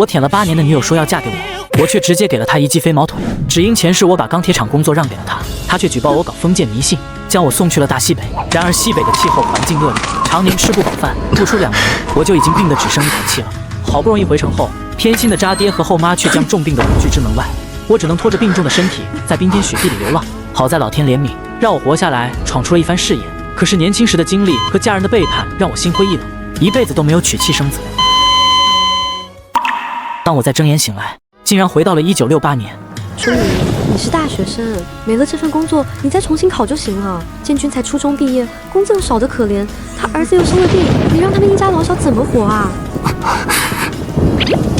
我舔了8年的女友说要嫁给我，我却直接给了她一记飞毛腿，只因前世我把钢铁厂工作让给了她，她却举报我搞封建迷信，将我送去了大西北。然而西北的气候环境恶劣，常年吃不饱饭，不出2年我就已经病得只剩一口气了。好不容易回城后，偏心的渣爹和后妈却将重病的我拒之门外，我只能拖着病重的身体在冰天雪地里流浪。好在老天怜悯，让我活下来，闯出了一番事业。可是年轻时的经历和家人的背叛让我心灰意冷，一辈子都没有娶妻生子。当我在睁眼醒来，竟然回到了1968年。春雨，你是大学生，没了这份工作，你再重新考就行了。建军才初中毕业，工资又少得可怜，他儿子又生了病，你让他们一家老小怎么活啊？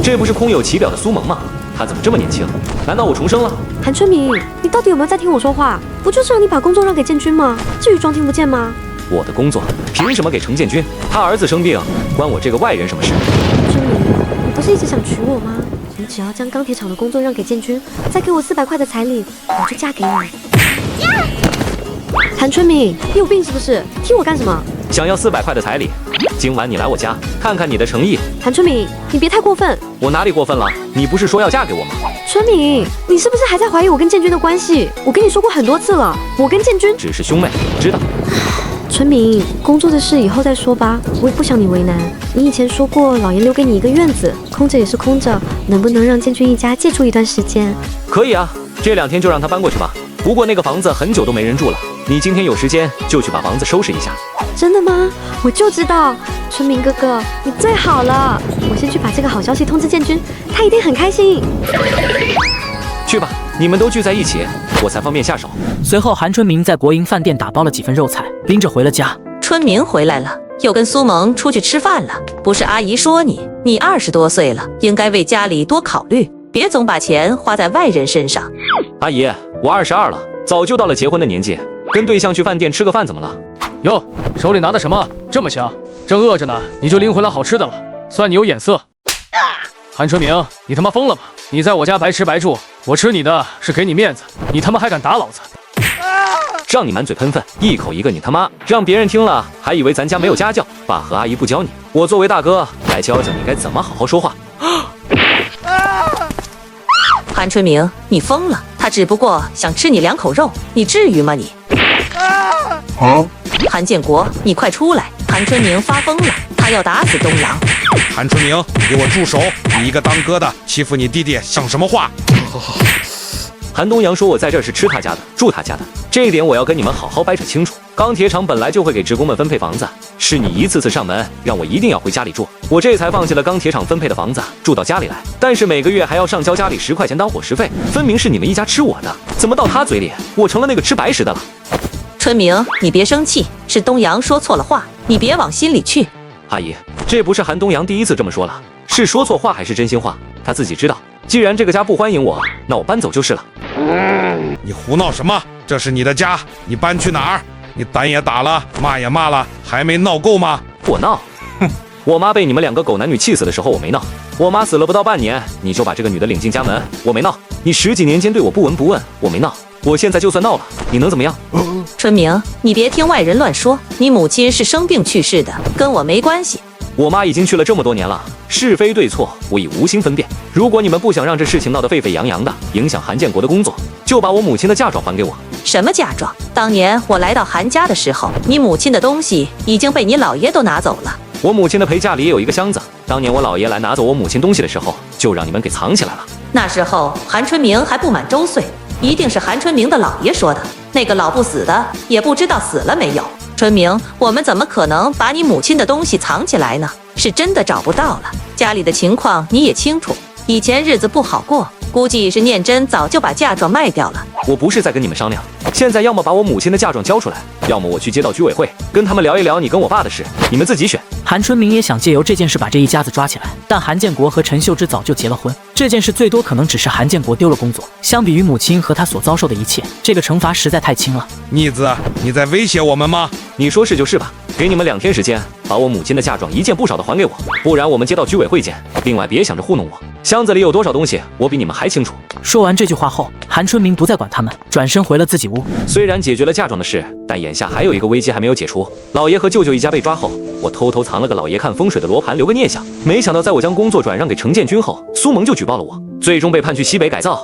这不是空有其表的苏萌吗？他怎么这么年轻？难道我重生了？韩春明，你到底有没有在听我说话？不就是让你把工作让给建军吗？至于装听不见吗？我的工作凭什么给程建军？他儿子生病，关我这个外人什么事？春明，你不是一直想娶我吗？你只要将钢铁厂的工作让给建军，再给我400块的彩礼，我就嫁给你。韩春明，你有病是不是？踢我干什么？想要400块的彩礼？今晚你来我家看看你的诚意。韩春明，你别太过分。我哪里过分了？你不是说要嫁给我吗？春明，你是不是还在怀疑我跟建军的关系？我跟你说过很多次了，我跟建军只是兄妹，知道。春明，工作的事以后再说吧，我也不想你为难。你以前说过，老爷留给你一个院子，空着也是空着，能不能让建军一家借住一段时间？可以啊，这2天就让他搬过去吧。不过那个房子很久都没人住了，你今天有时间就去把房子收拾一下。真的吗？我就知道，春明哥哥，你最好了。我先去把这个好消息通知建军，他一定很开心。去吧，你们都聚在一起，我才方便下手。随后，韩春明在国营饭店打包了几份肉菜，拎着回了家。春明回来了，又跟苏萌出去吃饭了。不是阿姨说你20多岁了，应该为家里多考虑，别总把钱花在外人身上。阿姨，我22了，早就到了结婚的年纪，跟对象去饭店吃个饭怎么了？哟，手里拿的什么这么香？正饿着呢，你就拎回来好吃的了，算你有眼色。韩春明，你他妈疯了吧？你在我家白吃白住，我吃你的是给你面子，你他妈还敢打老子？让你满嘴喷粪，一口一个你他妈，让别人听了还以为咱家没有家教，爸和阿姨不教你，我作为大哥来教教你该怎么好好说话。韩春明，你疯了，他只不过想吃你2口肉，你至于吗你？韩建国，你快出来！韩春明发疯了，他要打死东阳。韩春明，你给我住手！你一个当哥的欺负你弟弟，像什么话？韩东阳说我在这儿是吃他家的，住他家的，这一点我要跟你们好好掰扯清楚。钢铁厂本来就会给职工们分配房子，是你一次次上门让我一定要回家里住，我这才放弃了钢铁厂分配的房子住到家里来。但是每个月还要上交家里10块钱当伙食费，分明是你们一家吃我的，怎么到他嘴里我成了那个吃白食的了？春明，你别生气，是东阳说错了话，你别往心里去。阿姨，这不是韩东阳第一次这么说了，是说错话还是真心话，他自己知道。既然这个家不欢迎我，那我搬走就是了。你胡闹什么？这是你的家，你搬去哪儿？你打也打了，骂也骂了，还没闹够吗？我闹？哼！我妈被你们2个狗男女气死的时候我没闹，我妈死了不到半年，你就把这个女的领进家门，我没闹。你10几年间对我不闻不问，我没闹。我现在就算闹了，你能怎么样？春明，你别听外人乱说，你母亲是生病去世的，跟我没关系。我妈已经去了这么多年了，是非对错我已无心分辨。如果你们不想让这事情闹得沸沸扬扬的，影响韩建国的工作，就把我母亲的嫁妆还给我。什么嫁妆？当年我来到韩家的时候，你母亲的东西已经被你姥爷都拿走了。我母亲的陪嫁里也有一个箱子，当年我姥爷来拿走我母亲东西的时候，就让你们给藏起来了。那时候韩春明还不满周岁，一定是韩春明的姥爷说的。那个老不死的也不知道死了没有。春明，我们怎么可能把你母亲的东西藏起来呢？是真的找不到了。家里的情况你也清楚，以前日子不好过，估计是念真早就把嫁妆卖掉了。我不是在跟你们商量，现在要么把我母亲的嫁妆交出来，要么我去街道居委会跟他们聊一聊你跟我爸的事，你们自己选。韩春明也想借由这件事把这一家子抓起来，但韩建国和陈秀芝早就结了婚，这件事最多可能只是韩建国丢了工作。相比于母亲和他所遭受的一切，这个惩罚实在太轻了。逆子，你在威胁我们吗？你说是就是吧，给你们2天时间，把我母亲的嫁妆一件不少的还给我，不然我们街道居委会见。另外别想着糊弄我，箱子里有多少东西，我比你们还清楚。说完这句话后，韩春明不再管他们，转身回了自己屋。虽然解决了嫁妆的事，但眼下还有一个危机还没有解除。老爷和舅舅一家被抓后，我偷偷藏了个老爷看风水的罗盘，留个念想。没想到在我将工作转让给程建军后，苏萌就举报了我，最终被判去西北改造。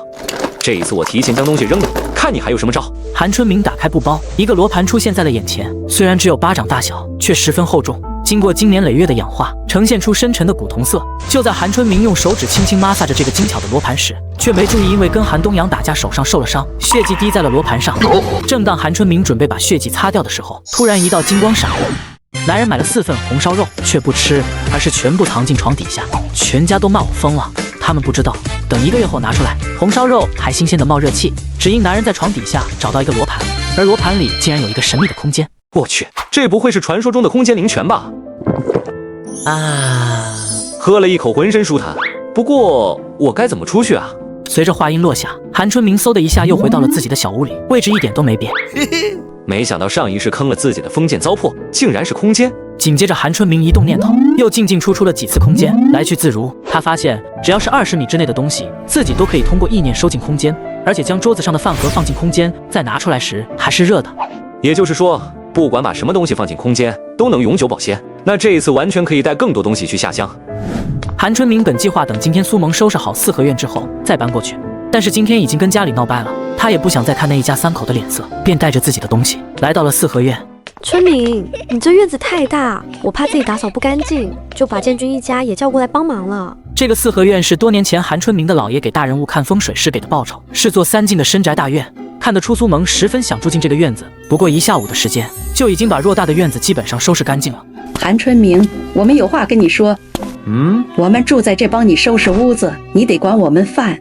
这一次我提前将东西扔了，看你还有什么招。韩春明打开布包，一个罗盘出现在了眼前，虽然只有巴掌大小，却十分厚重。经过经年累月的氧化，呈现出深沉的古铜色。就在韩春明用手指轻轻摩挲着这个精巧的罗盘时，却没注意，因为跟韩东阳打架手上受了伤，血迹滴在了罗盘上。正当韩春明准备把血迹擦掉的时候，突然一道金光闪过。男人买了4份红烧肉，却不吃，而是全部藏进床底下。全家都骂我疯了。他们不知道，等1个月后拿出来，红烧肉还新鲜的冒热气。只因男人在床底下找到一个罗盘，而罗盘里竟然有一个神秘的空间。我去，这不会是传说中的空间灵泉吧？喝了一口，浑身舒坦。不过我该怎么出去啊？随着话音落下，韩春明嗖的一下又回到了自己的小屋里，位置一点都没变。没想到上一世坑了自己的封建糟粕，竟然是空间。紧接着韩春明一动念头，又进进出出了几次空间，来去自如。他发现只要是20米之内的东西，自己都可以通过意念收进空间，而且将桌子上的饭盒放进空间，再拿出来时还是热的。也就是说，不管把什么东西放进空间，都能永久保鲜。那这一次完全可以带更多东西去下乡。韩春明本计划等今天苏萌收拾好4合院之后再搬过去，但是今天已经跟家里闹掰了，他也不想再看那一家3口的脸色，便带着自己的东西来到了4合院。春明，你这院子太大，我怕自己打扫不干净，就把建军一家也叫过来帮忙了。这个4合院是多年前韩春明的姥爷给大人物看风水时给的报酬，是座3进的深宅大院。看得出苏萌十分想住进这个院子，不过1下午的时间就已经把偌大的院子基本上收拾干净了。韩春明，我们有话跟你说。我们住在这帮你收拾屋子，你得管我们饭。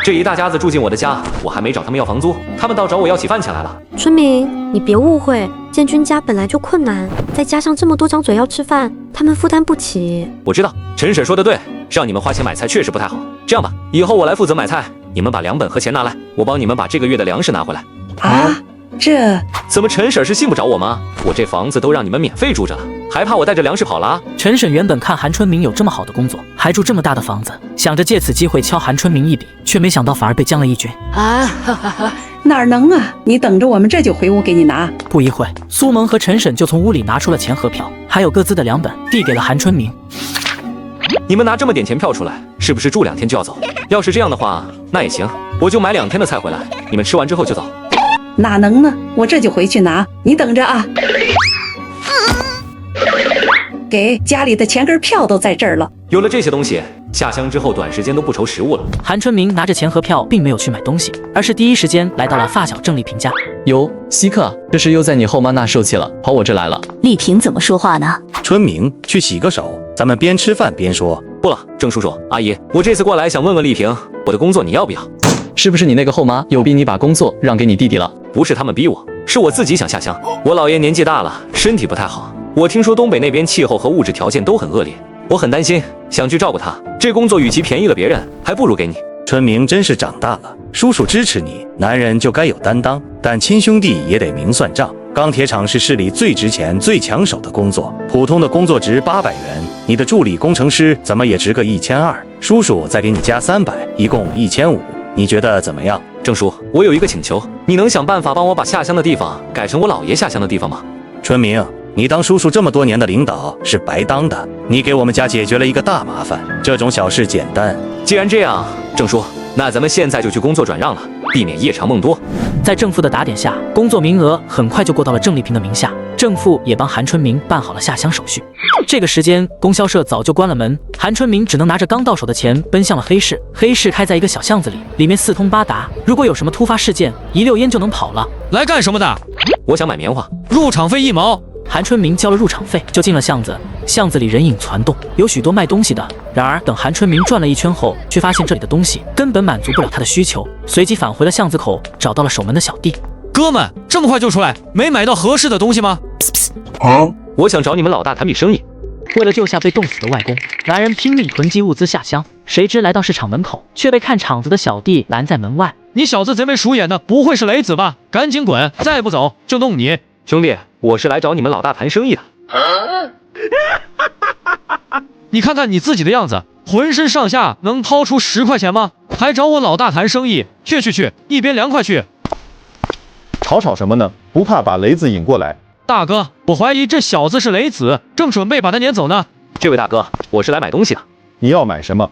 这一大家子住进我的家，我还没找他们要房租，他们倒找我要起饭钱来了。春明，你别误会，建军家本来就困难，再加上这么多张嘴要吃饭，他们负担不起。我知道，陈婶说的对，让你们花钱买菜确实不太好。这样吧，以后我来负责买菜，你们把粮本和钱拿来，我帮你们把这个月的粮食拿回来。这怎么陈婶是信不着我吗？我这房子都让你们免费住着了，还怕我带着粮食跑了？陈婶原本看韩春明有这么好的工作，还住这么大的房子，想着借此机会敲韩春明一笔，却没想到反而被将了一军。哪能啊！你等着，我们这就回屋给你拿。不一会，苏萌和陈婶就从屋里拿出了钱和票，还有各自的粮本，递给了韩春明。你们拿这么点钱票出来，是不是住2天就要走？要是这样的话，那也行，我就买2天的菜回来，你们吃完之后就走。哪能呢？我这就回去拿，你等着啊。给家里的钱跟票都在这儿了。有了这些东西，下乡之后短时间都不愁食物了。韩春明拿着钱和票，并没有去买东西，而是第一时间来到了发小郑丽萍家。哟，稀客，这是又在你后妈那受气了，跑我这来了。丽萍怎么说话呢？春明，去洗个手，咱们边吃饭边说。不了，郑叔叔，阿姨，我这次过来想问问丽萍，我的工作你要不要？是不是你那个后妈有逼你把工作让给你弟弟了？不是他们逼我，是我自己想下乡。我姥爷年纪大了，身体不太好。我听说东北那边气候和物质条件都很恶劣，我很担心，想去照顾他。这工作与其便宜了别人，还不如给你。春明真是长大了，叔叔支持你，男人就该有担当，但亲兄弟也得明算账。钢铁厂是市里最值钱、最抢手的工作，普通的工作值800元，你的助理工程师怎么也值个1200，叔叔再给你加300，一共1500。你觉得怎么样？郑叔，我有一个请求，你能想办法帮我把下乡的地方改成我姥爷下乡的地方吗？春明，你当叔叔这么多年的领导是白当的，你给我们家解决了一个大麻烦，这种小事简单。既然这样，郑叔，那咱们现在就去工作转让了，避免夜长梦多。在郑父的打点下，工作名额很快就过到了郑丽萍的名下，郑父也帮韩春明办好了下乡手续。这个时间，供销社早就关了门，韩春明只能拿着刚到手的钱奔向了黑市。黑市开在一个小巷子里，里面四通八达，如果有什么突发事件，一溜烟就能跑了。来干什么的？我想买棉花，入场费1毛。韩春明交了入场费，就进了巷子。巷子里人影攒动，有许多卖东西的。然而，等韩春明转了一圈后，却发现这里的东西根本满足不了他的需求，随即返回了巷子口，找到了守门的小弟。哥们，这么快就出来，没买到合适的东西吗？我想找你们老大谈笔生意。为了救下被冻死的外公，男人拼命囤积物资下乡，谁知来到市场门口，却被看场子的小弟拦在门外。你小子贼眉鼠眼的，不会是雷子吧？赶紧滚，再不走就弄你！兄弟，我是来找你们老大谈生意的。你看看你自己的样子，浑身上下能掏出10块钱吗？还找我老大谈生意？去，一边凉快去！吵什么呢？不怕把雷子引过来？大哥，我怀疑这小子是雷子，正准备把他撵走呢。这位大哥，我是来买东西的。你要买什么？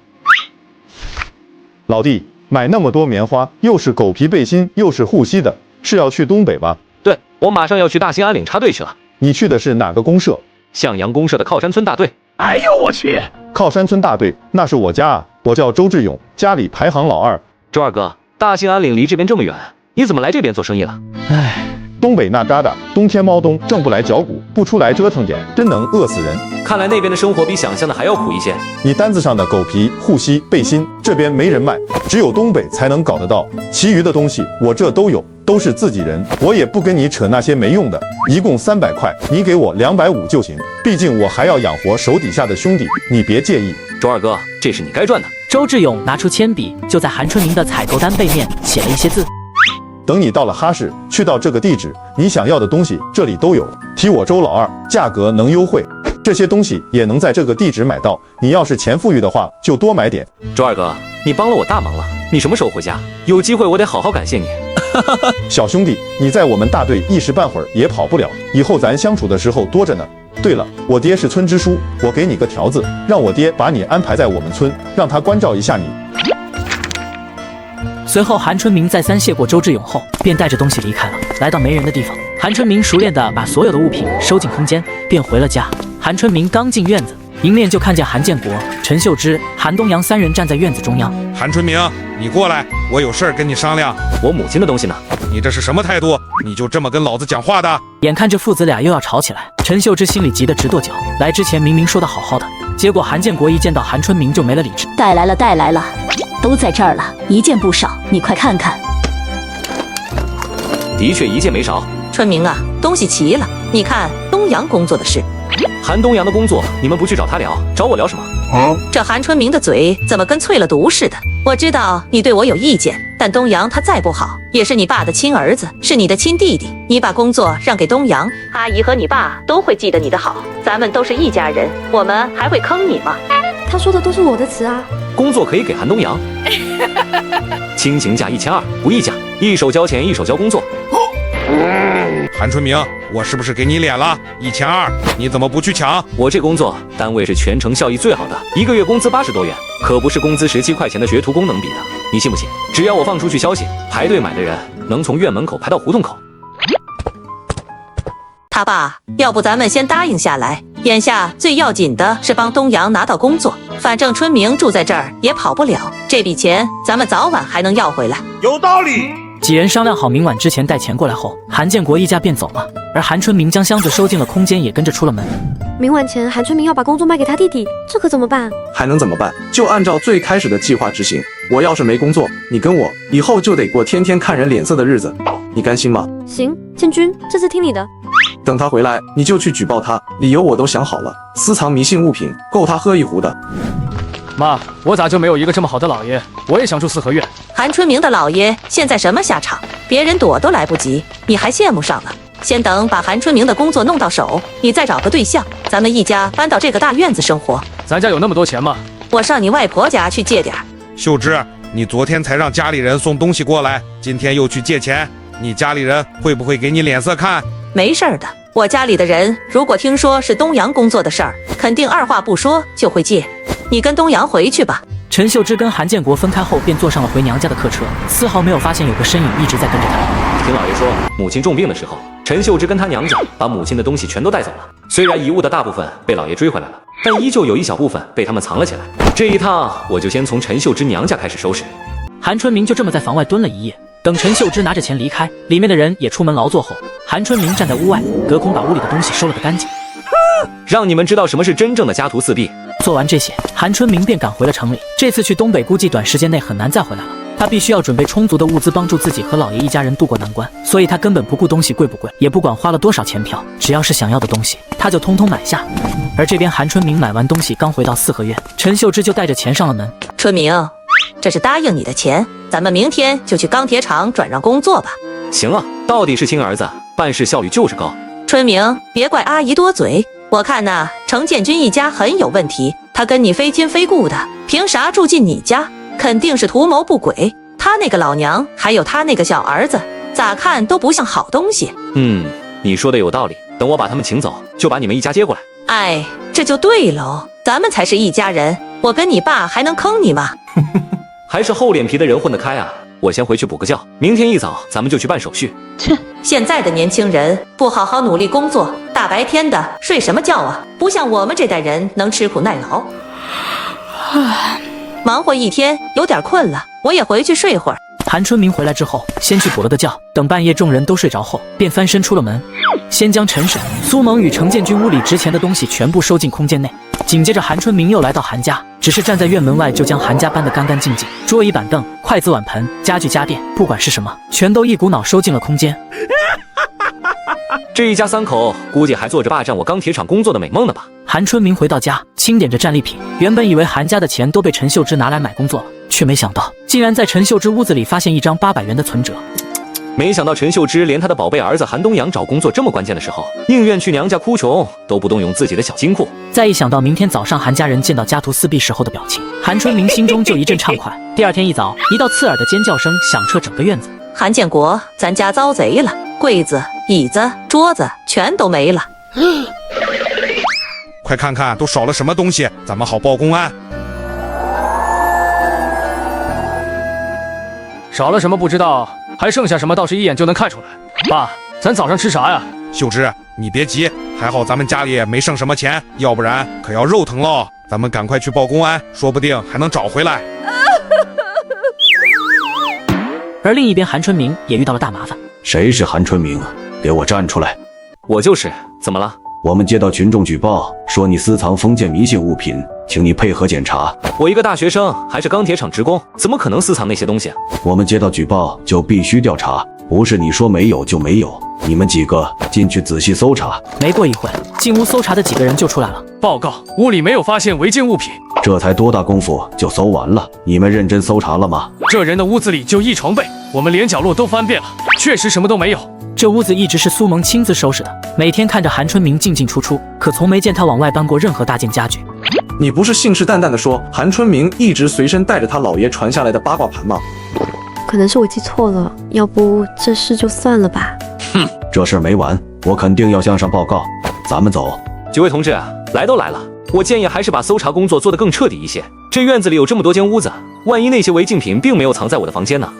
老弟，买那么多棉花，又是狗皮背心，又是护膝的，是要去东北吧？对，我马上要去大兴安岭插队去了。你去的是哪个公社？向阳公社的靠山村大队。哎呦我去！靠山村大队，那是我家啊，我叫周志勇，家里排行老2。周二哥，大兴安岭离这边这么远，你怎么来这边做生意了？唉，东北那旮瘩，冬天猫冬，挣不来脚骨，不出来折腾点，真能饿死人。看来那边的生活比想象的还要苦一些。你单子上的狗皮、护膝、背心，这边没人卖，只有东北才能搞得到。其余的东西我这都有，都是自己人，我也不跟你扯那些没用的。一共300块，你给我250就行，毕竟我还要养活手底下的兄弟，你别介意。周二哥，这是你该赚的。周志勇拿出铅笔，就在韩春明的采购单背面写了一些字。等你到了哈市，去到这个地址，你想要的东西这里都有，提我周老2，价格能优惠。这些东西也能在这个地址买到，你要是钱富裕的话，就多买点。周二哥，你帮了我大忙了，你什么时候回家？有机会我得好好感谢你。小兄弟，你在我们大队一时半会儿也跑不了，以后咱相处的时候多着呢。对了，我爹是村支书，我给你个条子，让我爹把你安排在我们村，让他关照一下你。随后，韩春明再三谢过周志勇后，便带着东西离开了。来到没人的地方，韩春明熟练地把所有的物品收进空间，便回了家。韩春明刚进院子，迎面就看见韩建国、陈秀芝、韩东阳3人站在院子中央。韩春明，你过来，我有事儿跟你商量。我母亲的东西呢？你这是什么态度？你就这么跟老子讲话的？眼看着父子俩又要吵起来，陈秀芝心里急得直跺脚。来之前明明说的好好的，结果韩建国一见到韩春明就没了理智。带来了，都在这儿了，一件不少，你快看看。的确一件没少。春明啊，东西齐了，你看东阳工作的事。韩东阳的工作，你们不去找他聊，找我聊什么？这韩春明的嘴怎么跟淬了毒似的？我知道你对我有意见，但东阳他再不好，也是你爸的亲儿子，是你的亲弟弟。你把工作让给东阳，阿姨和你爸都会记得你的好。咱们都是一家人，我们还会坑你吗？他说的都是我的词啊。工作可以给韩东阳，亲情价1200，不议价，一手交钱，一手交工作。韩春明，我是不是给你脸了？1200，你怎么不去抢？我这工作单位是全城效益最好的，1个月工资80多元，可不是工资17块钱的学徒工能比的。你信不信？只要我放出去消息，排队买的人能从院门口排到胡同口。他爸，要不咱们先答应下来，眼下最要紧的是帮东阳拿到工作，反正春明住在这儿也跑不了，这笔钱咱们早晚还能要回来。有道理。几人商量好明晚之前带钱过来后，韩建国一家便走了，而韩春明将箱子收进了空间，也跟着出了门。明晚前，韩春明要把工作卖给他弟弟，这可怎么办？还能怎么办？就按照最开始的计划执行。我要是没工作，你跟我以后就得过天天看人脸色的日子，你甘心吗？行，建军，这次听你的。等他回来，你就去举报他，理由我都想好了，私藏迷信物品，够他喝一壶的。妈，我咋就没有一个这么好的老爷？我也想住4合院。韩春明的老爷现在什么下场？别人躲都来不及，你还羡慕上了？先等把韩春明的工作弄到手，你再找个对象，咱们一家搬到这个大院子生活。咱家有那么多钱吗？我上你外婆家去借点。秀芝，你昨天才让家里人送东西过来，今天又去借钱，你家里人会不会给你脸色看？没事的，我家里的人如果听说是东阳工作的事儿，肯定二话不说就会借。你跟东阳回去吧。陈秀芝跟韩建国分开后，便坐上了回娘家的客车，丝毫没有发现有个身影一直在跟着他。听老爷说，母亲重病的时候，陈秀芝跟她娘家把母亲的东西全都带走了。虽然遗物的大部分被老爷追回来了，但依旧有一小部分被他们藏了起来。这一趟我就先从陈秀芝娘家开始收拾。韩春明就这么在房外蹲了一夜，等陈秀芝拿着钱离开，里面的人也出门劳作后，韩春明站在屋外，隔空把屋里的东西收了个干净。让你们知道什么是真正的家徒四壁。做完这些，韩春明便赶回了城里。这次去东北估计短时间内很难再回来了，他必须要准备充足的物资帮助自己和老爷一家人渡过难关，所以他根本不顾东西贵不贵，也不管花了多少钱票，只要是想要的东西他就通通买下。而这边韩春明买完东西刚回到4合院，陈秀芝就带着钱上了门。春明，这是答应你的钱，咱们明天就去钢铁厂转让工作吧。行啊，到底是亲儿子，办事效率就是高。春明，别怪阿姨多嘴，我看呐，程建军一家很有问题，他跟你非亲非故的，凭啥住进你家？肯定是图谋不轨。他那个老娘，还有他那个小儿子，咋看都不像好东西。你说的有道理。等我把他们请走，就把你们一家接过来。哎，这就对喽，咱们才是一家人，我跟你爸还能坑你吗？还是厚脸皮的人混得开啊！我先回去补个觉，明天一早咱们就去办手续。切，现在的年轻人不好好努力工作，大白天的睡什么觉啊？不像我们这代人能吃苦耐劳。忙活一天，有点困了，我也回去睡会儿。韩春明回来之后，先去补了个觉，等半夜众人都睡着后，便翻身出了门，先将陈婶、苏萌与程建军屋里值钱的东西全部收进空间内。紧接着，韩春明又来到韩家，只是站在院门外就将韩家搬得干干净净，桌椅板凳、筷子碗盆、家具家电，不管是什么，全都一股脑收进了空间。这一家三口估计还做着霸占我钢铁厂工作的美梦呢吧？韩春明回到家，清点着战利品，原本以为韩家的钱都被陈秀芝拿来买工作了，却没想到竟然在陈秀芝屋子里发现一张800元的存折。没想到陈秀芝连她的宝贝儿子韩东阳找工作这么关键的时候，宁愿去娘家哭穷，都不动用自己的小金库。再一想到明天早上韩家人见到家徒四壁时候的表情，韩春明心中就一阵畅快。第二天一早，一道刺耳的尖叫声响彻整个院子。韩建国，咱家遭贼了，柜子、椅子、桌子全都没了。快看看都少了什么东西，咱们好报公安。少了什么不知道，还剩下什么倒是一眼就能看出来。爸，咱早上吃啥呀？秀芝，你别急，还好咱们家里没剩什么钱，要不然可要肉疼喽。咱们赶快去报公安，说不定还能找回来。而另一边，韩春明也遇到了大麻烦。谁是韩春明？给我站出来！我就是，怎么了？我们接到群众举报，说你私藏封建迷信物品，请你配合检查。我一个大学生，还是钢铁厂职工，怎么可能私藏那些东西啊？我们接到举报就必须调查，不是你说没有就没有。你们几个进去仔细搜查。没过一会，进屋搜查的几个人就出来了。报告，屋里没有发现违禁物品。这才多大功夫就搜完了？你们认真搜查了吗？这人的屋子里就一床被，我们连角落都翻遍了，确实什么都没有。这屋子一直是苏萌亲自收拾的，每天看着韩春明进进出出，可从没见他往外搬过任何大件家具。你不是信誓旦旦地说韩春明一直随身带着他姥爷传下来的八卦盘吗？可能是我记错了，要不这事就算了吧。哼，这事没完，我肯定要向上报告。咱们走。几位同志，来都来了，我建议还是把搜查工作做得更彻底一些。这院子里有这么多间屋子，万一那些违禁品并没有藏在我的房间呢？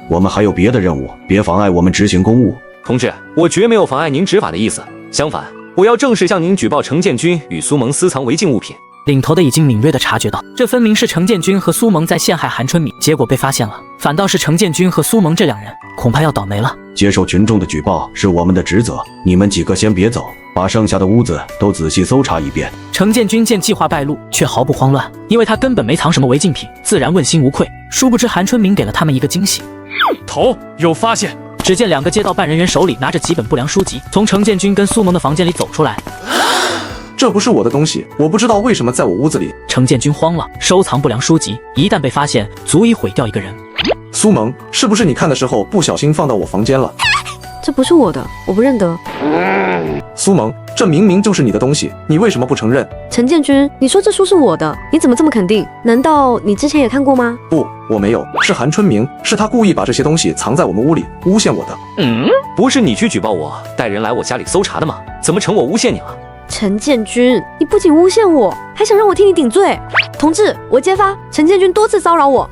我们还有别的任务，别妨碍我们执行公务。同志，我绝没有妨碍您执法的意思，相反，我要正式向您举报程建军与苏萌私藏违禁物品。领头的已经敏锐地察觉到，这分明是程建军和苏萌在陷害韩春明，结果被发现了，反倒是程建军和苏萌这两人恐怕要倒霉了。接受群众的举报是我们的职责，你们几个先别走，把剩下的屋子都仔细搜查一遍。程建军见计划败露，却毫不慌乱，因为他根本没藏什么违禁品，自然问心无愧。殊不知韩春明给了他们一个惊喜。头有发现！只见两个街道办人员手里拿着几本不良书籍，从程建军跟苏萌的房间里走出来。这不是我的东西，我不知道为什么在我屋子里。程建军慌了，收藏不良书籍，一旦被发现，足以毁掉一个人。苏萌，是不是你看的时候不小心放到我房间了？这不是我的，我不认得。苏萌，这明明就是你的东西，你为什么不承认？陈建军，你说这书是我的，你怎么这么肯定？难道你之前也看过吗？不，我没有，是韩春明，是他故意把这些东西藏在我们屋里，诬陷我的。不是你去举报我，带人来我家里搜查的吗？怎么成我诬陷你了？陈建军，你不仅诬陷我，还想让我替你顶罪。同志，我揭发陈建军多次骚扰我。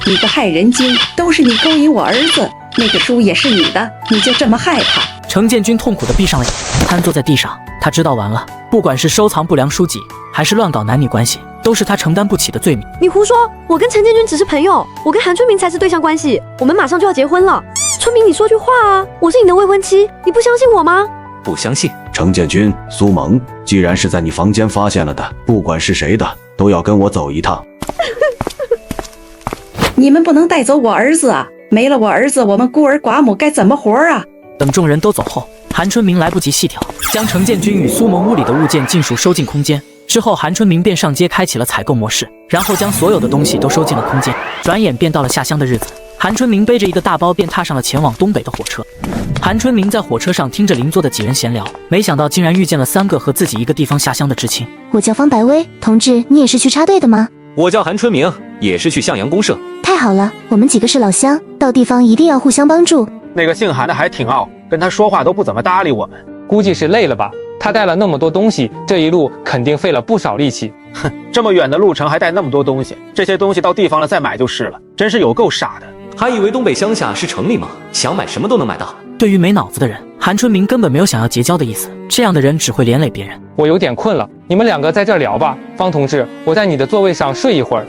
你个害人精，都是你勾引我儿子，那个书也是你的，你就这么害怕？程建军痛苦地闭上了眼，瘫坐在地上。他知道完了，不管是收藏不良书籍，还是乱搞男女关系，都是他承担不起的罪名。你胡说！我跟陈建军只是朋友，我跟韩春明才是对象关系，我们马上就要结婚了。春明，你说句话啊！我是你的未婚妻，你不相信我吗？不相信。程建军、苏萌，既然是在你房间发现了的，不管是谁的，都要跟我走一趟。你们不能带走我儿子啊！没了我儿子，我们孤儿寡母该怎么活啊？等众人都走后，韩春明来不及细挑，将程建军与苏萌屋里的物件尽数收进空间。之后，韩春明便上街开启了采购模式，然后将所有的东西都收进了空间。转眼便到了下乡的日子，韩春明背着一个大包，便踏上了前往东北的火车。韩春明在火车上听着邻座的几人闲聊，没想到竟然遇见了3个和自己一个地方下乡的知青。我叫方白薇，同志，你也是去插队的吗？我叫韩春明，也是去向阳公社。太好了，我们几个是老乡，到地方一定要互相帮助。那个姓韩的还挺傲，跟他说话都不怎么搭理我们，估计是累了吧。他带了那么多东西，这一路肯定费了不少力气。哼，这么远的路程还带那么多东西，这些东西到地方了再买就是了，真是有够傻的。还以为东北乡下是城里吗？想买什么都能买到。对于没脑子的人，韩春明根本没有想要结交的意思，这样的人只会连累别人。我有点困了，你们两个在这儿聊吧。方同志，我在你的座位上睡一会儿。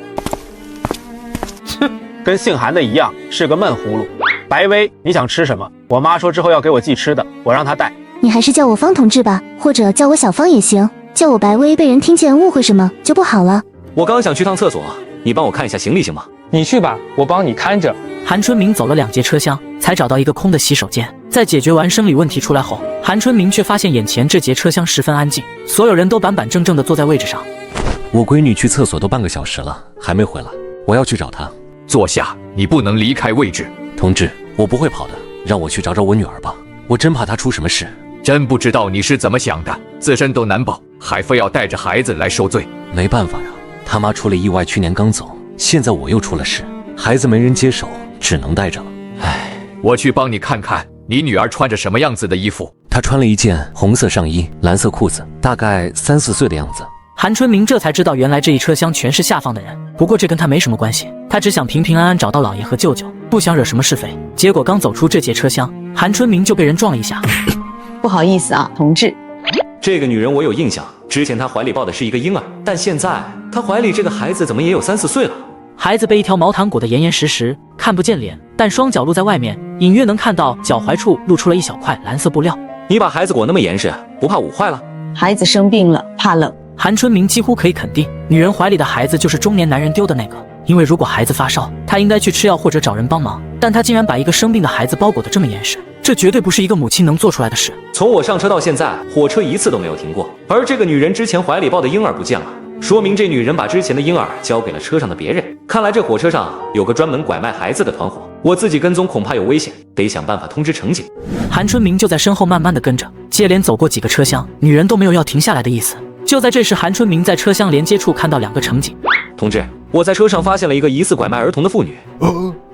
哼，跟姓韩的一样，是个闷葫芦。白薇，你想吃什么？我妈说之后要给我寄吃的，我让她带。你还是叫我方同志吧，或者叫我小方也行。叫我白薇，被人听见误会什么就不好了。我刚想去趟厕所，你帮我看一下行李行吗？你去吧，我帮你看着。韩春明走了2节车厢，才找到一个空的洗手间。在解决完生理问题出来后，韩春明却发现眼前这节车厢十分安静，所有人都板板正正地坐在位置上。我闺女去厕所都半个小时了，还没回来，我要去找她。坐下，你不能离开位置。同志，我不会跑的，让我去找找我女儿吧，我真怕她出什么事。真不知道你是怎么想的，自身都难保，还非要带着孩子来受罪。没办法呀，他妈出了意外，去年刚走，现在我又出了事，孩子没人接手，只能带着了。唉，我去帮你看看你女儿穿着什么样子的衣服。她穿了一件红色上衣，蓝色裤子，大概3、4岁的样子。韩春明这才知道，原来这一车厢全是下放的人。不过这跟他没什么关系，他只想平平安安找到姥爷和舅舅，不想惹什么是非。结果刚走出这节车厢，韩春明就被人撞了一下。不好意思啊，同志。这个女人我有印象，之前她怀里抱的是一个婴儿，但现在她怀里这个孩子怎么也有3、4岁了？孩子被一条毛毯裹得严严实实，看不见脸，但双脚露在外面，隐约能看到脚踝处露出了一小块蓝色布料。你把孩子裹那么严实，不怕捂坏了？孩子生病了，怕冷。韩春明几乎可以肯定，女人怀里的孩子就是中年男人丢的那个。因为如果孩子发烧，他应该去吃药或者找人帮忙，但他竟然把一个生病的孩子包裹得这么严实，这绝对不是一个母亲能做出来的事。从我上车到现在，火车一次都没有停过，而这个女人之前怀里抱的婴儿不见了，说明这女人把之前的婴儿交给了车上的别人。看来这火车上有个专门拐卖孩子的团伙，我自己跟踪恐怕有危险，得想办法通知乘警。韩春明就在身后慢慢地跟着，接连走过几个车厢，女人都没有要停下来的意思。就在这时，韩春明在车厢连接处看到2个乘警。同志，我在车上发现了一个疑似拐卖儿童的妇女，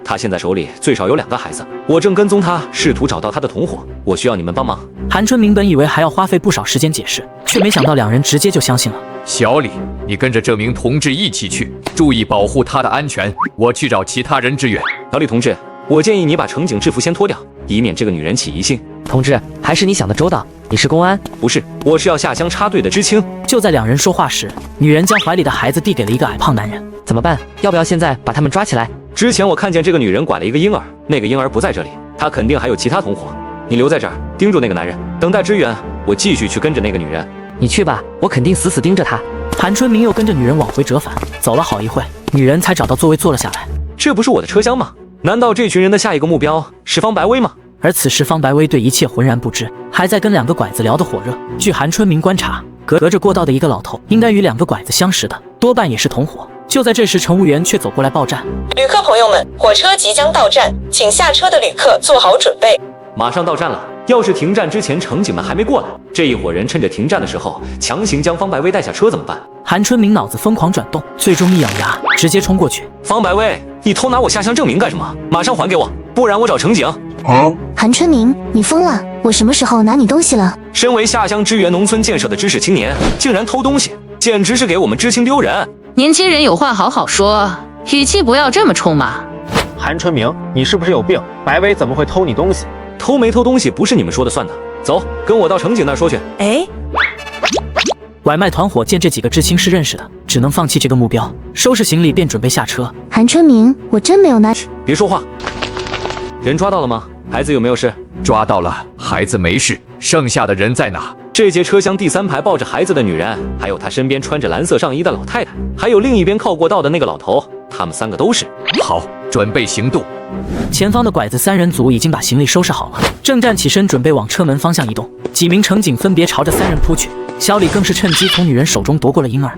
她现在手里最少有2个孩子，我正跟踪她，试图找到她的同伙，我需要你们帮忙。韩春明本以为还要花费不少时间解释，却没想到2人直接就相信了。小李，你跟着这名同志一起去，注意保护他的安全，我去找其他人支援。小李同志，我建议你把乘警制服先脱掉，以免这个女人起疑心。同志，还是你想的周到，你是公安？不是，我是要下乡插队的知青。就在2人说话时，女人将怀里的孩子递给了一个矮胖男人。怎么办？要不要现在把他们抓起来？之前我看见这个女人拐了一个婴儿，那个婴儿不在这里，她肯定还有其他同伙。你留在这儿盯住那个男人，等待支援，我继续去跟着那个女人。你去吧，我肯定死死盯着他。韩春明又跟着女人往回折返，走了好一会，女人才找到座位坐了下来。这不是我的车厢吗？难道这群人的下一个目标是方白薇吗？而此时方白薇对一切浑然不知，还在跟2个拐子聊得火热。据韩春明观察，隔着过道的一个老头应该与2个拐子相识的，多半也是同伙。就在这时，乘务员却走过来报站：旅客朋友们，火车即将到站，请下车的旅客做好准备。马上到站了，要是停站之前乘警们还没过来，这一伙人趁着停站的时候强行将方白薇带下车怎么办？韩春明脑子疯狂转动，最终一咬牙，直接冲过去。方白薇，你偷拿我下乡证明干什么？马上还给我，不然我找乘警。韩春明，你疯了！我什么时候拿你东西了？身为下乡支援农村建设的知识青年，竟然偷东西，简直是给我们知青丢人。年轻人有话好好说，语气不要这么冲嘛。韩春明，你是不是有病？白薇怎么会偷你东西？偷没偷东西不是你们说的算的。走，跟我到乘警那儿说去。哎，拐卖团伙见这几个知青是认识的，只能放弃这个目标，收拾行李便准备下车。韩春明，我真没有拿。别说话。人抓到了吗？孩子有没有事？抓到了，孩子没事。剩下的人在哪？这节车厢第3排抱着孩子的女人，还有她身边穿着蓝色上衣的老太太，还有另一边靠过道的那个老头，他们3个都是。好，准备行动。前方的拐子3人组已经把行李收拾好了，正站起身准备往车门方向移动。几名乘警分别朝着3人扑去，小李更是趁机从女人手中夺过了婴儿。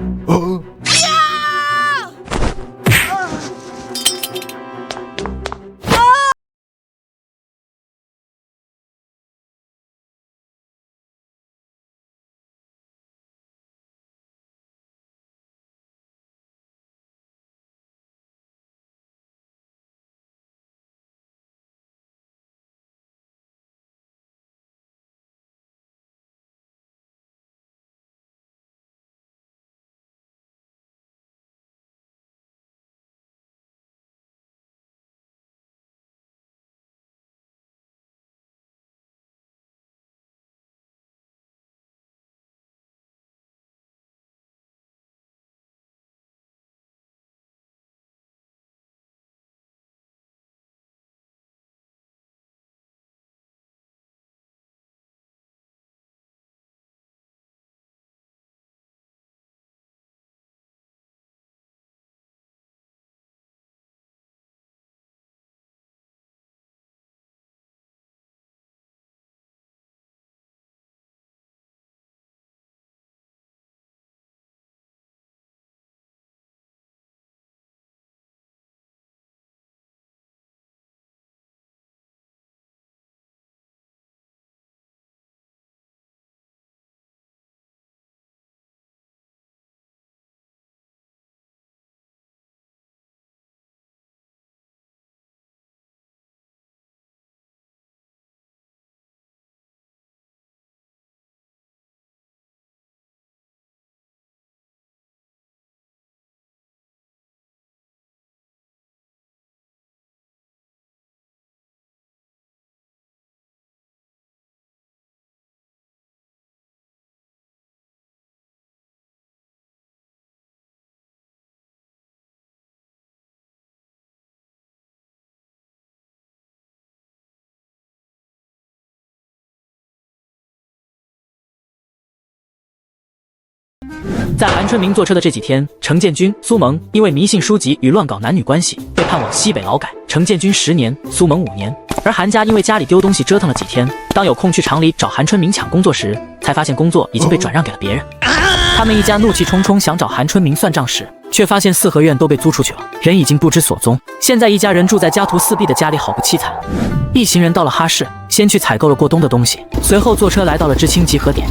在韩春明坐车的这几天，程建军、苏萌因为迷信书籍与乱搞男女关系，被判往西北劳改。程建军10年，苏萌5年。而韩家因为家里丢东西折腾了几天，当有空去厂里找韩春明抢工作时，才发现工作已经被转让给了别人。他们一家怒气冲冲想找韩春明算账时，却发现四合院都被租出去了，人已经不知所踪。现在一家人住在家徒四壁的家里，好不凄惨。一行人到了哈市，先去采购了过冬的东西，随后坐车来到了知青集合点。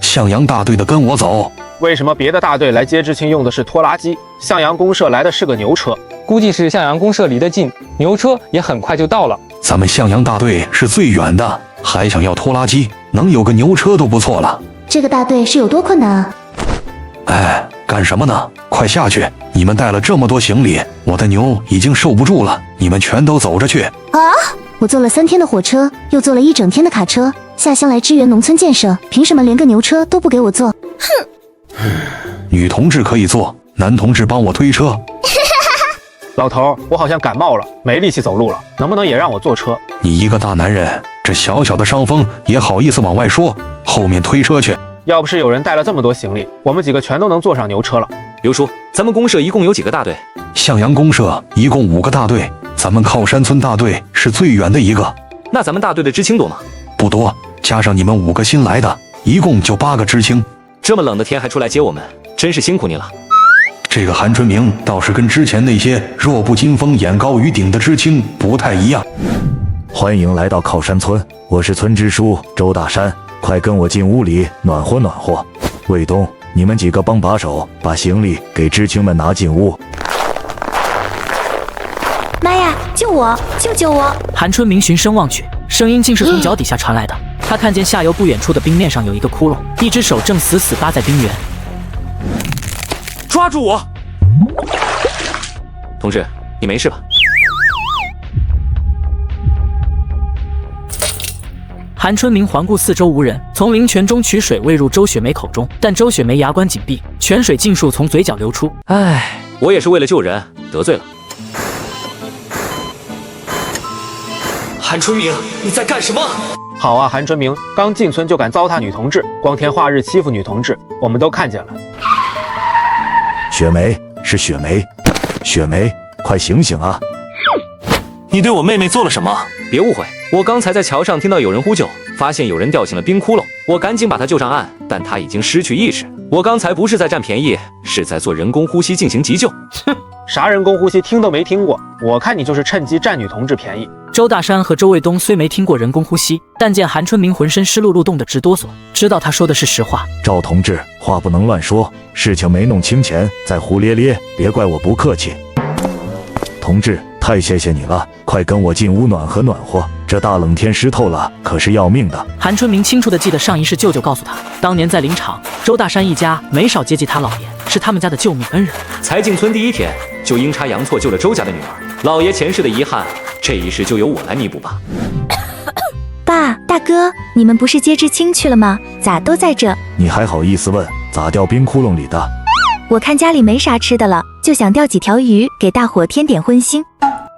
向阳大队的跟我走。为什么别的大队来接知青用的是拖拉机，向阳公社来的是个牛车？估计是向阳公社离得近，牛车也很快就到了。咱们向阳大队是最远的，还想要拖拉机，能有个牛车都不错了。这个大队是有多困难啊？哎，干什么呢？快下去！你们带了这么多行李，我的牛已经受不住了，你们全都走着去。啊！我坐了3天的火车，又坐了1整天的卡车，下乡来支援农村建设，凭什么连个牛车都不给我坐？哼！女同志可以坐，男同志帮我推车。老头，我好像感冒了，没力气走路了，能不能也让我坐车？你一个大男人，这小小的伤风也好意思往外说？后面推车去。要不是有人带了这么多行李，我们几个全都能坐上牛车了。刘叔，咱们公社一共有几个大队？向阳公社一共5个大队，咱们靠山村大队是最远的一个。那咱们大队的知青多吗？不多，加上你们5个新来的，一共就8个知青。这么冷的天还出来接我们，真是辛苦你了。这个韩春明倒是跟之前那些弱不禁风眼高于顶的知青不太一样。欢迎来到靠山村，我是村支书周大山，快跟我进屋里暖和暖和。卫东，你们几个帮把手，把行李给知青们拿进屋。妈呀！救我！救救我！韩春明循声望去，声音竟是从脚底下传来的。他看见下游不远处的冰面上有一个窟窿，一只手正死死扒在冰原。抓住我！同志，你没事吧？韩春明环顾四周无人，从灵泉中取水喂入周雪梅口中，但周雪梅牙关紧闭，泉水尽数从嘴角流出。唉，我也是为了救人得罪了。韩春明，你在干什么？好啊，韩春明，刚进村就敢糟蹋女同志，光天化日欺负女同志，我们都看见了。雪梅，是雪梅，雪梅，快醒醒啊！你对我妹妹做了什么？别误会，我刚才在桥上听到有人呼救，发现有人掉进了冰窟窿，我赶紧把她救上岸，但她已经失去意识。我刚才不是在占便宜，是在做人工呼吸进行急救。哼，啥人工呼吸听都没听过，我看你就是趁机占女同志便宜。周大山和周卫东虽没听过人工呼吸，但见韩春明浑身湿漉漉，冻得直哆嗦，知道他说的是实话。赵同志，话不能乱说，事情没弄清前再胡咧咧，别怪我不客气。同志，太谢谢你了，快跟我进屋暖和暖和，这大冷天湿透了，可是要命的。韩春明清楚地记得上一世舅舅告诉他，当年在林场，周大山一家没少接济他姥爷，是他们家的救命恩人。才进村第1天，就阴差阳错救了周家的女儿，老爷前世的遗憾，这一世就由我来弥补吧。爸，大哥，你们不是接知青去了吗？咋都在这？你还好意思问？咋掉冰窟窿里的？我看家里没啥吃的了，就想钓几条鱼，给大伙添点荤腥。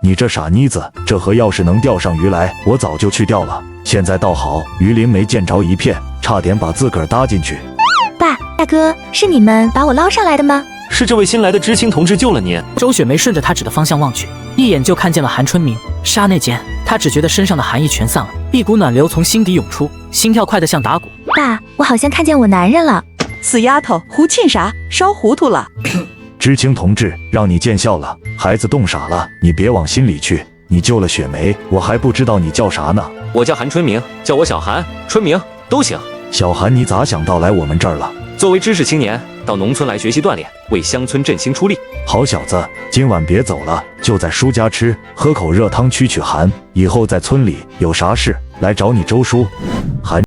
你这傻妮子，这河要是能钓上鱼来，我早就去钓了。现在倒好，鱼鳞没见着一片，差点把自个儿搭进去。爸，大哥，是你们把我捞上来的吗？是这位新来的知青同志救了您。周雪梅顺着他指的方向望去，一眼就看见了韩春明。刹那间，她只觉得身上的寒意全散了，一股暖流从心底涌出，心跳快得像打鼓。爸，我好像看见我男人了。死丫头，胡沁啥？烧糊涂了。知青同志，让你见笑了，孩子冻傻了，你别往心里去。你救了雪梅，我还不知道你叫啥呢。我叫韩春明，叫我小韩、春明都行。小韩，你咋想到来我们这儿了？作为知识青年，到农村来学习锻炼，为乡村振兴出力。好小子，今晚别走了，就在叔家吃，喝口热汤驱驱寒。以后在村里有啥事来找你周叔。韩。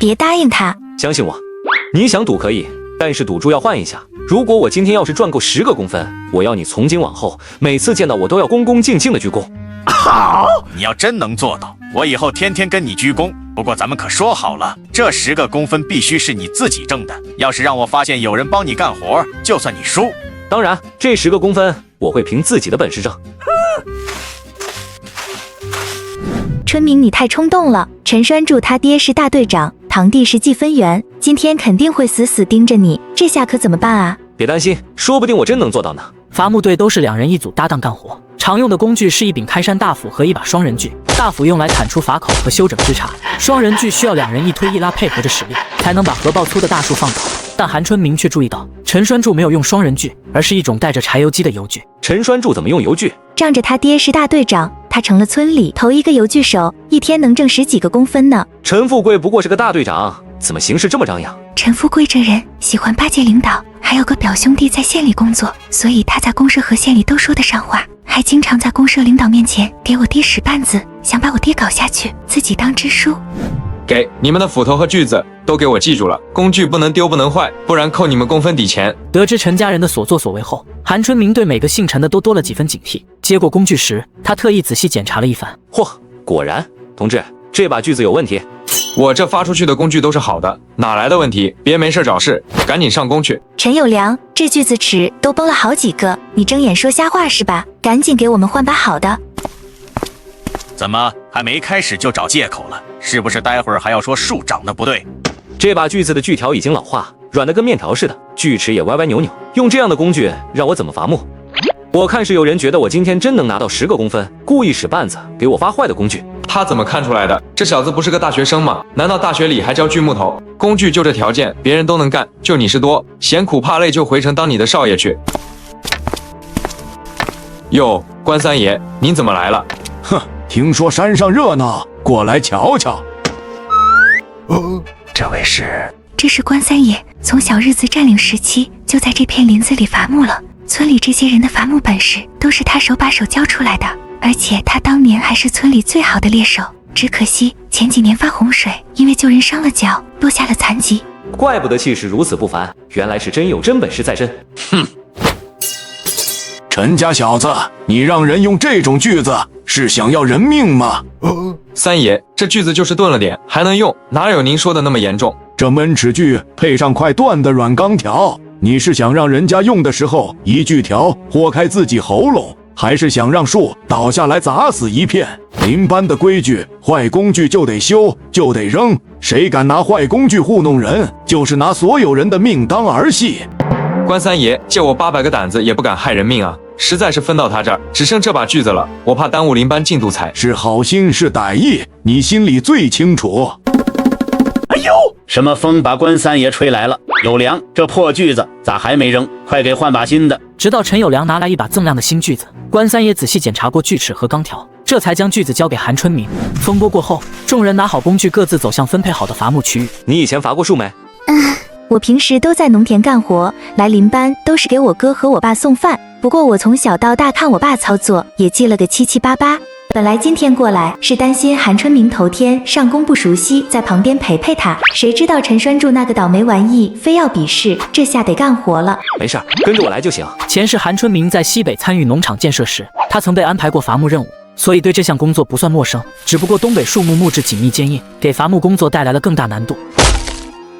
别答应他。相信我，你想赌可以，但是赌注要换一下。如果我今天要是赚够10个公分，我要你从今往后每次见到我都要恭恭敬敬的鞠躬。好，你要真能做到，我以后天天跟你鞠躬。不过咱们可说好了，这10个公分必须是你自己挣的。要是让我发现有人帮你干活，就算你输。当然，这10个公分我会凭自己的本事挣。春明，你太冲动了。陈栓柱他爹是大队长，堂弟是计分员，今天肯定会死死盯着你，这下可怎么办啊？别担心，说不定我真能做到呢。伐木队都是2人一组搭档干活，常用的工具是一柄开山大斧和一把双人锯。大斧用来铲除伐口和修整枝杈，双人锯需要2人一推一拉配合着使力，才能把合抱粗的大树放倒。但韩春明却注意到，陈栓柱没有用双人锯，而是一种带着柴油机的油锯。陈栓柱怎么用油锯？仗着他爹是大队长，他成了村里头一个油锯手，一天能挣10几个公分呢。陈富贵不过是个大队长，怎么行事这么张扬？陈富贵这人喜欢巴结领导，还有个表兄弟在县里工作，所以他在公社和县里都说得上话，还经常在公社领导面前给我爹使绊子，想把我爹搞下去，自己当支书。给你们的斧头和锯子都给我记住了，工具不能丢不能坏，不然扣你们公分抵钱。得知陈家人的所作所为后，韩春明对每个姓陈的都多了几分警惕。接过工具时，他特意仔细检查了一番。嚯，果然，同志，这把锯子有问题。我这发出去的工具都是好的，哪来的问题？别没事找事，赶紧上工去。陈有良，这锯子齿都崩了好几个，你睁眼说瞎话是吧？赶紧给我们换把好的。怎么还没开始就找借口了？是不是待会儿还要说树长得不对？这把锯子的锯条已经老化，软得跟面条似的，锯齿也歪歪扭扭，用这样的工具让我怎么伐木？我看是有人觉得我今天真能拿到10个公分，故意使绊子给我发坏的工具。他怎么看出来的？这小子不是个大学生吗？难道大学里还教锯木头？工具就这条件，别人都能干，就你是多，嫌苦怕累就回城当你的少爷去。哟，关三爷，您怎么来了？哼，听说山上热闹，过来瞧瞧。这位是？这是关三爷，从小日子占领时期就在这片林子里伐木了。村里这些人的伐木本事都是他手把手教出来的，而且他当年还是村里最好的猎手。只可惜前几年发洪水，因为救人伤了脚，落下了残疾。怪不得气势如此不凡，原来是真有真本事在身。哼！陈家小子，你让人用这种锯子，是想要人命吗？三爷，这锯子就是钝了点，还能用，哪有您说的那么严重？这闷齿锯配上块断的软钢条，你是想让人家用的时候一锯条豁开自己喉咙，还是想让树倒下来砸死一片？林班的规矩，坏工具就得修，就得扔，谁敢拿坏工具糊弄人，就是拿所有人的命当儿戏。关三爷，借我800个胆子也不敢害人命啊！实在是分到他这儿，只剩这把锯子了，我怕耽误林班进度才。是好心是歹意，你心里最清楚。哎呦，什么风把关三爷吹来了？有良，这破锯子咋还没扔？快给换把新的！直到陈有良拿来一把锃亮的新锯子，关三爷仔细检查过锯齿和钢条，这才将锯子交给韩春明。风波过后，众人拿好工具，各自走向分配好的伐木区域。你以前伐过树没？我平时都在农田干活，来林班都是给我哥和我爸送饭。不过我从小到大看我爸操作，也记了个七七八八。本来今天过来是担心韩春明头天上工不熟悉，在旁边陪陪他，谁知道陈栓柱那个倒霉玩意非要比试，这下得干活了。没事，跟着我来就行。前世韩春明在西北参与农场建设时，他曾被安排过伐木任务，所以对这项工作不算陌生。只不过东北树木木质紧密坚硬，给伐木工作带来了更大难度。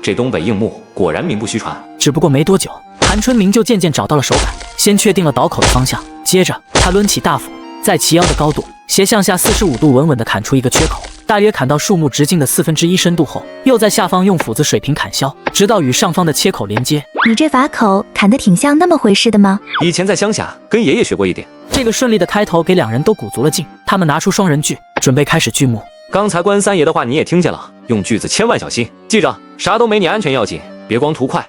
这东北硬木果然名不虚传。只不过没多久，韩春明就渐渐找到了手感，先确定了倒口的方向，接着他抡起大斧，在齐腰的高度斜向下45度稳稳地砍出一个缺口，大约砍到树木直径的1/4深度后，又在下方用斧子水平砍削，直到与上方的切口连接。你这伐口砍得挺像那么回事的吗？以前在乡下跟爷爷学过一点。这个顺利的开头给两人都鼓足了劲，他们拿出双人锯，准备开始锯木。刚才关三爷的话你也听见了，用锯子千万小心，记着啥都没你安全要紧，别光图快。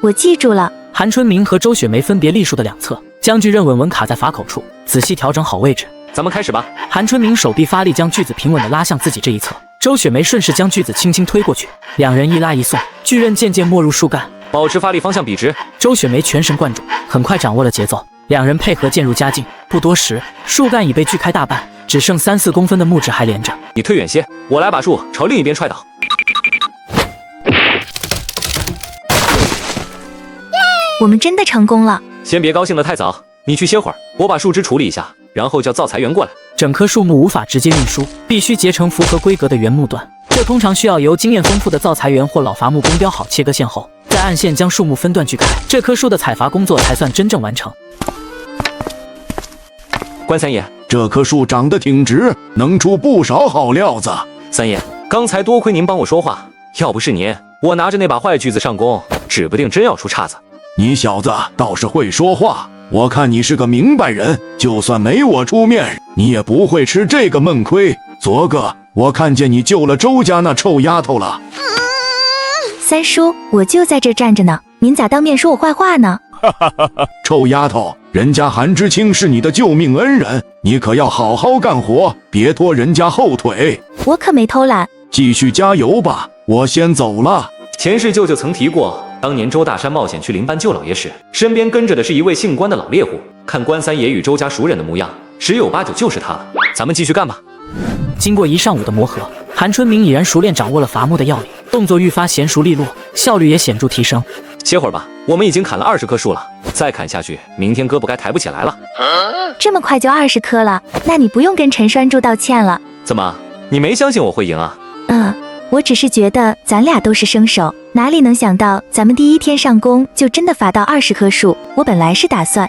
我记住了。韩春明和周雪梅分别立树的两侧，将锯刃稳稳卡在伐口处，仔细调整好位置。咱们开始吧。韩春明手臂发力，将锯子平稳地拉向自己这一侧，周雪梅顺势将锯子轻轻推过去，两人一拉一送，锯刃渐渐没入树干，保持发力方向笔直。周雪梅全神贯注，很快掌握了节奏，两人配合渐入佳境。不多时，树干已被锯开大半，只剩3-4公分的木质还连着。你退远些，我来把树朝另一边踹倒。我们真的成功了。先别高兴得太早，你去歇会儿，我把树枝处理一下，然后叫造材员过来。整棵树木无法直接运输，必须结成符合规格的原木段，这通常需要由经验丰富的造材员或老伐木工雕好切割线后，再按线将树木分段锯开，这棵树的采伐工作才算真正完成。关三爷，这棵树长得挺直，能出不少好料子。三爷，刚才多亏您帮我说话，要不是您，我拿着那把坏锯子上工，指不定真要出岔子。你小子倒是会说话，我看你是个明白人，就算没我出面，你也不会吃这个闷亏。昨个我看见你救了周家那臭丫头了。三叔，我就在这站着呢，您咋当面说我坏话呢？臭丫头，人家韩知青是你的救命恩人，你可要好好干活，别拖人家后腿。我可没偷懒，继续加油吧，我先走了。前世舅舅曾提过，当年周大山冒险去临班救老爷时，身边跟着的是一位姓关的老猎户，看关三爷与周家熟人的模样，10有8九就是他了。咱们继续干吧。经过1上午的磨合，韩春明已然熟练掌握了伐木的要领，动作愈发娴熟利落，效率也显著提升。歇会儿吧，我们已经砍了20棵树了，再砍下去，明天胳膊该抬不起来了。这么快就20棵了，那你不用跟陈栓柱道歉了。怎么，你没相信我会赢啊？我只是觉得咱俩都是生手，哪里能想到咱们第一天上工就真的伐到20棵树。我本来是打算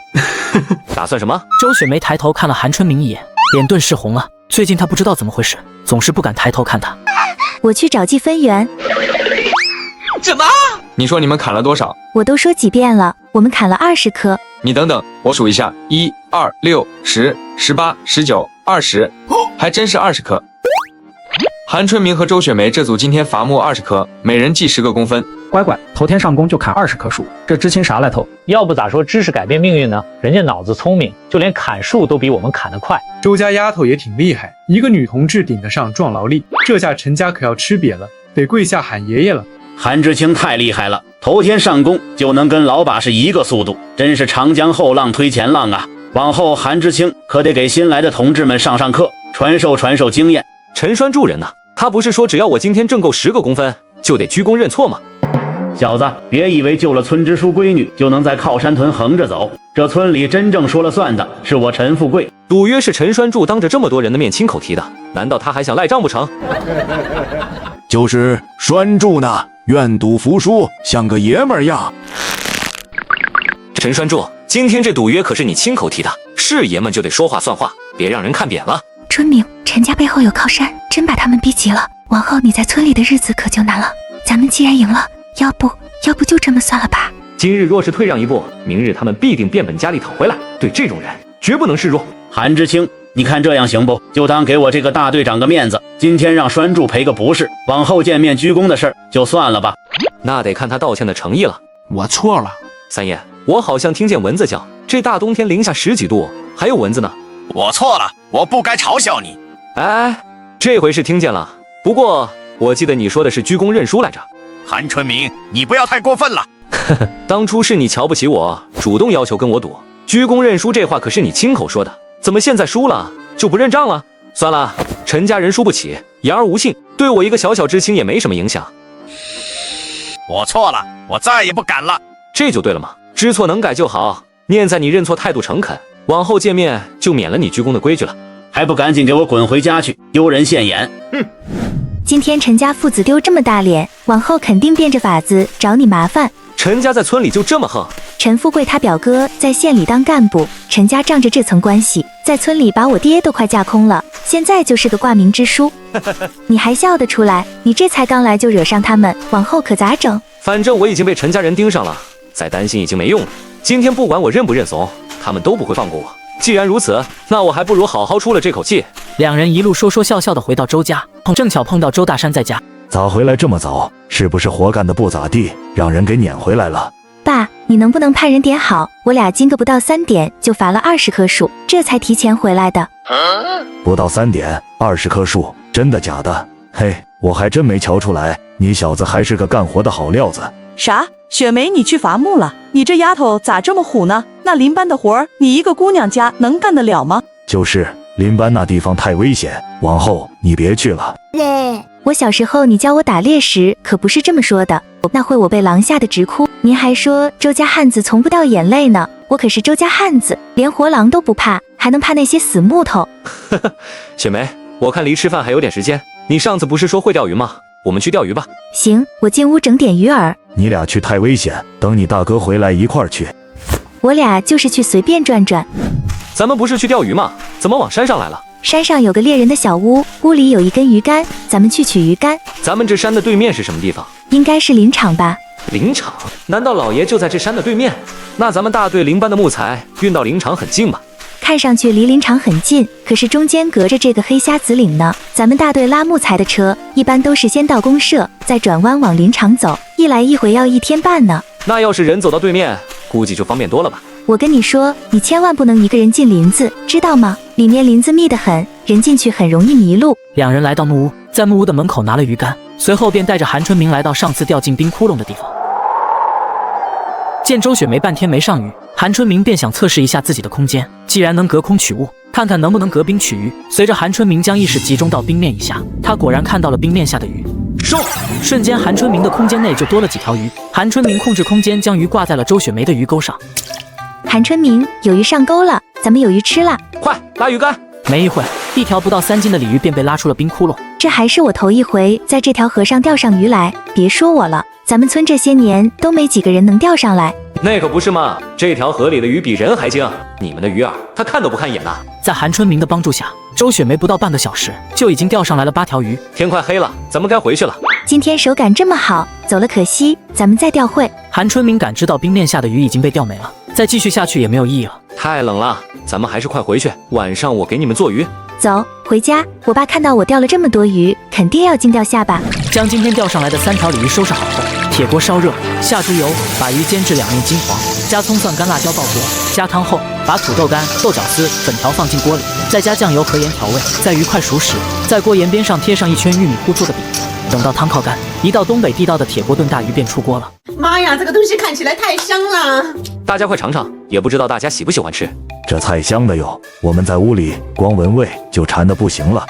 打算什么？周雪梅抬头看了韩春明一眼，脸顿时红了。最近她不知道怎么回事，总是不敢抬头看他。我去找计分员。怎么？你说你们砍了多少？我都说几遍了，我们砍了20棵。你等等，我数一下，1、2、6、10、18、19、20，还真是20棵。韩春明和周雪梅这组今天伐木20棵，每人计10个工分。乖乖，头天上工就砍20棵树，这知青啥来头？要不咋说知识改变命运呢？人家脑子聪明，就连砍树都比我们砍得快。周家丫头也挺厉害，一个女同志顶得上壮劳力，这下陈家可要吃瘪了，得跪下喊爷爷了。韩知青太厉害了，头天上工就能跟老把式一个速度，真是长江后浪推前浪啊！往后韩知青可得给新来的同志们上课，传授经验。陈栓助人呢？他不是说只要我今天挣够10个工分，就得鞠躬认错吗？小子，别以为救了村支书闺女就能在靠山屯横着走，这村里真正说了算的是我陈富贵。赌约是陈栓柱当着这么多人的面亲口提的，难道他还想赖账不成？就是栓柱呢，愿赌服输，像个爷们儿样。陈栓柱，今天这赌约可是你亲口提的，是爷们就得说话算话，别让人看扁了。春明，陈家背后有靠山，真把他们逼急了，往后你在村里的日子可就难了。咱们既然赢了，要不就这么算了吧。今日若是退让一步，明日他们必定变本加厉讨回来，对这种人绝不能示弱。韩知青，你看这样行不？就当给我这个大队长个面子，今天让栓柱赔个不是，往后见面鞠躬的事儿就算了吧。那得看他道歉的诚意了。我错了。三爷，我好像听见蚊子叫，这大冬天零下10几度，还有蚊子呢。我错了，我不该嘲笑你。哎，这回是听见了，不过我记得你说的是鞠躬认输来着。韩春明，你不要太过分了。当初是你瞧不起我，主动要求跟我赌，鞠躬认输这话可是你亲口说的，怎么现在输了就不认账了？算了，陈家人输不起，言而无信，对我一个小小知青也没什么影响。我错了，我再也不敢了。这就对了嘛，知错能改就好。念在你认错态度诚恳，往后见面就免了你鞠躬的规矩了。还不赶紧给我滚回家去，丢人现眼！哼！今天陈家父子丢这么大脸，往后肯定变着法子找你麻烦。陈家在村里就这么横？陈富贵他表哥在县里当干部，陈家仗着这层关系，在村里把我爹都快架空了，现在就是个挂名之书。你还笑得出来？你这才刚来就惹上他们，往后可咋整？反正我已经被陈家人盯上了，再担心已经没用了。今天不管我认不认怂，他们都不会放过我。既然如此，那我还不如好好出了这口气。两人一路说说笑笑的回到周家，正巧碰到周大山在家。咋回来这么早？是不是活干的不咋地，让人给撵回来了？爸，你能不能派人点好？我俩今个不到3点就伐了20棵树，这才提前回来的。不到3点，20棵树，真的假的？嘿，我还真没瞧出来，你小子还是个干活的好料子。啥？雪梅，你去伐木了？你这丫头咋这么虎呢？那邻班的活儿，你一个姑娘家能干得了吗？就是邻班那地方太危险，往后你别去了。我小时候你教我打猎时可不是这么说的。那会我被狼吓得直哭。您还说周家汉子从不掉眼泪呢，我可是周家汉子，连活狼都不怕，还能怕那些死木头？雪梅，我看离吃饭还有点时间，你上次不是说会钓鱼吗？我们去钓鱼吧。行，我进屋整点鱼饵。你俩去太危险，等你大哥回来一块儿去。我俩就是去随便转转。咱们不是去钓鱼吗？怎么往山上来了？山上有个猎人的小屋，屋里有一根鱼竿，咱们去取鱼竿。咱们这山的对面是什么地方？应该是林场吧。林场？难道老爷就在这山的对面？那咱们大队林班的木材运到林场很近吧？看上去离林场很近，可是中间隔着这个黑瞎子岭呢。咱们大队拉木材的车一般都是先到公社，再转弯往林场走，一来一回要1天半呢。那要是人走到对面，估计就方便多了吧？我跟你说，你千万不能一个人进林子，知道吗？里面林子密得很，人进去很容易迷路。两人来到木屋，在木屋的门口拿了鱼竿，随后便带着韩春明来到上次掉进冰窟窿的地方。见周雪梅半天没上鱼，韩春明便想测试一下自己的空间，既然能隔空取物，看看能不能隔冰取鱼。随着韩春明将意识集中到冰面以下，他果然看到了冰面下的鱼。收！瞬间，韩春明的空间内就多了几条鱼。韩春明控制空间，将鱼挂在了周雪梅的鱼钩上。韩春明，有鱼上钩了，咱们有鱼吃了。快拉鱼竿！没一会，一条不到3斤的鲤鱼便被拉出了冰窟窿。这还是我头一回在这条河上钓上鱼来，别说我了，咱们村这些年都没几个人能钓上来。那可不是嘛，这条河里的鱼比人还精，你们的鱼饵他看都不看一眼呐。在韩春明的帮助下，周雪梅不到半个小时就已经钓上来了8条鱼。天快黑了，咱们该回去了。今天手感这么好，走了可惜，咱们再钓会。韩春明感知到冰面下的鱼已经被钓没了，再继续下去也没有意义了。太冷了，咱们还是快回去，晚上我给你们做鱼。走，回家。我爸看到我钓了这么多鱼，肯定要惊掉下巴。将今天钓上来的3条鲤鱼收拾好后，铁锅烧热，下猪油，把鱼煎至两面金黄，加葱蒜干辣椒爆锅，加汤后，把土豆干、豆角丝、粉条放进锅里，再加酱油和盐调味。在鱼快熟时，在锅沿边上贴上一圈玉米糊做的饼。等到汤靠干，一道东北地道的铁锅炖大鱼便出锅了。妈呀，这个东西看起来太香了！大家快尝尝，也不知道大家喜不喜欢吃。这菜香的哟，我们在屋里光闻味就馋得不行了。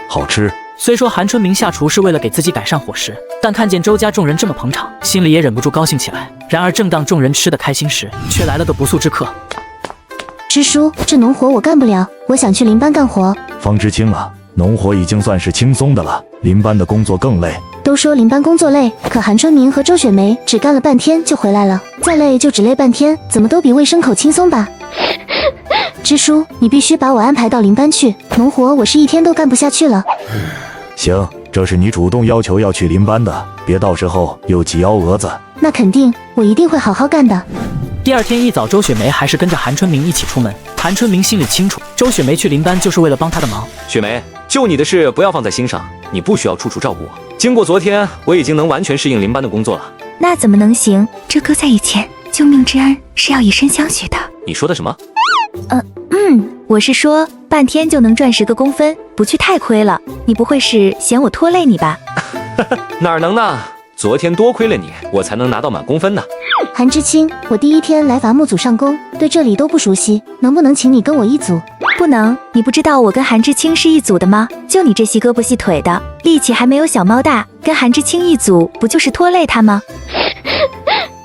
好吃。虽说韩春明下厨是为了给自己改善伙食，但看见周家众人这么捧场，心里也忍不住高兴起来。然而正当众人吃得开心时，却来了个不速之客。支书，这农活我干不了，我想去林班干活。方知青啊，农活已经算是轻松的了，林班的工作更累。都说林班工作累，可韩春明和周雪梅只干了半天就回来了，再累就只累半天，怎么都比喂牲口轻松吧？支书，你必须把我安排到林班去，农活我是1天都干不下去了。行，这是你主动要求要去林班的，别到时候又挤幺蛾子。那肯定，我一定会好好干的。第二天一早，周雪梅还是跟着韩春明一起出门。韩春明心里清楚，周雪梅去林班就是为了帮他的忙。雪梅，就你的事不要放在心上，你不需要处处照顾我。经过昨天，我已经能完全适应林班的工作了。那怎么能行？这搁在以前，救命之恩是要以身相许的。你说的什么？我是说半天就能赚10个工分，不去太亏了。你不会是嫌我拖累你吧？哪能呢？昨天多亏了你，我才能拿到满工分呢。韩知青，我第1天来伐木组上工，对这里都不熟悉，能不能请你跟我一组？不能，你不知道我跟韩知青是一组的吗？就你这细胳膊细腿的，力气还没有小猫大，跟韩知青一组，不就是拖累他吗？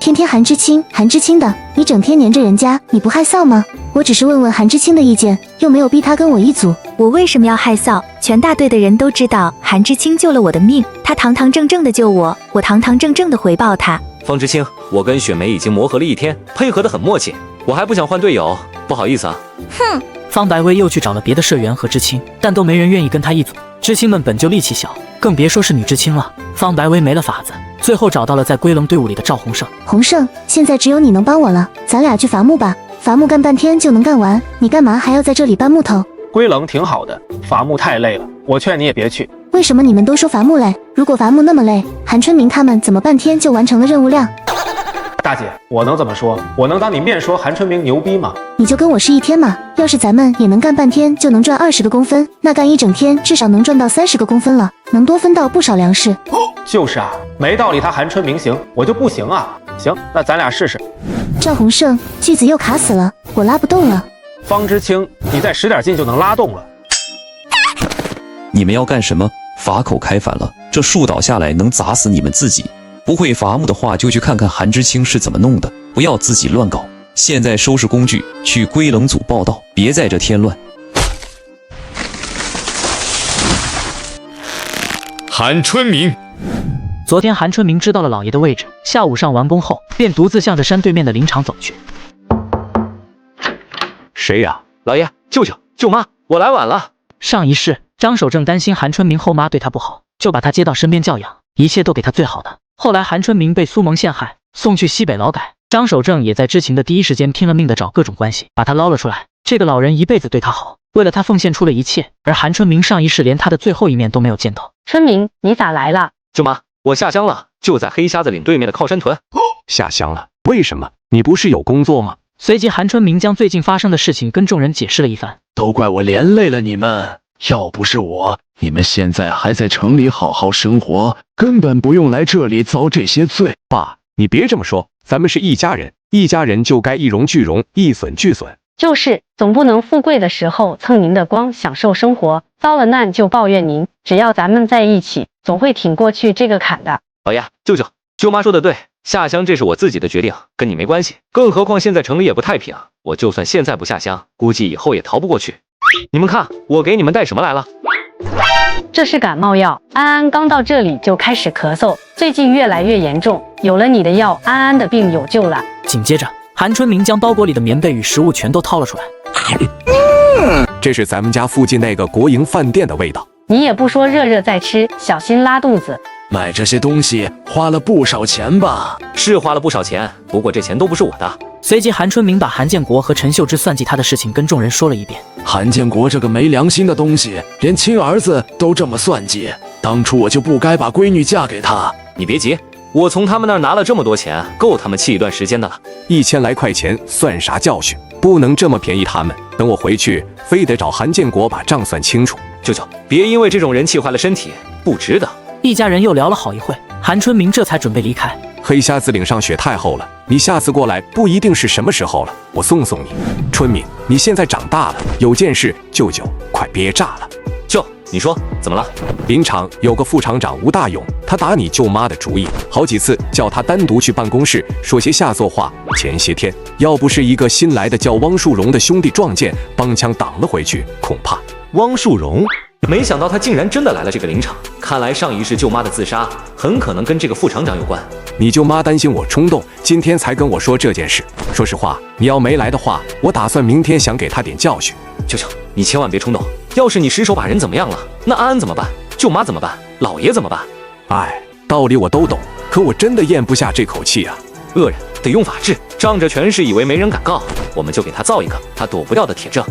天天韩知青的，你整天黏着人家，你不害臊吗？我只是问问韩知青的意见，又没有逼他跟我一组。我为什么要害臊？全大队的人都知道韩知青救了我的命，他堂堂正正的救我，我堂堂正正的回报他。方知青，我跟雪梅已经磨合了1天，配合得很默契，我还不想换队友，不好意思啊。哼！方白薇又去找了别的社员和知青，但都没人愿意跟他一组。知青们本就力气小，更别说是女知青了。方白薇没了法子，最后找到了在归棱队伍里的赵洪胜。洪胜，现在只有你能帮我了，咱俩去伐木吧。伐木干半天就能干完，你干嘛还要在这里搬木头？归棱挺好的，伐木太累了，我劝你也别去。为什么你们都说伐木累？如果伐木那么累，韩春明他们怎么半天就完成了任务量？大姐，我能怎么说？我能当你面说韩春明牛逼吗？你就跟我是1天嘛，要是咱们也能干半天就能赚20个工分，那干1整天至少能赚到30个工分了，能多分到不少粮食。就是啊，没道理他韩春明行，我就不行啊。行，那咱俩试试。赵洪胜，锯子又卡死了，我拉不动了。方知青，你再使点劲就能拉动了。你们要干什么？法口开反了，这树倒下来能砸死你们自己。不不会伐木的话，就去看看韩知青是怎么弄的，不要自己乱搞。现在收拾工具，去归冷组报道，别在这添乱。韩春明，昨天韩春明知道了老爷的位置，下午上完工后，便独自向着山对面的林场走去。谁呀？老爷、舅舅、舅妈，我来晚了。上一世，张守正担心韩春明后妈对他不好，就把他接到身边教养，一切都给他最好的。后来韩春明被苏萌陷害，送去西北劳改，张守正也在知情的第一时间拼了命的找各种关系，把他捞了出来。这个老人一辈子对他好，为了他奉献出了一切，而韩春明上一世连他的最后一面都没有见到。春明，你咋来了？舅妈，我下乡了，就在黑瞎子岭对面的靠山屯。下乡了？为什么？你不是有工作吗？随即韩春明将最近发生的事情跟众人解释了一番。都怪我连累了你们，要不是我，你们现在还在城里好好生活，根本不用来这里遭这些罪。爸，你别这么说，咱们是一家人，一家人就该一荣俱荣，一损俱损。就是，总不能富贵的时候蹭您的光，享受生活，遭了难就抱怨您。只要咱们在一起，总会挺过去这个坎的。老爷、舅舅、舅妈说的对，下乡这是我自己的决定，跟你没关系。更何况现在城里也不太平，我就算现在不下乡，估计以后也逃不过去。你们看，我给你们带什么来了？这是感冒药，安安刚到这里就开始咳嗽，最近越来越严重，有了你的药，安安的病有救了。紧接着，韩春明将包裹里的棉被与食物全都掏了出来。这是咱们家附近那个国营饭店的味道。你也不说热热再吃，小心拉肚子。买这些东西花了不少钱吧？是花了不少钱，不过这钱都不是我的。随即韩春明把韩建国和陈秀芝算计他的事情跟众人说了一遍。韩建国这个没良心的东西，连亲儿子都这么算计，当初我就不该把闺女嫁给他。你别急，我从他们那儿拿了这么多钱，够他们气一段时间的了。1000来块钱算啥教训？不能这么便宜他们。等我回去，非得找韩建国把账算清楚。舅舅，别因为这种人气坏了身体，不值得。一家人又聊了好一会，韩春明这才准备离开。黑瞎子岭上雪太厚了，你下次过来不一定是什么时候了，我送送你。春明，你现在长大了，有件事，舅舅快别炸了。舅，你说怎么了？林场有个副厂长吴大勇，他打你舅妈的主意，好几次叫他单独去办公室说些下作话。前些天要不是一个新来的叫汪树荣的兄弟撞见，帮腔挡了回去，恐怕……汪树荣？没想到他竟然真的来了这个林场，看来上一世舅妈的自杀很可能跟这个副厂长有关。你舅妈担心我冲动，今天才跟我说这件事。说实话，你要没来的话，我打算明天想给他点教训。舅舅，你千万别冲动，要是你失手把人怎么样了，那安安怎么办？舅妈怎么办？老爷怎么办？哎，道理我都懂，可我真的咽不下这口气啊。恶人得用法治，仗着权势以为没人敢告，我们就给他造一个他躲不掉的铁证。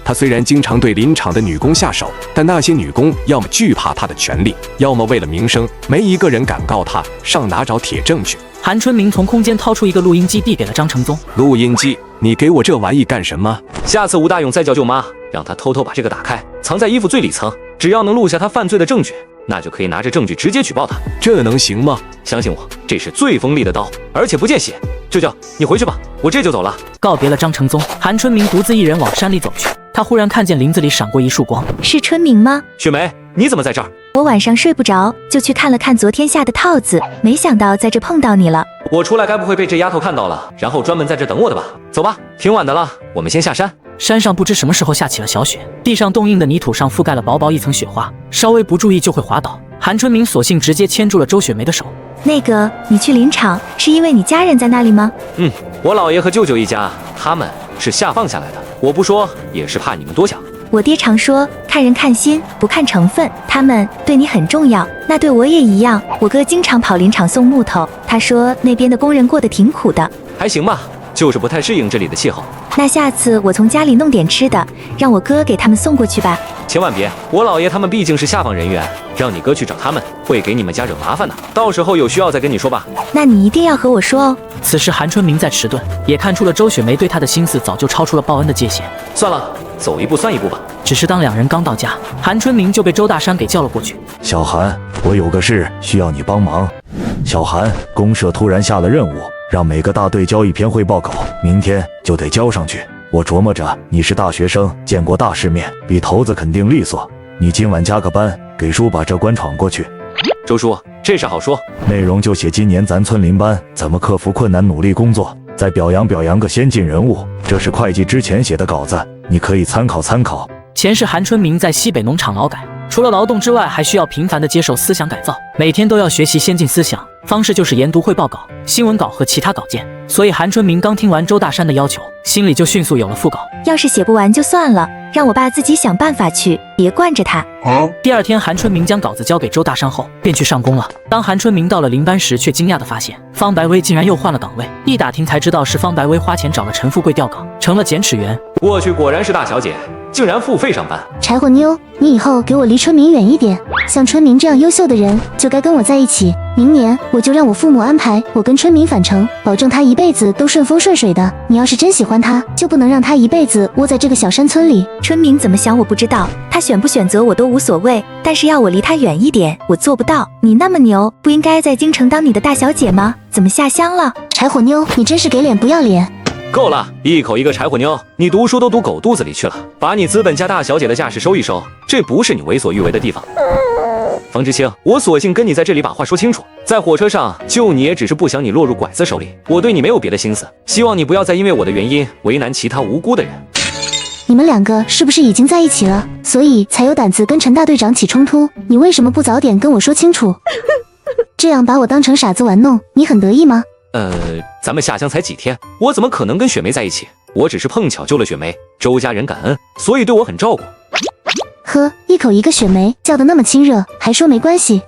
他虽然经常对林场的女工下手，但那些女工要么惧怕他的权力，要么为了名声，没一个人敢告他，上哪找铁证据？韩春明从空间掏出一个录音机递给了张承宗。录音机？你给我这玩意干什么？下次吴大勇再叫舅妈，让他偷偷把这个打开，藏在衣服最里层，只要能录下他犯罪的证据，那就可以拿着证据直接举报他。这能行吗？相信我，这是最锋利的刀，而且不见血。舅舅，你回去吧，我这就走了。告别了张承宗，韩春明独自一人往山里走去。他忽然看见林子里闪过一束光，是春明吗？雪梅，你怎么在这儿？我晚上睡不着，就去看了看昨天下的套子，没想到在这碰到你了。我出来该不会被这丫头看到了，然后专门在这等我的吧？走吧，挺晚的了，我们先下山。山上不知什么时候下起了小雪，地上冻硬的泥土上覆盖了薄薄一层雪花，稍微不注意就会滑倒。韩春明索性直接牵住了周雪梅的手。那个，你去林场是因为你家人在那里吗？我姥爷和舅舅一家，他们是下放下来的，我不说也是怕你们多想。我爹常说，看人看心，不看成分，他们对你很重要，那对我也一样。我哥经常跑林场送木头，他说那边的工人过得挺苦的。还行吧，就是不太适应这里的气候。那下次我从家里弄点吃的，让我哥给他们送过去吧。千万别，我姥爷他们毕竟是下放人员，让你哥去找他们，会给你们家惹麻烦的。到时候有需要再跟你说吧。那你一定要和我说哦。此时韩春明在迟钝，也看出了周雪梅对他的心思早就超出了报恩的界限。算了，走一步算一步吧。只是当两人刚到家，韩春明就被周大山给叫了过去。小韩，我有个事需要你帮忙。小韩，公社突然下了任务，让每个大队交一篇汇报稿，明天就得交上去。我琢磨着你是大学生，见过大世面，比头子肯定利索。你今晚加个班，给叔把这关闯过去。周叔，这事好说，内容就写今年咱村邻班怎么克服困难努力工作，再表扬个先进人物。这是会计之前写的稿子，你可以参考参考。前世韩春明在西北农场劳改，除了劳动之外，还需要频繁地接受思想改造，每天都要学习先进思想，方式就是研读汇报稿、新闻稿和其他稿件。所以韩春明刚听完周大山的要求，心里就迅速有了副稿。要是写不完就算了，让我爸自己想办法去，别惯着他。第二天，韩春明将稿子交给周大山后，便去上工了。当韩春明到了邻班时，却惊讶地发现方白薇竟然又换了岗位。一打听才知道是方白薇花钱找了陈富贵调岗，成了检齿员。我去，果然是大小姐，竟然付费上班。柴火妞，你以后给我离春明远一点，像春明这样优秀的人就该跟我在一起。明年我就让我父母安排我跟春明返程，保证他一辈子都顺风顺水的。你要是真喜欢他，就不能让他一辈子窝在这个小山村里。春明怎么想我不知道，他选不选择我都无所谓，但是要我离他远一点，我做不到。你那么牛，不应该在京城当你的大小姐吗？怎么下乡了？柴火妞，你真是给脸不要脸。够了，一口一个柴火妞，你读书都读狗肚子里去了，把你资本家大小姐的架势收一收，这不是你为所欲为的地方。方知青，我索性跟你在这里把话说清楚，在火车上救你也只是不想你落入拐子手里，我对你没有别的心思，希望你不要再因为我的原因为难其他无辜的人。你们两个是不是已经在一起了，所以才有胆子跟陈大队长起冲突？你为什么不早点跟我说清楚？这样把我当成傻子玩弄，你很得意吗？咱们下乡才几天，我怎么可能跟雪梅在一起？我只是碰巧救了雪梅，周家人感恩，所以对我很照顾。呵，一口一个雪梅，叫得那么亲热，还说没关系。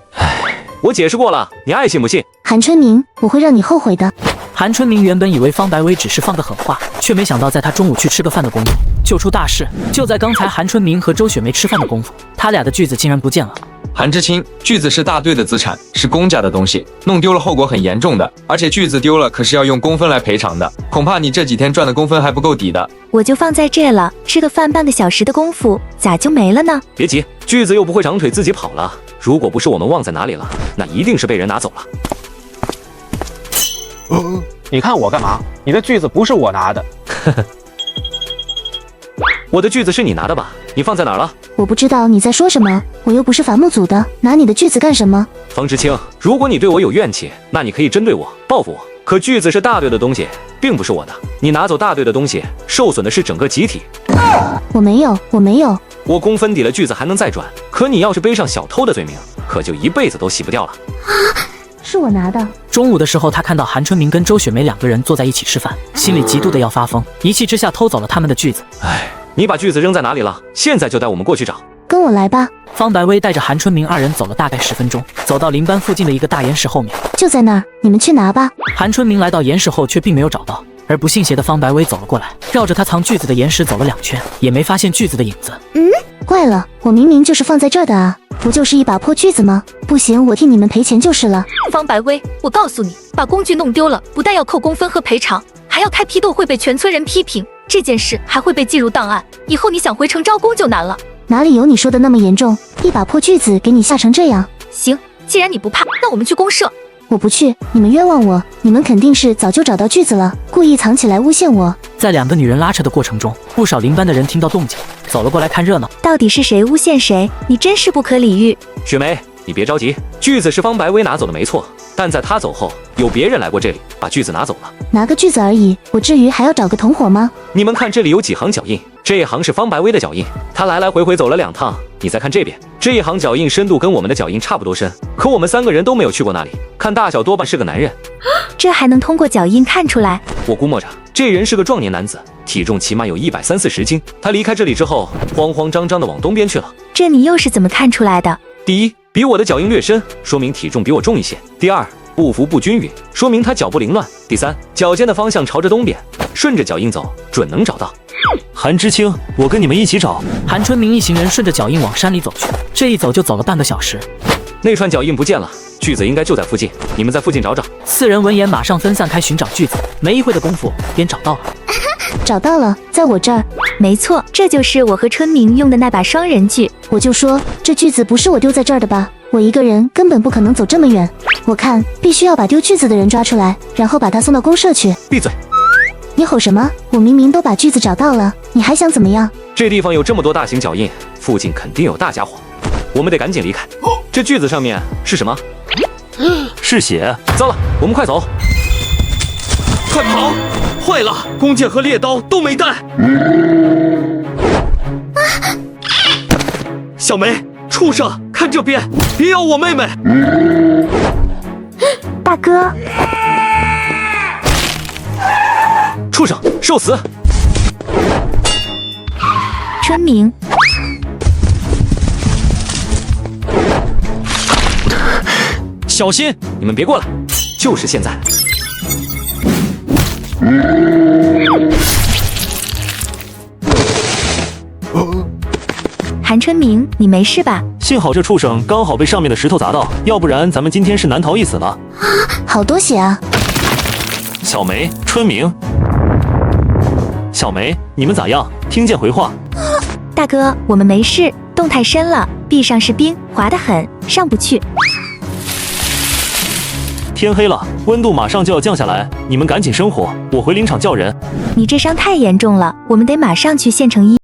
我解释过了，你爱信不信？韩春明，我会让你后悔的。韩春明原本以为方白薇只是放个狠话，却没想到在他中午去吃个饭的功夫就出大事。就在刚才韩春明和周雪梅吃饭的功夫，他俩的锯子竟然不见了。韩知青，锯子是大队的资产，是公家的东西，弄丢了后果很严重的，而且锯子丢了可是要用公分来赔偿的，恐怕你这几天赚的公分还不够抵的。我就放在这了，吃个饭半个小时的功夫，咋就没了呢？别急，锯子又不会长腿自己跑了，如果不是我们忘在哪里了，那一定是被人拿走了。你看我干嘛？你的锯子不是我拿的。我的锯子是你拿的吧？你放在哪儿了？我不知道你在说什么，我又不是伐木组的，拿你的锯子干什么？方知青，如果你对我有怨气，那你可以针对我，报复我。可锯子是大队的东西，并不是我的，你拿走大队的东西，受损的是整个集体。我没有。我公分抵了锯子还能再转，可你要是背上小偷的罪名，可就一辈子都洗不掉了。是我拿的。中午的时候，他看到韩春明跟周雪梅两个人坐在一起吃饭，心里极度的要发疯，一气之下偷走了他们的锯子。你把锯子扔在哪里了？现在就带我们过去找。跟我来吧。方白薇带着韩春明二人走了大概10分钟，走到邻班附近的一个大岩石后面，就在那儿，你们去拿吧。韩春明来到岩石后却并没有找到，而不信邪的方白薇走了过来，绕着他藏锯子的岩石走了2圈，也没发现锯子的影子。怪了，我明明就是放在这儿的啊，不就是一把破锯子吗？不行，我替你们赔钱就是了。方白薇，我告诉你，把工具弄丢了，不但要扣工分和赔偿，还要开批斗，会被全村人批评，这件事还会被记入档案，以后你想回城招工就难了。哪里有你说的那么严重？一把破锯子给你吓成这样？行，既然你不怕，那我们去公社。我不去，你们冤枉我，你们肯定是早就找到锯子了，故意藏起来诬陷我。在2个女人拉扯的过程中，不少邻班的人听到动静，走了过来看热闹。到底是谁诬陷谁？你真是不可理喻。雪梅，你别着急，锯子是方白薇拿走的没错，但在她走后，有别人来过这里，把锯子拿走了。拿个锯子而已，我至于还要找个同伙吗？你们看这里有几行脚印，这一行是方白薇的脚印，她来来回回走了2趟。你再看这边，这一行脚印深度跟我们的脚印差不多深，可我们3个人都没有去过那里，看大小多半是个男人。这还能通过脚印看出来？我估摸着这人是个壮年男子，体重起码有130-140斤。他离开这里之后，慌慌张张的往东边去了。这你又是怎么看出来的？第一，比我的脚印略深，说明体重比我重一些。第二，步幅不均匀，说明他脚步凌乱。第三，脚尖的方向朝着东边，顺着脚印走，准能找到。韩知青，我跟你们一起找。韩春明一行人顺着脚印往山里走去，这一走就走了半个小时。那串脚印不见了，锯子应该就在附近，你们在附近找找。4人闻言马上分散开寻找锯子，没一会的功夫便找到了。找到了，在我这儿。没错，这就是我和春明用的那把双人锯。我就说这锯子不是我丢在这儿的吧，我一个人根本不可能走这么远。我看必须要把丢锯子的人抓出来，然后把他送到公社去。闭嘴！你吼什么？我明明都把锯子找到了，你还想怎么样？这地方有这么多大型脚印，附近肯定有大家伙。我们得赶紧离开。这锯子上面是什么？是血！糟了，我们快走！快跑！坏了，弓箭和猎刀都没带。小梅，畜生，看这边，别咬我妹妹！大哥，畜生，受死！春明，小心！你们别过来，就是现在！韩春明，你没事吧？幸好这畜生刚好被上面的石头砸到，要不然咱们今天是难逃一死了。好多血啊！小梅、春明，小梅，你们咋样？听见回话？大哥，我们没事，洞太深了，壁上是冰，滑得很，上不去。天黑了，温度马上就要降下来，你们赶紧生火，我回林场叫人。你这伤太严重了，我们得马上去县城医。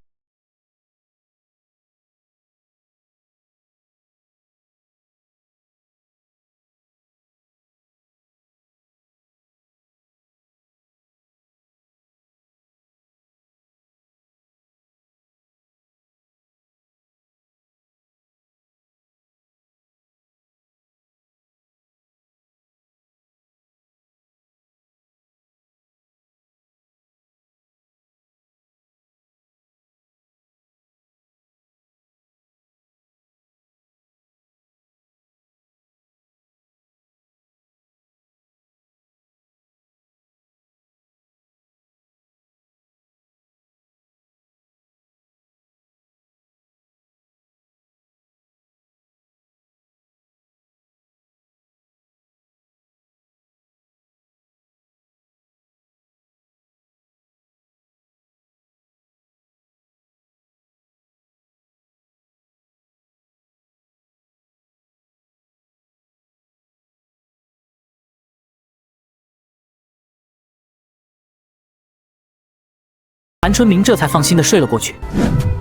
韩春明这才放心的睡了过去。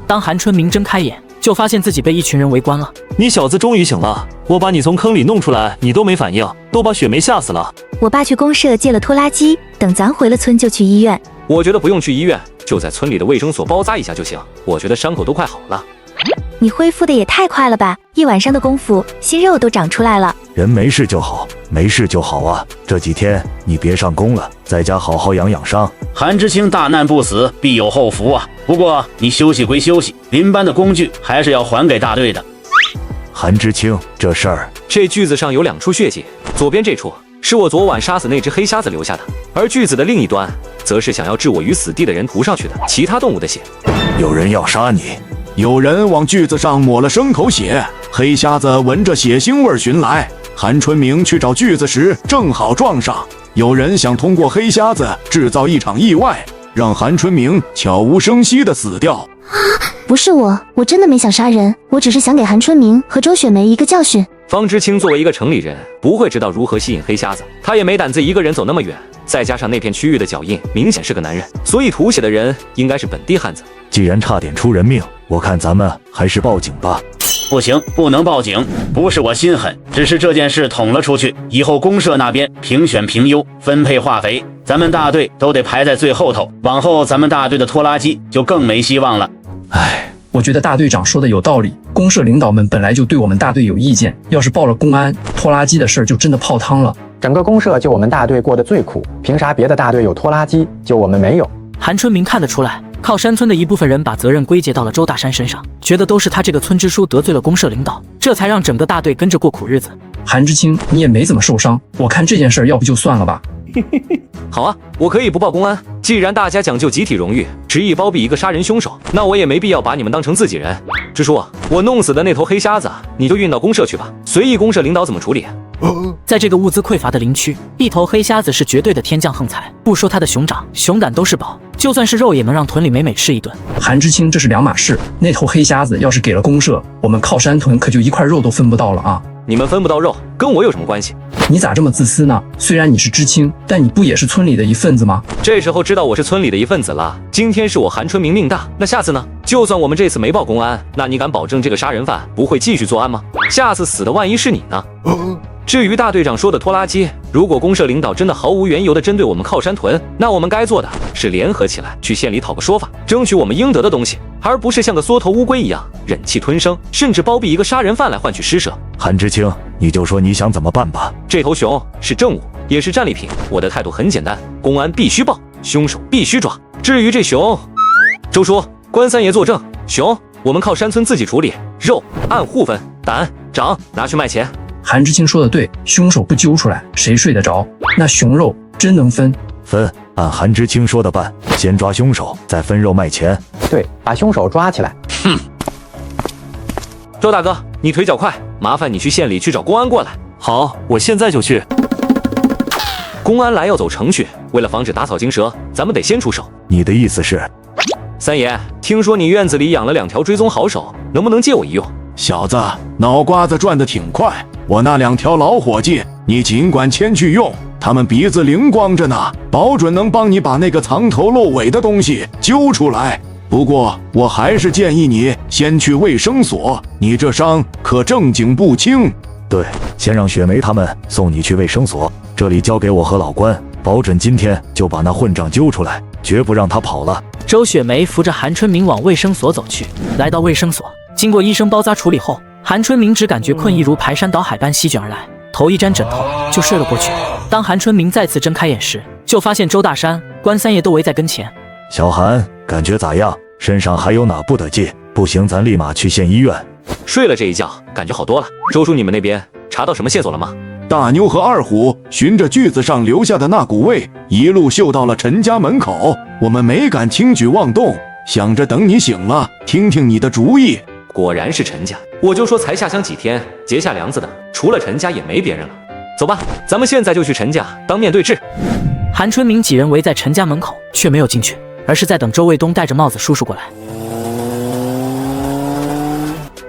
当韩春明睁开眼，就发现自己被一群人围观了。你小子终于醒了，我把你从坑里弄出来，你都没反应，都把雪梅吓死了。我爸去公社借了拖拉机，等咱回了村就去医院。我觉得不用去医院，就在村里的卫生所包扎一下就行。我觉得伤口都快好了。你恢复的也太快了吧！一晚上的功夫，新肉都长出来了。人没事就好，没事就好啊。这几天你别上工了，在家好好养养伤。韩知青大难不死，必有后福啊！不过你休息归休息，林班的工具还是要还给大队的。韩知青，这事儿，这锯子上有2处血迹，左边这处是我昨晚杀死那只黑瞎子留下的，而锯子的另一端则是想要置我于死地的人涂上去的其他动物的血。有人要杀你。有人往锯子上抹了牲口血，黑瞎子闻着血腥味寻来，韩春明去找锯子时正好撞上。有人想通过黑瞎子制造一场意外，让韩春明悄无声息地死掉。不是我真的没想杀人，我只是想给韩春明和周雪梅一个教训。方知青作为一个城里人，不会知道如何吸引黑瞎子，他也没胆子一个人走那么远，再加上那片区域的脚印明显是个男人，所以涂血的人应该是本地汉子。既然差点出人命，我看咱们还是报警吧。不行，不能报警，不是我心狠，只是这件事捅了出去，以后公社那边评选评优分配化肥，咱们大队都得排在最后头，往后咱们大队的拖拉机就更没希望了。唉，我觉得大队长说的有道理，公社领导们本来就对我们大队有意见，要是报了公安，拖拉机的事儿就真的泡汤了。整个公社就我们大队过得最苦，凭啥别的大队有拖拉机，就我们没有？韩春明看得出来，靠山村的一部分人把责任归结到了周大山身上，觉得都是他这个村支书得罪了公社领导，这才让整个大队跟着过苦日子。韩知青，你也没怎么受伤，我看这件事要不就算了吧。好啊，我可以不报公安。既然大家讲究集体荣誉，执意包庇一个杀人凶手，那我也没必要把你们当成自己人。支书，我弄死的那头黑瞎子，你就运到公社去吧，随意公社领导怎么处理。在这个物资匮乏的林区，一头黑瞎子是绝对的天降横财。不说他的熊掌、熊胆都是宝，就算是肉也能让屯里美美吃一顿。韩知青，这是两码事。那头黑瞎子要是给了公社，我们靠山屯可就一块肉都分不到了啊！你们分不到肉，跟我有什么关系？你咋这么自私呢？虽然你是知青，但你不也是村里的一份子吗？这时候知道我是村里的一份子了。今天是我韩春明命大，那下次呢？就就算我们这次没报公安，那你敢保证这个杀人犯不会继续作案吗？下次死的万一是你呢？至于大队长说的拖拉机，如果公社领导真的毫无缘由的针对我们靠山屯，那我们该做的是联合起来去县里讨个说法，争取我们应得的东西，而不是像个缩头乌龟一样忍气吞声，甚至包庇一个杀人犯来换取施舍。韩知青，你就说你想怎么办吧。这头熊是证物，也是战利品，我的态度很简单，公安必须报，凶手必须抓。至于这熊，周叔、关三爷作证，熊我们靠山村自己处理，肉按户分，胆长拿去卖钱。韩知青说的对，凶手不揪出来，谁睡得着？那熊肉真能分？分，按韩知青说的办，先抓凶手，再分肉卖钱。对，把凶手抓起来。哼。周大哥，你腿脚快，麻烦你去县里去找公安过来。好，我现在就去。公安来要走程序，为了防止打草惊蛇，咱们得先出手。你的意思是？三爷，听说你院子里养了2条追踪好手，能不能借我一用？小子，脑瓜子转得挺快，我那2条老伙计，你尽管牵去用，他们鼻子灵光着呢，保准能帮你把那个藏头露尾的东西揪出来。不过我还是建议你先去卫生所，你这伤可正经不轻。对，先让雪梅他们送你去卫生所，这里交给我和老关，保准今天就把那混账揪出来，绝不让他跑了。周雪梅扶着韩春明往卫生所走去。来到卫生所，经过医生包扎处理后，韩春明只感觉困意如排山倒海般席卷而来，头一沾枕头就睡了过去。当韩春明再次睁开眼时，就发现周大山、关三爷都围在跟前。小韩，感觉咋样？身上还有哪不得劲？不行，咱立马去县医院。睡了这一觉，感觉好多了。周叔，你们那边查到什么线索了吗？大妞和二虎循着锯子上留下的那股味，一路嗅到了陈家门口。我们没敢轻举妄动，想着等你醒了，听听你的主意。果然是陈家，我就说才下乡几天，结下梁子的，除了陈家也没别人了。走吧，咱们现在就去陈家当面对质。韩春明几人围在陈家门口，却没有进去，而是在等周卫东戴着帽子叔叔过来。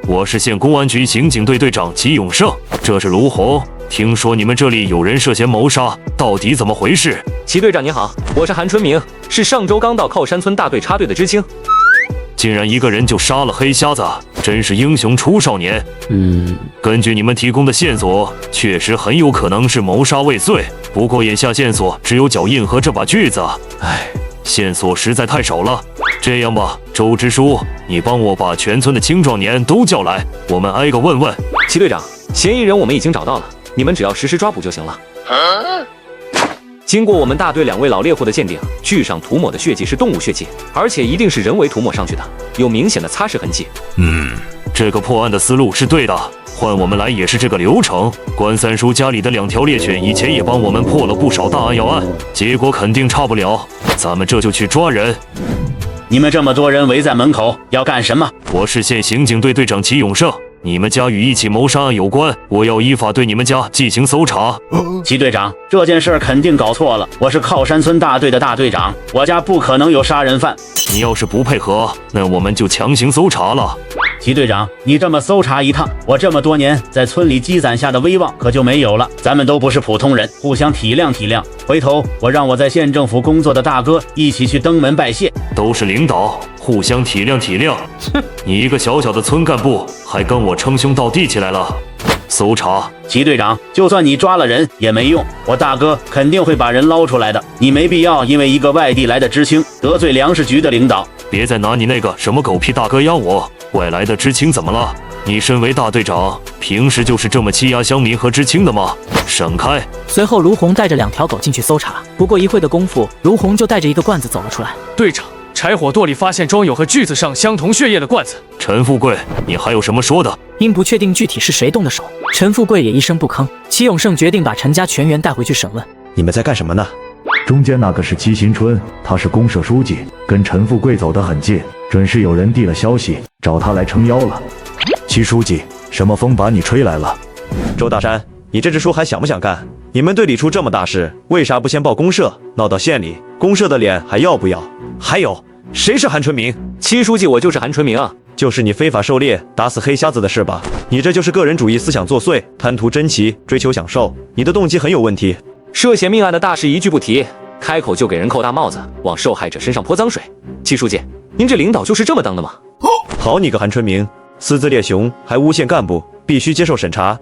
我是县公安局刑警队队长齐永胜，这是卢红。听说你们这里有人涉嫌谋杀，到底怎么回事？齐队长您好，我是韩春明，是上周刚到靠山村大队插队的知青。竟然一个人就杀了黑瞎子，真是英雄出少年。根据你们提供的线索，确实很有可能是谋杀未遂。不过眼下线索只有脚印和这把锯子，线索实在太少了。这样吧，周支书，你帮我把全村的青壮年都叫来，我们挨个问问。齐队长，嫌疑人我们已经找到了，你们只要实施抓捕就行了。经过我们大队2位老猎户的鉴定，锯上涂抹的血迹是动物血迹，而且一定是人为涂抹上去的，有明显的擦拭痕迹。这个破案的思路是对的，换我们来也是这个流程。关三叔家里的2条猎犬以前也帮我们破了不少大案要案，结果肯定差不了。咱们这就去抓人。你们这么多人围在门口要干什么？我是县刑警队队长齐永胜，你们家与一起谋杀案有关，我要依法对你们家进行搜查。齐队长，这件事肯定搞错了，我是靠山村大队的大队长，我家不可能有杀人犯。你要是不配合，那我们就强行搜查了。齐队长，你这么搜查一趟，我这么多年在村里积攒下的威望可就没有了。咱们都不是普通人，互相体谅体谅。回头我让我在县政府工作的大哥一起去登门拜谢。都是领导，互相体谅体谅。你一个小小的村干部，还跟我称兄道弟起来了？搜查，齐队长，就算你抓了人也没用，我大哥肯定会把人捞出来的。你没必要因为一个外地来的知青得罪粮食局的领导。别再拿你那个什么狗屁大哥压我，外来的知青怎么了？你身为大队长，平时就是这么欺压乡民和知青的吗？闪开！随后卢红带着2条狗进去搜查，不过一会的功夫，卢红就带着一个罐子走了出来。队长，柴火垛里发现装有和锯子上相同血液的罐子。陈富贵，你还有什么说的？因不确定具体是谁动的手，陈富贵也一声不吭。齐永胜决定把陈家全员带回去审问。你们在干什么呢？中间那个是齐新春，他是公社书记，跟陈富贵走得很近，准是有人递了消息找他来撑腰了。齐书记，什么风把你吹来了？周大山，你这支书还想不想干？你们队里出这么大事，为啥不先报公社，闹到县里，公社的脸还要不要？还有，谁是韩春明？齐书记，我就是韩春明啊。就是你非法狩猎打死黑瞎子的事吧？你这就是个人主义思想作祟，贪图珍奇，追求享受，你的动机很有问题。涉嫌命案的大事一句不提，开口就给人扣大帽子，往受害者身上泼脏水。齐书记，您这领导就是这么当的吗？好你个韩春明，私自猎熊还诬陷干部，必须接受审查。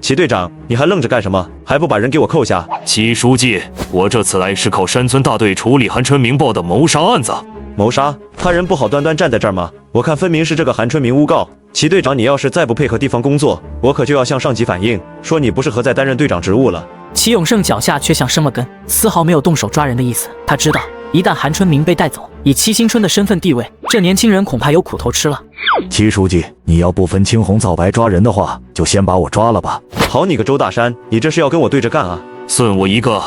齐队长，你还愣着干什么？还不把人给我扣下？齐书记，我这次来是靠山村大队处理韩春明报的谋杀案子。谋杀？他人不好端端站在这儿吗？我看分明是这个韩春明诬告。齐队长，你要是再不配合地方工作，我可就要向上级反映，说你不适合再担任队长职务了。齐永胜脚下却像生了根，丝毫没有动手抓人的意思。他知道，一旦韩春明被带走，以戚新春的身份地位，这年轻人恐怕有苦头吃了。齐书记，你要不分青红皂白抓人的话，就先把我抓了吧。好你个周大山，你这是要跟我对着干啊？算我一个。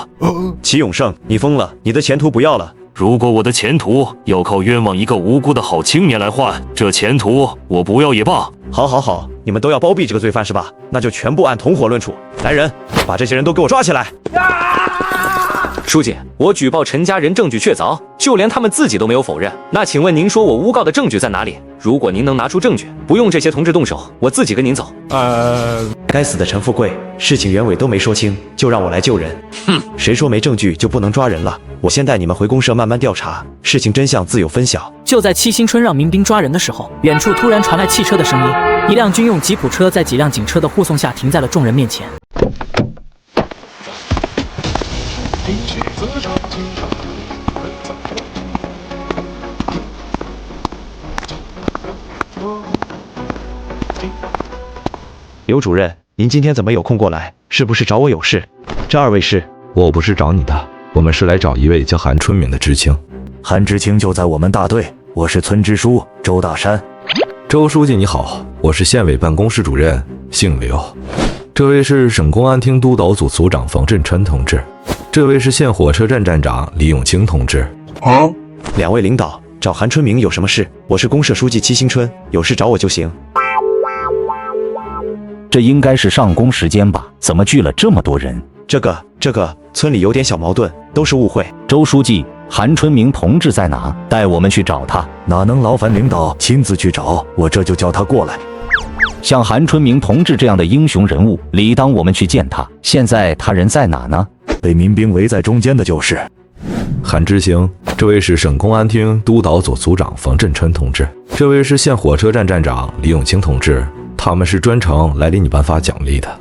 齐永胜，你疯了，你的前途不要了。如果我的前途要靠冤枉一个无辜的好青年来换，这前途我不要也罢。好，你们都要包庇这个罪犯是吧？那就全部按同伙论处。来人，把这些人都给我抓起来！书记，我举报陈家人证据确凿，就连他们自己都没有否认。那请问您说我诬告的证据在哪里？如果您能拿出证据，不用这些同志动手，我自己跟您走。该死的陈富贵，事情原委都没说清，就让我来救人。哼，谁说没证据就不能抓人了？我先带你们回公社慢慢调查，事情真相自有分晓。就在戚新春让民兵抓人的时候，远处突然传来汽车的声音，一辆军用吉普车在几辆警车的护送下停在了众人面前。刘主任，您今天怎么有空过来？是不是找我有事？这二位是？我不是找你的，我们是来找一位叫韩春明的知青。韩知青就在我们大队，我是村支书周大山。周书记你好，我是县委办公室主任，姓刘。这位是省公安厅督导组组长冯振川同志，这位是县火车站站长李永清同志。两位领导，找韩春明有什么事？我是公社书记戚新春，有事找我就行。这应该是上工时间吧？怎么聚了这么多人？这个，村里有点小矛盾，都是误会。周书记，韩春明同志在哪？带我们去找他。哪能劳烦领导亲自去找？我这就叫他过来。像韩春明同志这样的英雄人物，理当我们去见他。现在他人在哪呢？被民兵围在中间的就是。韩知青，这位是省公安厅督导组组长冯振川同志，这位是县火车站站长李永清同志。他们是专程来领你颁发奖励的。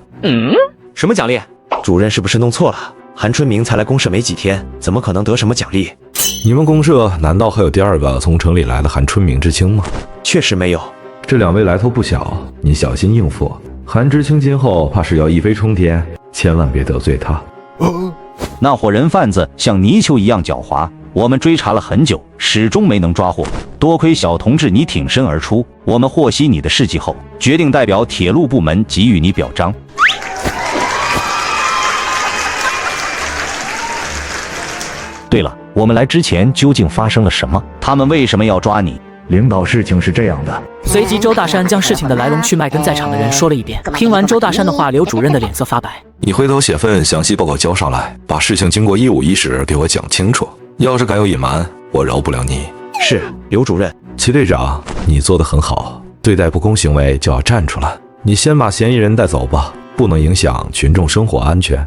什么奖励？主任是不是弄错了？韩春明才来公社没几天，怎么可能得什么奖励？你们公社难道还有第二个从城里来的韩春明知青吗？确实没有。这两位来头不小，你小心应付。韩知青今后怕是要一飞冲天，千万别得罪他。那伙人贩子像泥鳅一样狡猾，我们追查了很久，始终没能抓获。多亏小同志你挺身而出，我们获悉你的事迹后，决定代表铁路部门给予你表彰。对了，我们来之前究竟发生了什么？他们为什么要抓你？领导，事情是这样的。随即，周大山将事情的来龙去脉跟在场的人说了一遍。听完周大山的话，刘主任的脸色发白。你回头写份详细报告交上来，把事情经过一五一十给我讲清楚。要是敢有隐瞒，我饶不了你。是，刘主任。齐队长，你做得很好，对待不公行为就要站出来。你先把嫌疑人带走吧，不能影响群众生活安全。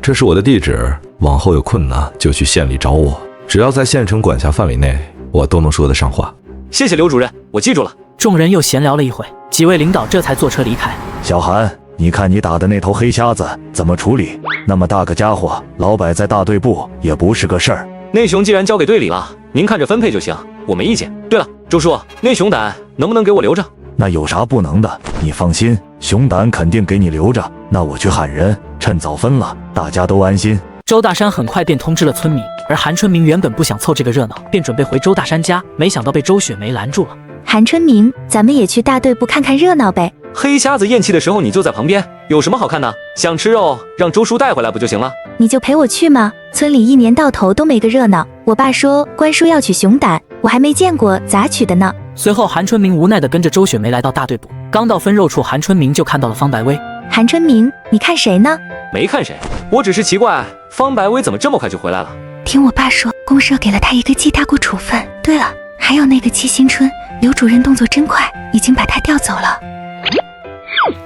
这是我的地址，往后有困难就去县里找我，只要在县城管辖范围内，我都能说得上话。谢谢刘主任，我记住了。众人又闲聊了一会，几位领导这才坐车离开。小韩，你看你打的那头黑瞎子怎么处理？那么大个家伙，老摆在大队部也不是个事儿。那熊既然交给队里了，您看着分配就行，我没意见。对了，周叔，那熊胆能不能给我留着？那有啥不能的？你放心，熊胆肯定给你留着。那我去喊人，趁早分了，大家都安心。周大山很快便通知了村民，而韩春明原本不想凑这个热闹，便准备回周大山家，没想到被周雪梅拦住了。韩春明，咱们也去大队部看看热闹呗。黑瞎子咽气的时候你就在旁边，有什么好看的？想吃肉，让周叔带回来不就行了？你就陪我去嘛，村里一年到头都没个热闹。我爸说关叔要取熊胆，我还没见过咋取的呢。随后韩春明无奈地跟着周雪梅来到大队部，刚到分肉处，韩春明就看到了方白薇。韩春明，你看谁呢？没看谁，我只是奇怪方白薇怎么这么快就回来了。听我爸说，公社给了他一个记大过处分。对了，还有那个戚新春，刘主任动作真快，已经把他调走了。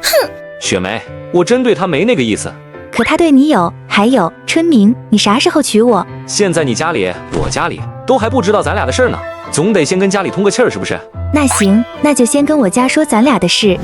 哼，雪梅，我真对他没那个意思。可他对你有。还有春明，你啥时候娶我？现在你家里我家里都还不知道咱俩的事呢。总得先跟家里通个气儿，是不是？那行，那就先跟我家说咱俩的事。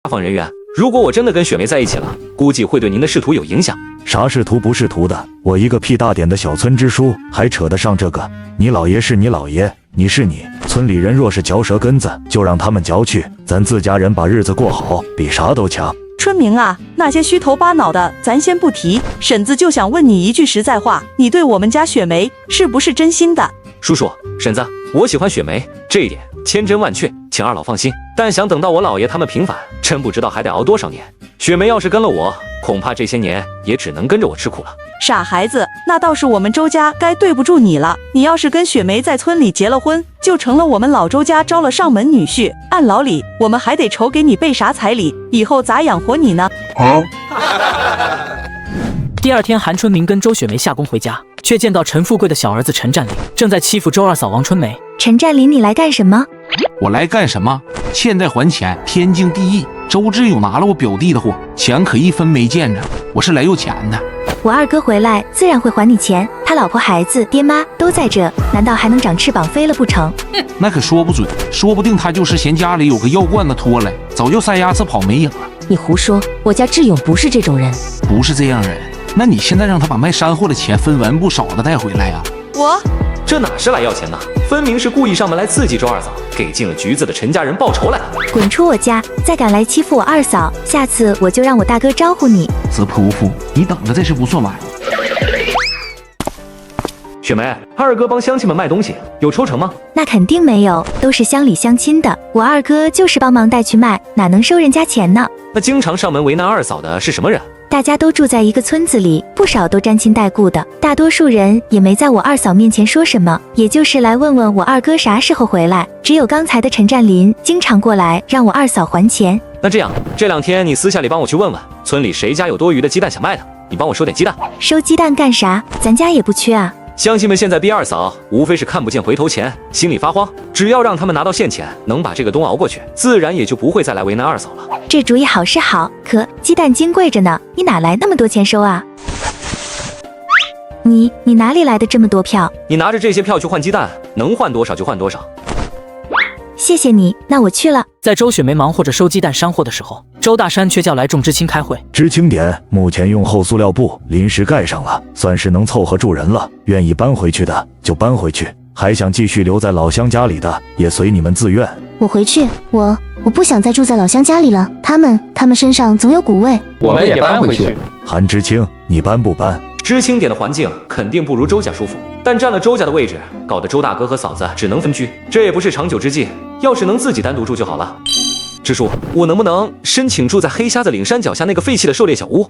下放人员，如果我真的跟雪梅在一起了，估计会对您的仕途有影响。啥仕途不仕途的？我一个屁大点的小村支书，还扯得上这个？你老爷是你老爷，你是你。村里人若是嚼舌根子，就让他们嚼去，咱自家人把日子过好，比啥都强。春明啊，那些虚头巴脑的咱先不提，婶子就想问你一句实在话，你对我们家雪梅是不是真心的？叔叔、婶子，我喜欢雪梅，这一点千真万确，请二老放心。但想等到我姥爷他们平反，真不知道还得熬多少年。雪梅要是跟了我，恐怕这些年也只能跟着我吃苦了。傻孩子，那倒是我们周家该对不住你了。你要是跟雪梅在村里结了婚，就成了我们老周家招了上门女婿，按老理我们还得筹给你备啥彩礼，以后咋养活你呢？第二天，韩春明跟周雪梅下工回家，却见到陈富贵的小儿子陈占林正在欺负周二嫂王春梅。陈占林，你来干什么？我来干什么？欠债还钱，天经地义。周志勇拿了我表弟的货，钱可一分没见着，我是来要钱的。我二哥回来自然会还你钱，他老婆孩子爹妈都在这，难道还能长翅膀飞了不成？那可说不准，说不定他就是嫌家里有个药罐子拖来，早就塞牙齿跑没影了。你胡说，我家志勇不是这种人。不是这样人，那你现在让他把卖山货的钱分文不少的带回来呀？这哪是来要钱的，分明是故意上门来刺激周二嫂，给进了局子的陈家人报仇来了。滚出我家！再敢来欺负我二嫂，下次我就让我大哥招呼你。死泼妇，你等着，这事不算完。雪梅，二哥帮乡亲们卖东西，有抽成吗？那肯定没有，都是乡里乡亲的，我二哥就是帮忙带去卖，哪能收人家钱呢？那经常上门为难二嫂的是什么人？大家都住在一个村子里，不少都沾亲带故的，大多数人也没在我二嫂面前说什么，也就是来问问我二哥啥时候回来。只有刚才的陈占林经常过来让我二嫂还钱。那这样，这2天你私下里帮我去问问，村里谁家有多余的鸡蛋想卖的，你帮我收点鸡蛋。收鸡蛋干啥？咱家也不缺啊。乡亲们现在逼二嫂，无非是看不见回头钱，心里发慌。只要让他们拿到现钱，能把这个冬熬过去，自然也就不会再来为难二嫂了。这主意好是好，可鸡蛋金贵着呢，你哪来那么多钱收啊？你哪里来的这么多票？你拿着这些票去换鸡蛋，能换多少就换多少。谢谢你，那我去了。在周雪梅忙活着收鸡蛋山货的时候，周大山却叫来众知青开会。知青点目前用厚塑料布临时盖上了，算是能凑合住人了。愿意搬回去的就搬回去，还想继续留在老乡家里的也随你们自愿。我回去，我不想再住在老乡家里了，他们身上总有股味。我们也搬回去。韩知青，你搬不搬？知青点的环境肯定不如周家舒服，但占了周家的位置，搞得周大哥和嫂子只能分居，这也不是长久之计。要是能自己单独住就好了。支书，我能不能申请住在黑瞎子岭山脚下那个废弃的狩猎小屋？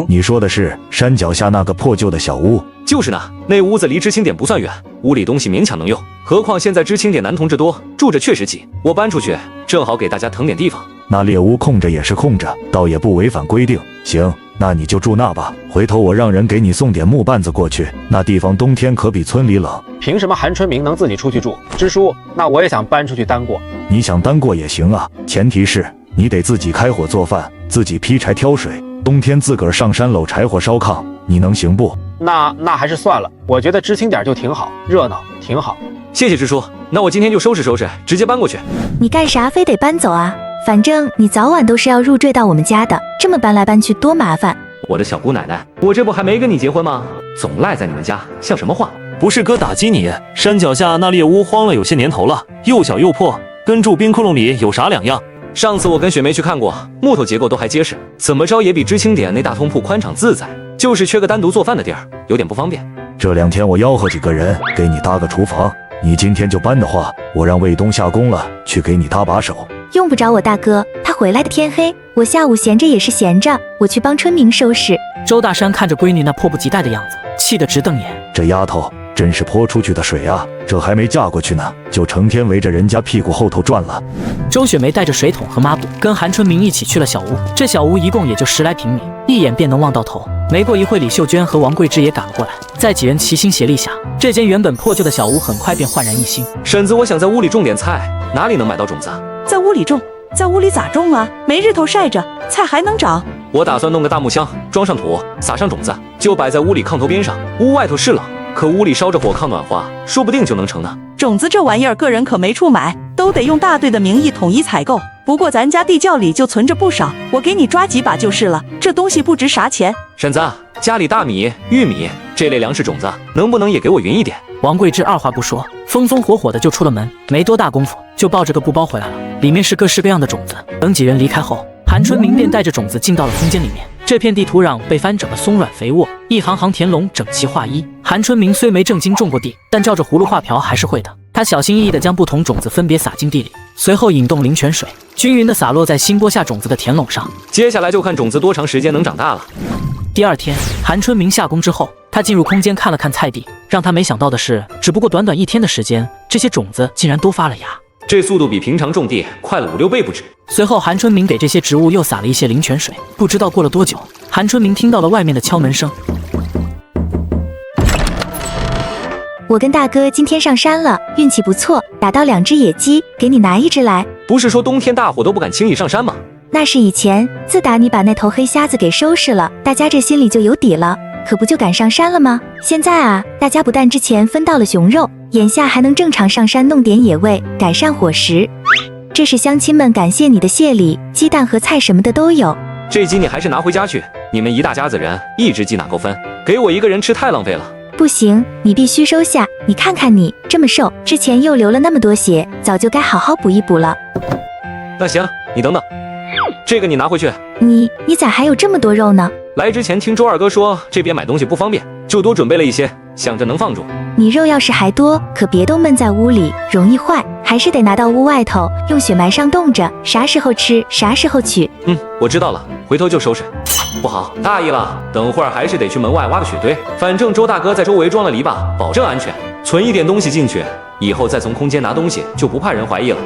你说的是山脚下那个破旧的小屋？就是呢，那屋子离知青点不算远，屋里东西勉强能用。何况现在知青点男同志多，住着确实挤，我搬出去正好给大家腾点地方。那猎屋空着也是空着，倒也不违反规定。行，那你就住那吧。回头我让人给你送点木棒子过去，那地方冬天可比村里冷。凭什么韩春明能自己出去住？支书，那我也想搬出去单过。你想单过也行啊，前提是你得自己开火做饭，自己劈柴挑水，冬天自个儿上山搂柴火烧炕，你能行不？那还是算了，我觉得知青点就挺好，热闹挺好。谢谢支书，那我今天就收拾收拾，直接搬过去。你干啥非得搬走啊？反正你早晚都是要入赘到我们家的，这么搬来搬去多麻烦。我的小姑奶奶，我这不还没跟你结婚吗？总赖在你们家，像什么话？不是哥打击你，山脚下那猎屋荒了有些年头了，又小又破，跟住冰窟窿里有啥两样？上次我跟雪梅去看过，木头结构都还结实，怎么着也比知青点那大通铺宽敞自在，就是缺个单独做饭的地儿，有点不方便。这2天我吆喝几个人给你搭个厨房，你今天就搬的话，我让卫东下工了，去给你搭把手。用不着我大哥，他回来的天黑，我下午闲着也是闲着，我去帮春明收拾。周大山看着闺女那迫不及待的样子，气得直瞪眼。这丫头真是泼出去的水啊，这还没嫁过去呢，就成天围着人家屁股后头转了。周雪梅带着水桶和抹布，跟韩春明一起去了小屋。这小屋一共也就10来平米，一眼便能望到头。没过一会，李秀娟和王桂枝也赶了过来，在几人齐心协力下，这间原本破旧的小屋很快便焕然一新。婶子，我想在屋里种点菜，哪里能买到种子？在屋里种？在屋里咋种啊？没日头晒着，菜还能长？我打算弄个大木箱，装上土，撒上种子，就摆在屋里炕头边上。屋外头是冷，可屋里烧着火炕暖和，说不定就能成呢。种子这玩意儿，个人可没处买，都得用大队的名义统一采购。不过咱家地窖里就存着不少，我给你抓几把就是了。这东西不值啥钱。婶子，家里大米、玉米这类粮食种子，能不能也给我匀一点？王桂枝二话不说，风风火火的就出了门，没多大功夫就抱着个布包回来了，里面是各式各样的种子。等几人离开后，韩春明便带着种子进到了空间里面。这片地土壤被翻整得松软肥沃，一行行田垄整齐划一。韩春明虽没正经种过地，但照着葫芦画瓢还是会的。他小心翼翼地将不同种子分别撒进地里，随后引动灵泉水，均匀地洒落在新播下种子的田垄上。接下来就看种子多长时间能长大了。第2天，韩春明下工之后，他进入空间看了看菜地，让他没想到的是，只不过短短1天的时间，这些种子竟然都发了芽。这速度比平常种地快了5、6倍不止。随后，韩春明给这些植物又撒了一些灵泉水。不知道过了多久，韩春明听到了外面的敲门声。我跟大哥今天上山了，运气不错，打到2只野鸡，给你拿1只来。不是说冬天大伙都不敢轻易上山吗？那是以前，自打你把那头黑瞎子给收拾了，大家这心里就有底了，可不就敢上山了吗？现在啊，大家不但之前分到了熊肉，眼下还能正常上山弄点野味，改善伙食。这是乡亲们感谢你的谢礼，鸡蛋和菜什么的都有。这鸡你还是拿回家去，你们一大家子人，1只鸡哪够分？给我1个人吃太浪费了。不行，你必须收下。你看看你这么瘦，之前又流了那么多血，早就该好好补一补了。那行，你等等，这个你拿回去。你咋还有这么多肉呢？来之前听周二哥说这边买东西不方便，就多准备了一些，想着能放住。你肉要是还多，可别都闷在屋里，容易坏，还是得拿到屋外头，用雪埋上冻着，啥时候吃啥时候取。我知道了，回头就收拾。不好，大意了，等会儿还是得去门外挖个雪堆，反正周大哥在周围装了篱笆，保证安全。存一点东西进去，以后再从空间拿东西就不怕人怀疑了。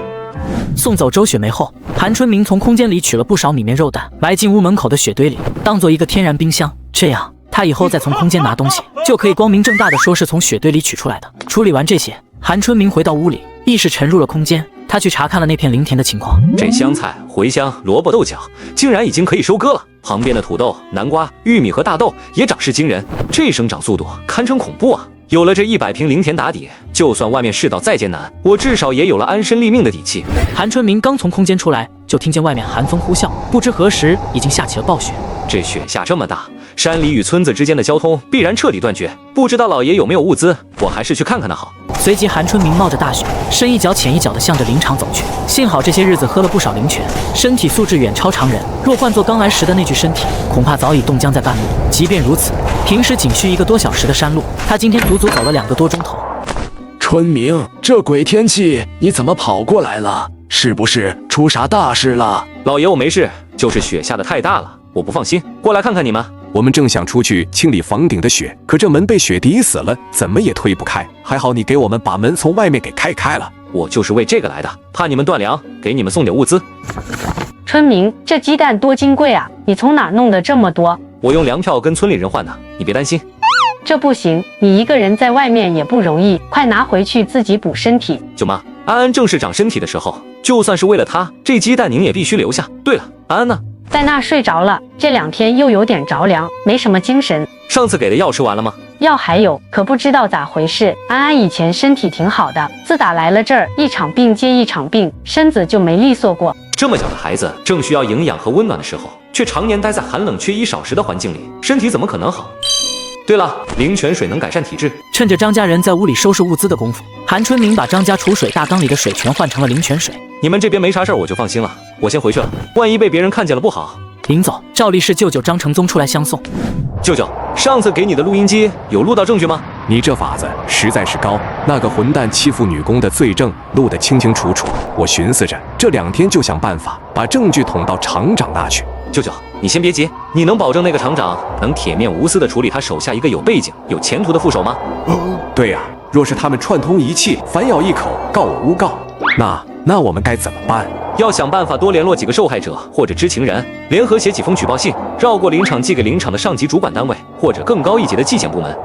送走周雪梅后，韩春明从空间里取了不少米面肉蛋，埋进屋门口的雪堆里，当做一个天然冰箱。这样，他以后再从空间拿东西，就可以光明正大的说是从雪堆里取出来的。处理完这些，韩春明回到屋里，意识沉入了空间。他去查看了那片林田的情况，这香菜、茴香、萝卜、豆角竟然已经可以收割了。旁边的土豆、南瓜、玉米和大豆也长势惊人，这生长速度堪称恐怖啊！有了这100平林田打底，就算外面世道再艰难，我至少也有了安身立命的底气。韩春明刚从空间出来，就听见外面寒风呼啸，不知何时已经下起了暴雪。这雪下这么大，山里与村子之间的交通必然彻底断绝，不知道老爷有没有物资，我还是去看看他好。随即，韩春明冒着大雪，深一脚浅一脚地向着林场走去。幸好这些日子喝了不少灵泉，身体素质远超常人。若换作刚来时的那具身体，恐怕早已冻僵在半路。即便如此，平时仅需1个多小时的山路，他今天足足走了2个多钟头。春明，这鬼天气你怎么跑过来了？是不是出啥大事了？老爷，我没事，就是雪下的太大了，我不放心，过来看看你们。我们正想出去清理房顶的雪，可这门被雪抵死了，怎么也推不开。还好你给我们把门从外面给开了。我就是为这个来的，怕你们断粮，给你们送点物资。春明，这鸡蛋多金贵啊！你从哪弄的这么多？我用粮票跟村里人换的，你别担心。这不行，你一个人在外面也不容易，快拿回去自己补身体。舅妈，安安正是长身体的时候，就算是为了她，这鸡蛋您也必须留下。对了，安安呢？在那睡着了，这2天又有点着凉，没什么精神。上次给的药吃完了吗？药还有，可不知道咋回事。安安以前身体挺好的，自打来了这儿，一场病接一场病，身子就没利索过。这么小的孩子，正需要营养和温暖的时候，却常年待在寒冷缺衣少食的环境里，身体怎么可能好？对了，灵泉水能改善体质。趁着张家人在屋里收拾物资的功夫，韩春明把张家储水大缸里的水全换成了灵泉水。你们这边没啥事儿，我就放心了。我先回去了，万一被别人看见了不好。临走，赵力士舅舅张承宗出来相送。舅舅，上次给你的录音机有录到证据吗？你这法子实在是高，那个混蛋欺负女工的罪证录得清清楚楚。我寻思着，这2天就想办法把证据捅到厂长那去。舅舅，你先别急，你能保证那个厂长能铁面无私地处理他手下一个有背景、有前途的副手吗？对呀，若是他们串通一气，反咬一口告我诬告，那我们该怎么办？要想办法多联络几个受害者或者知情人，联合写几封举报信，绕过林场寄给林场的上级主管单位或者更高一级的纪检部门。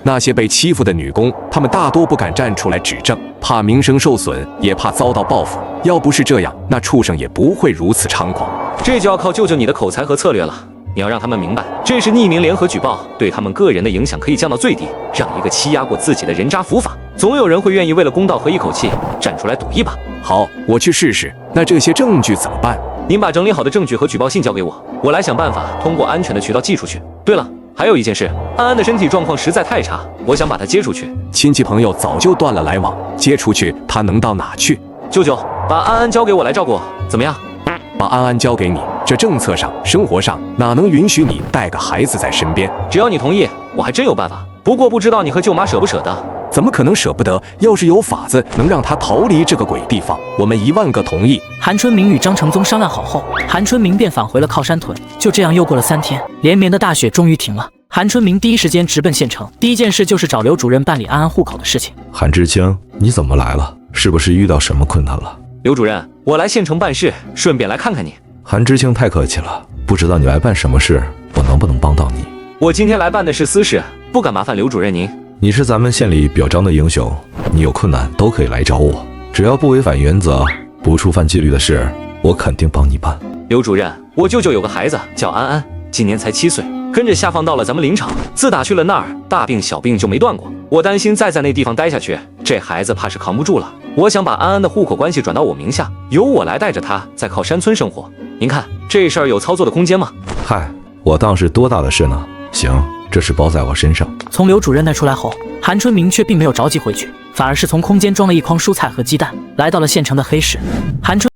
那些被欺负的女工，她们大多不敢站出来指证，怕名声受损，也怕遭到报复。要不是这样，那畜生也不会如此猖狂。这就要靠舅舅你的口才和策略了。你要让他们明白，这是匿名联合举报，对他们个人的影响可以降到最低，让一个欺压过自己的人渣伏法。总有人会愿意为了公道和一口气站出来赌一把。好，我去试试。那这些证据怎么办？您把整理好的证据和举报信交给我，我来想办法通过安全的渠道寄出去。对了，还有一件事，安安的身体状况实在太差，我想把她接出去。亲戚朋友早就断了来往，接出去她能到哪去？舅舅，把安安交给我来照顾，怎么样？把安安交给你，这政策上、生活上哪能允许你带个孩子在身边？只要你同意，我还真有办法。不过不知道你和舅妈舍不舍得？怎么可能舍不得？要是有法子能让他逃离这个鬼地方，我们10000个同意。韩春明与张承宗商量好后，韩春明便返回了靠山屯。就这样又过了3天，连绵的大雪终于停了。韩春明第一时间直奔县城，第一件事就是找刘主任办理安安户口的事情。韩知青，你怎么来了？是不是遇到什么困难了？刘主任，我来县城办事，顺便来看看你。韩知青太客气了，不知道你来办什么事，我能不能帮到你？我今天来办的是私事，不敢麻烦刘主任您。你是咱们县里表彰的英雄，你有困难都可以来找我，只要不违反原则，不触犯纪律的事，我肯定帮你办。刘主任，我舅舅有个孩子叫安安，今年才7岁，跟着下放到了咱们林场，自打去了那儿，大病小病就没断过。我担心再在那地方待下去，这孩子怕是扛不住了。我想把安安的户口关系转到我名下，由我来带着他在靠山村生活。您看这事儿有操作的空间吗？嗨，我当是多大的事呢？行，这事包在我身上。从刘主任那出来后，韩春明却并没有着急回去，反而是从空间装了一筐蔬菜和鸡蛋，来到了县城的黑市。韩春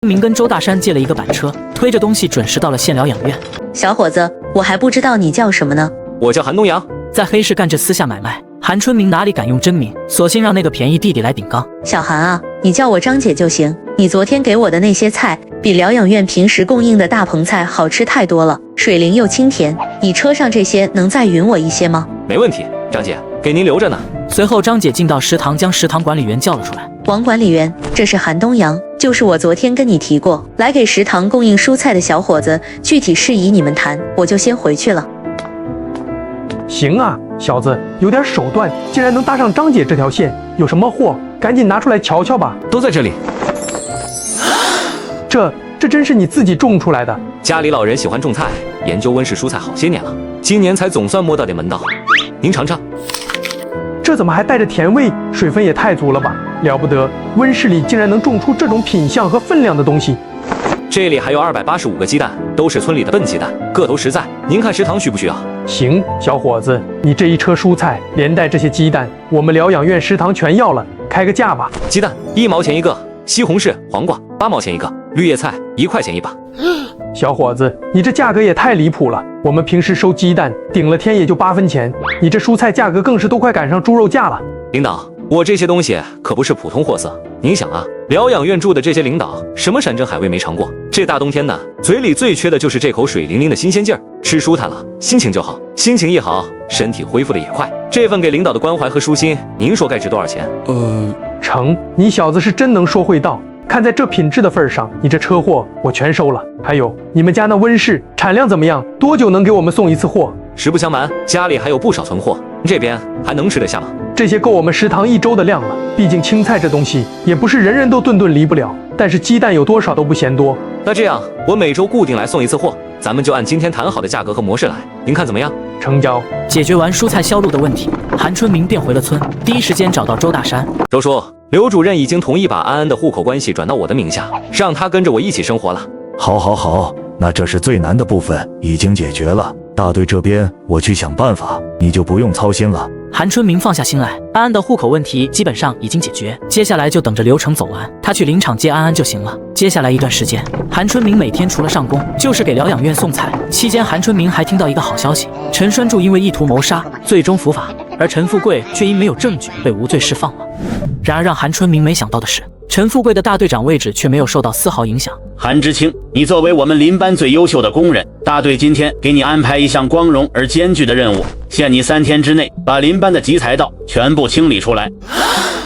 明跟周大山借了一个板车，推着东西准时到了县疗养院。小伙子，我还不知道你叫什么呢。我叫韩东阳，在黑市干这私下买卖。韩春明哪里敢用真名，索性让那个便宜弟弟来顶缸。小韩啊，你叫我张姐就行。你昨天给我的那些菜，比疗养院平时供应的大棚菜好吃太多了，水灵又清甜。你车上这些能再匀我一些吗？没问题，张姐，给您留着呢。随后，张姐进到食堂，将食堂管理员叫了出来。王管理员，这是韩东阳，就是我昨天跟你提过来给食堂供应蔬菜的小伙子，具体事宜你们谈，我就先回去了。行啊，小子有点手段，竟然能搭上张姐这条线，有什么货赶紧拿出来瞧瞧吧。都在这里。这真是你自己种出来的？家里老人喜欢种菜，研究温室蔬菜好些年了，今年才总算摸到点门道。您尝尝。这怎么还带着甜味？水分也太足了吧！了不得，温室里竟然能种出这种品相和分量的东西。这里还有285个鸡蛋，都是村里的笨鸡蛋，个头实在。您看食堂需不需要？行，小伙子，你这一车蔬菜连带这些鸡蛋，我们疗养院食堂全要了，开个价吧。鸡蛋1毛钱一个，西红柿、黄瓜8毛钱一个，绿叶菜1块钱一把。小伙子，你这价格也太离谱了！我们平时收鸡蛋，顶了天也就8分钱，你这蔬菜价格更是都快赶上猪肉价了。领导，我这些东西可不是普通货色。您想啊，疗养院住的这些领导，什么山珍海味没尝过？这大冬天的，嘴里最缺的就是这口水灵灵的新鲜劲儿。吃舒坦了，心情就好，心情一好，身体恢复的也快。这份给领导的关怀和舒心，您说该值多少钱？成，你小子是真能说会道。看在这品质的份上，你这车货我全收了。还有，你们家那温室产量怎么样？多久能给我们送一次货？实不相瞒，家里还有不少存货，这边还能吃得下吗？这些够我们食堂1周的量了。毕竟青菜这东西也不是人人都顿顿离不了，但是鸡蛋有多少都不嫌多。那这样，我每周固定来送一次货，咱们就按今天谈好的价格和模式来，您看怎么样？成交。解决完蔬菜销路的问题，韩春明便回了村，第一时间找到周大山。周叔，刘主任已经同意把安安的户口关系转到我的名下，让他跟着我一起生活了。好，那这是最难的部分已经解决了，大队这边我去想办法，你就不用操心了。韩春明放下心来，安安的户口问题基本上已经解决，接下来就等着流程走完，他去林场接安安就行了。接下来一段时间，韩春明每天除了上工，就是给疗养院送菜。期间，韩春明还听到一个好消息：陈栓柱因为意图谋杀，最终伏法，而陈富贵却因没有证据被无罪释放了。然而让韩春明没想到的是，陈富贵的大队长位置却没有受到丝毫影响。韩知青，你作为我们林班最优秀的工人，大队今天给你安排一项光荣而艰巨的任务，限你3天之内把林班的集财道全部清理出来。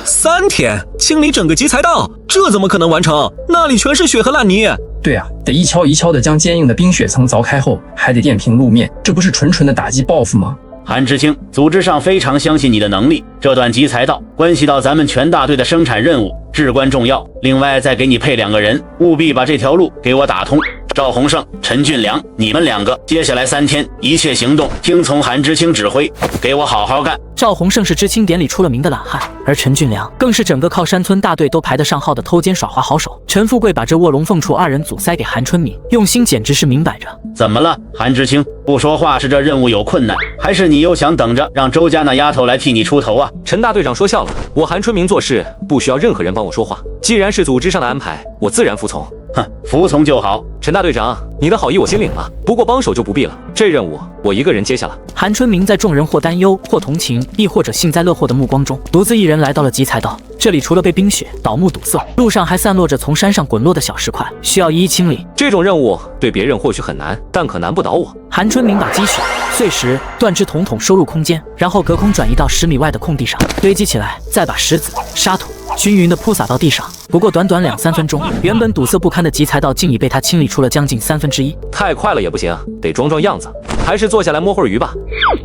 3天清理整个集财道，这怎么可能完成？那里全是血和烂泥。对啊，得一锹一锹的将坚硬的冰雪层凿开后，还得垫平路面，这不是纯纯的打击报复吗？韩知青，组织上非常相信你的能力，这段集财道关系到咱们全大队的生产任务，至关重要。另外再给你配2个人，务必把这条路给我打通。赵洪胜、陈俊良，你们2个接下来3天一切行动听从韩知青指挥，给我好好干。赵洪胜是知青典里出了名的懒汉，而陈俊良更是整个靠山村大队都排得上号的偷奸耍滑好手。陈富贵把这卧龙凤雏2人阻塞给韩春明，用心简直是明摆着。怎么了，韩知青？不说话是这任务有困难，还是你又想等着让周家那丫头来替你出头啊？陈大队长说笑了，我韩春明做事不需要任何人帮我说话，既然是组织上的安排，我自然服从。哼，服从就好。陈大队长，你的好意我心领了，不过帮手就不必了，这任务我一个人接下了。韩春明在众人或担忧或同情亦或者幸灾乐祸的目光中，独自一人来到了集财道。这里除了被冰雪、倒木堵塞，路上还散落着从山上滚落的小石块，需要一一清理。这种任务对别人或许很难，但可难不倒我。韩春明把积雪、碎石、断枝统统收入空间，然后隔空转移到10米外的空地上堆积起来，再把石子、沙土均匀地铺洒到地上。不过短短2-3分钟，原本堵塞不堪的集财道竟已被他清理出了将近1/3。太快了也不行，得装装样子，还是坐下来摸会儿鱼吧。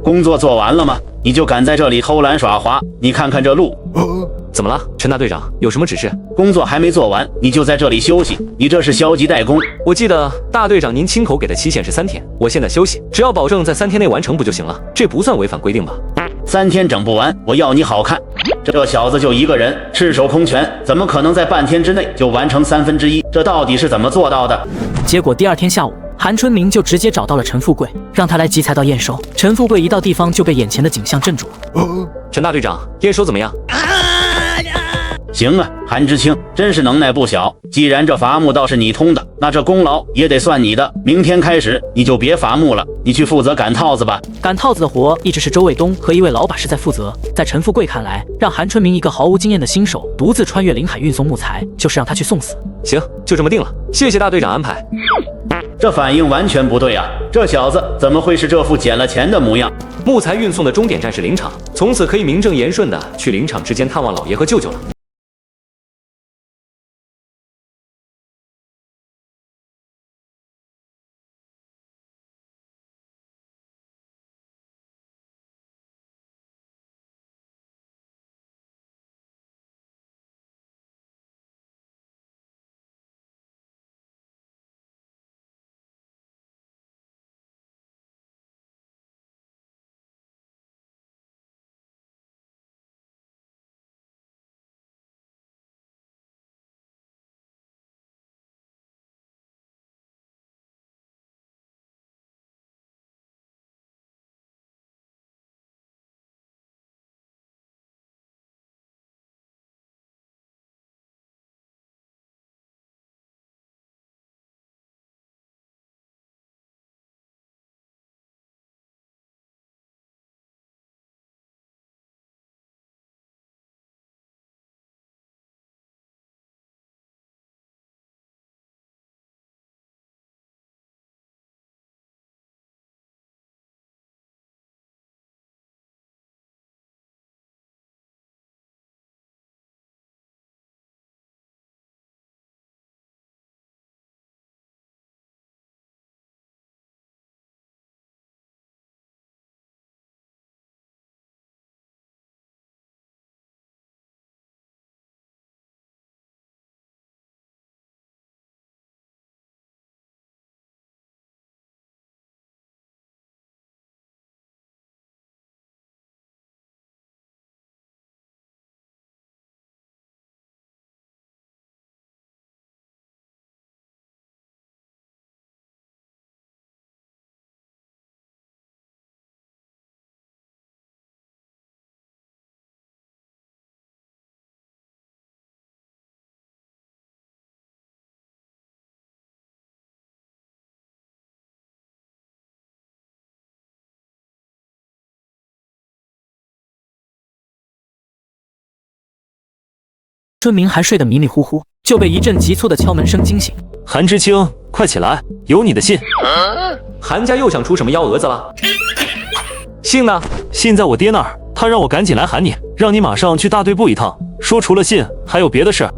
工作做完了吗？你就敢在这里偷懒耍滑？你看看这路。怎么了，陈大队长？有什么指示？工作还没做完，你就在这里休息，你这是消极怠工。我记得大队长您亲口给的期限是3天，我现在休息，只要保证在3天内完成不就行了？这不算违反规定吧？3天整不完，我要你好看。这小子就一个人，赤手空拳，怎么可能在半天之内就完成1/3？这到底是怎么做到的？结果第2天下午，韩春明就直接找到了陈富贵，让他来集财道验收。陈富贵一到地方就被眼前的景象镇住了。陈大队长，验收怎么样？行啊，韩知青真是能耐不小。既然这伐木倒是你通的，那这功劳也得算你的。明天开始你就别伐木了，你去负责赶套子吧。赶套子的活一直是周卫东和一位老把式在负责。在陈富贵看来，让韩春明一个毫无经验的新手独自穿越领海运送木材，就是让他去送死。行，就这么定了。谢谢大队长安排。这反应完全不对啊！这小子怎么会是这副捡了钱的模样？木材运送的终点站是林场，从此可以名正言顺的去林场之间探望老爷和舅舅了。春明还睡得迷迷糊糊，就被一阵急促的敲门声惊醒。韩知青，快起来，有你的信。韩家又想出什么幺蛾子了？信呢？信在我爹那儿，他让我赶紧来喊你，让你马上去大队部一趟，说除了信还有别的事。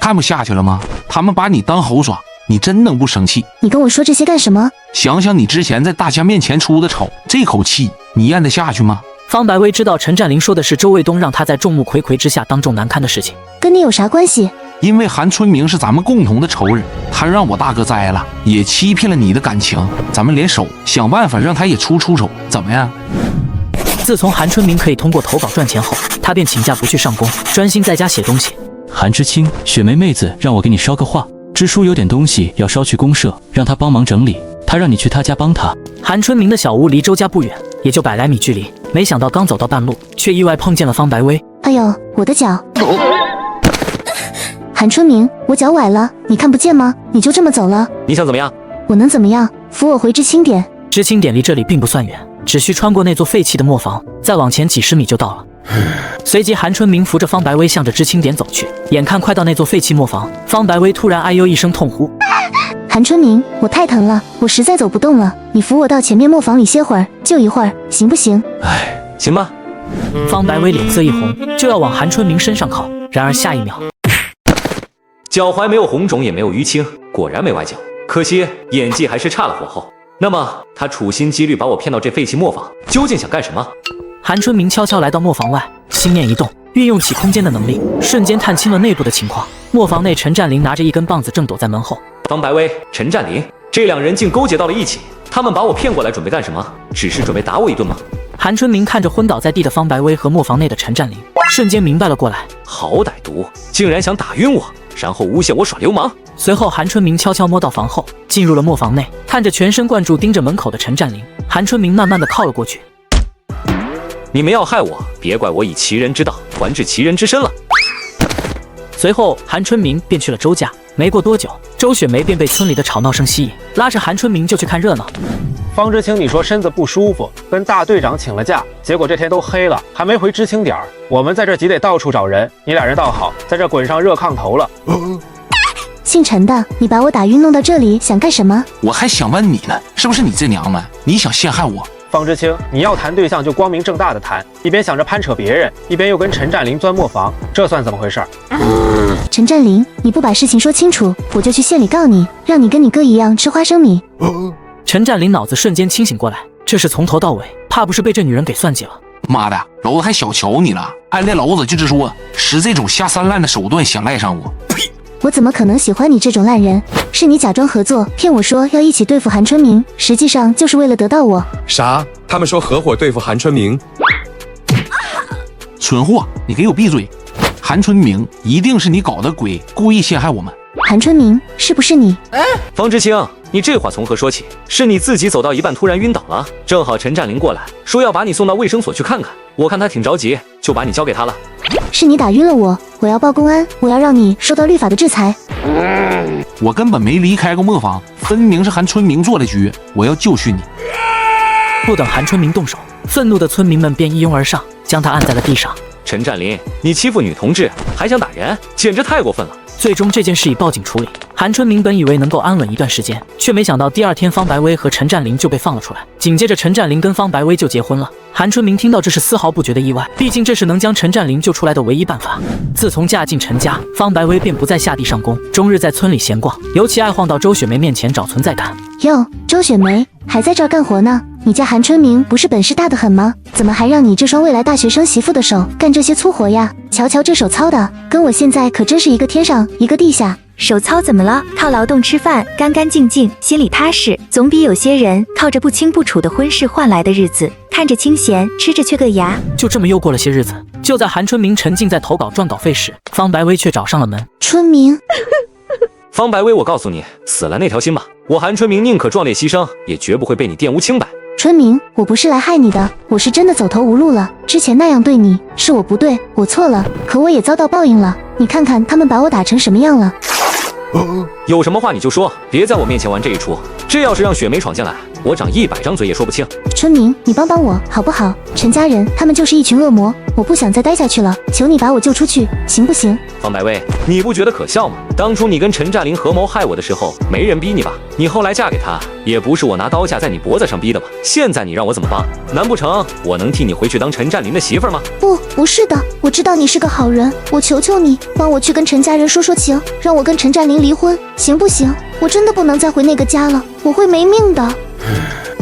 看不下去了吗？他们把你当猴耍，你真能不生气？你跟我说这些干什么？想想你之前在大家面前出的丑，这口气你咽得下去吗？方白薇知道陈占林说的是周卫东让他在众目睽睽之下当众难堪的事情，跟你有啥关系？因为韩春明是咱们共同的仇人，他让我大哥栽了，也欺骗了你的感情，咱们联手想办法让他也出手，怎么样？自从韩春明可以通过投稿赚钱后，他便请假不去上工，专心在家写东西。韩知青，雪梅妹子让我给你捎个话，支书有点东西要捎去公社，让他帮忙整理，他让你去他家帮他。韩春明的小屋离周家不远，也就100来米距离，没想到刚走到半路，却意外碰见了方白薇。哎呦，我的脚！韩春明，我脚崴了，你看不见吗？你就这么走了？你想怎么样？我能怎么样？扶我回知青点。知青点离这里并不算远，只需穿过那座废弃的磨坊，再往前几10米就到了。随即韩春明扶着方白薇向着知青点走去，眼看快到那座废弃磨坊，方白薇突然哎呦一声痛呼。韩春明，我太疼了，我实在走不动了，你扶我到前面磨坊里歇会儿，就一会儿，行不行？哎，行吧。方白薇脸色一红，就要往韩春明身上靠，然而下一秒，脚踝没有红肿，也没有淤青，果然没崴脚。可惜演技还是差了火候。那么他处心积虑把我骗到这废弃磨坊，究竟想干什么？韩春明悄悄来到磨坊外，心念一动，运用起空间的能力，瞬间探清了内部的情况。磨坊内，陈占林拿着一根棒子正躲在门后。方白薇、陈占林这2人竟勾结到了一起，他们把我骗过来准备干什么？只是准备打我一顿吗？韩春明看着昏倒在地的方白薇和磨坊内的陈占林，瞬间明白了过来。好歹毒，竟然想打晕我，然后诬陷我耍流氓。随后韩春明悄悄摸到房后，进入了磨坊内，看着全神贯注盯着门口的陈占林，韩春明慢慢的靠了过去。你们要害我，别怪我以其人之道还治其人之身了。随后韩春明便去了周家，没过多久，周雪梅便被村里的吵闹声吸引，拉着韩春明就去看热闹。方知青，你说身子不舒服，跟大队长请了假，结果这天都黑了，还没回知青点儿。我们在这急得到处找人，你2人倒好，在这滚上热炕头了。姓陈的，你把我打晕弄到这里，想干什么？我还想问你呢，是不是你这娘们？你想陷害我？方知青，你要谈对象就光明正大的谈，一边想着攀扯别人，一边又跟陈占林钻磨坊，这算怎么回事？陈占林，你不把事情说清楚，我就去县里告你，让你跟你哥一样吃花生米。陈占林脑子瞬间清醒过来，这是从头到尾，怕不是被这女人给算计了。妈的，老子还小瞧你了，暗恋老子就是说使这种下三滥的手段想赖上我。我怎么可能喜欢你这种烂人？是你假装合作，骗我说要一起对付韩春明，实际上就是为了得到我。啥？他们说合伙对付韩春明？蠢货，你给我闭嘴！韩春明一定是你搞的鬼，故意陷害我们。韩春明，是不是你？方知青，你这话从何说起？是你自己走到一半突然晕倒了，正好陈占林过来说要把你送到卫生所去看看，我看他挺着急，就把你交给他了。是你打晕了我，我要报公安，我要让你受到律法的制裁。我根本没离开过磨坊，分明是韩春明做的局，我要教训你。不等韩春明动手，愤怒的村民们便一拥而上，将他按在了地上。陈占林，你欺负女同志还想打人，简直太过分了。最终这件事以报警处理。韩春明本以为能够安稳一段时间，却没想到第2天方白薇和陈占林就被放了出来。紧接着陈占林跟方白薇就结婚了。韩春明听到这是丝毫不觉得意外，毕竟这是能将陈占林救出来的唯一办法。自从嫁进陈家，方白薇便不再下地上工，终日在村里闲逛，尤其爱晃到周雪梅面前找存在感。哟，周雪梅还在这儿干活呢？你家韩春明不是本事大得很吗？怎么还让你这双未来大学生媳妇的手干这些粗活呀？瞧瞧这手操的，跟我现在可真是一个天上一个地下。手操怎么了？靠劳动吃饭，干干净净，心里踏实，总比有些人靠着不清不楚的婚事换来的日子，看着清闲，吃着缺个牙。就这么又过了些日子，就在韩春明沉浸在投稿撰稿费时，方白薇却找上了门。春明，方白薇，我告诉你，死了那条心吧，我韩春明宁可壮烈牺牲，也绝不会被你玷污清白。春明，我不是来害你的，我是真的走投无路了。之前那样对你，是我不对，我错了，可我也遭到报应了。你看看他们把我打成什么样了。有什么话你就说，别在我面前玩这一出。这要是让雪梅闯进来，我长100张嘴也说不清。春明，你帮帮我好不好？陈家人他们就是一群恶魔，我不想再待下去了，求你把我救出去，行不行？方白薇，你不觉得可笑吗？当初你跟陈占林合谋害我的时候，没人逼你吧？你后来嫁给他，也不是我拿刀架在你脖子上逼的吧？现在你让我怎么帮？难不成我能替你回去当陈占林的媳妇儿吗？不是的，我知道你是个好人，我求求你，帮我去跟陈家人说说情，让我跟陈占林离婚，行不行？我真的不能再回那个家了，我会没命的。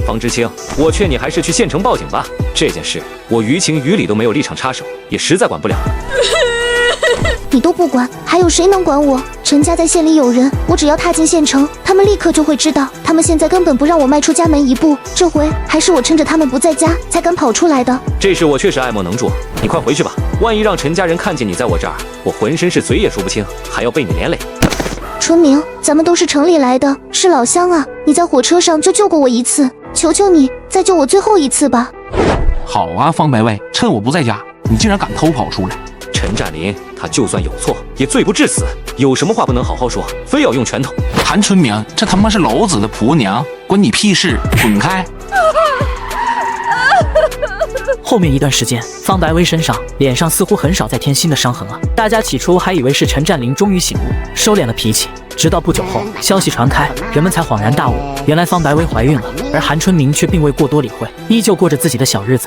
方知青，我劝你还是去县城报警吧。这件事我于情于理都没有立场插手，也实在管不了。你都不管，还有谁能管我？陈家在县里有人，我只要踏进县城，他们立刻就会知道。他们现在根本不让我迈出家门一步，这回还是我趁着他们不在家才敢跑出来的。这事我确实爱莫能助，你快回去吧。万一让陈家人看见你在我这儿，我浑身是嘴也说不清，还要被你连累。春明，咱们都是城里来的，是老乡啊！你在火车上就救过我一次，求求你再救我最后一次吧。好啊，方白卫，趁我不在家，你竟然敢偷跑出来！陈占林，他就算有错，也罪不至死。有什么话不能好好说，非要用拳头？韩春明，这他妈是老子的婆娘，关你屁事！滚开！后面一段时间，方白薇身上、脸上似乎很少再添新的伤痕了。大家起初还以为是陈占林终于醒悟，收敛了脾气。直到不久后，消息传开，人们才恍然大悟，原来方白薇怀孕了，而韩春明却并未过多理会，依旧过着自己的小日子。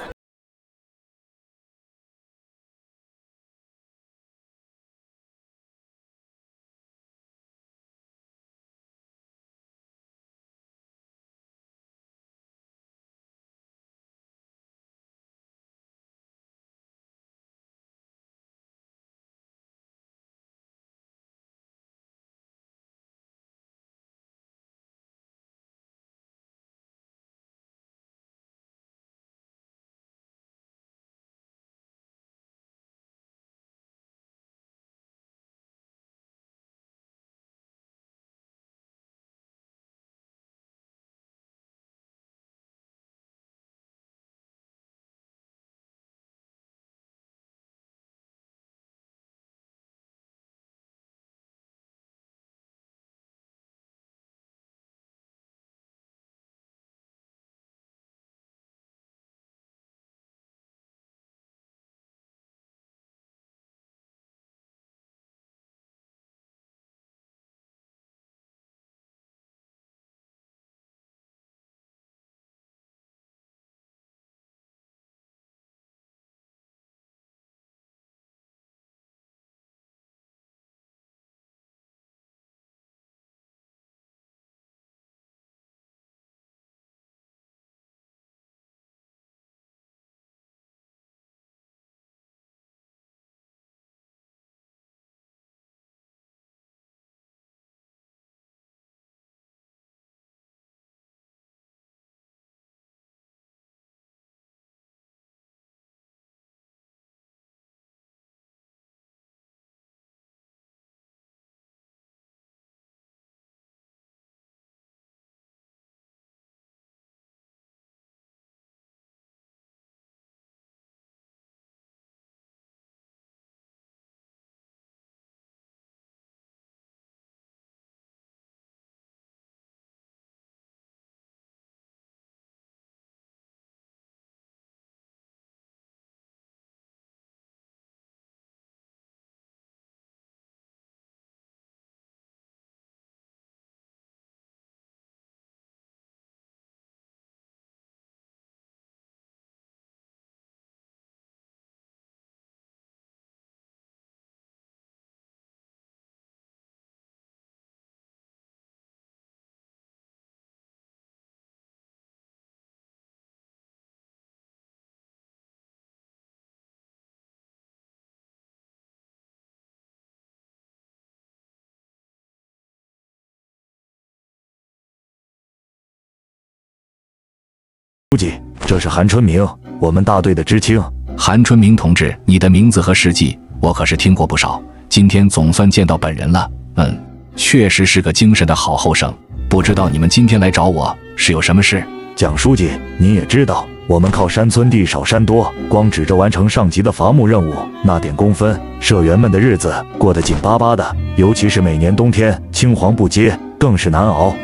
书记，这是韩春明，我们大队的知青。韩春明同志，你的名字和事迹我可是听过不少，今天总算见到本人了。确实是个精神的好后生。不知道你们今天来找我是有什么事？蒋书记，您也知道，我们靠山村地少山多，光指着完成上级的伐木任务，那点工分，社员们的日子过得紧巴巴的，尤其是每年冬天青黄不接，更是难熬。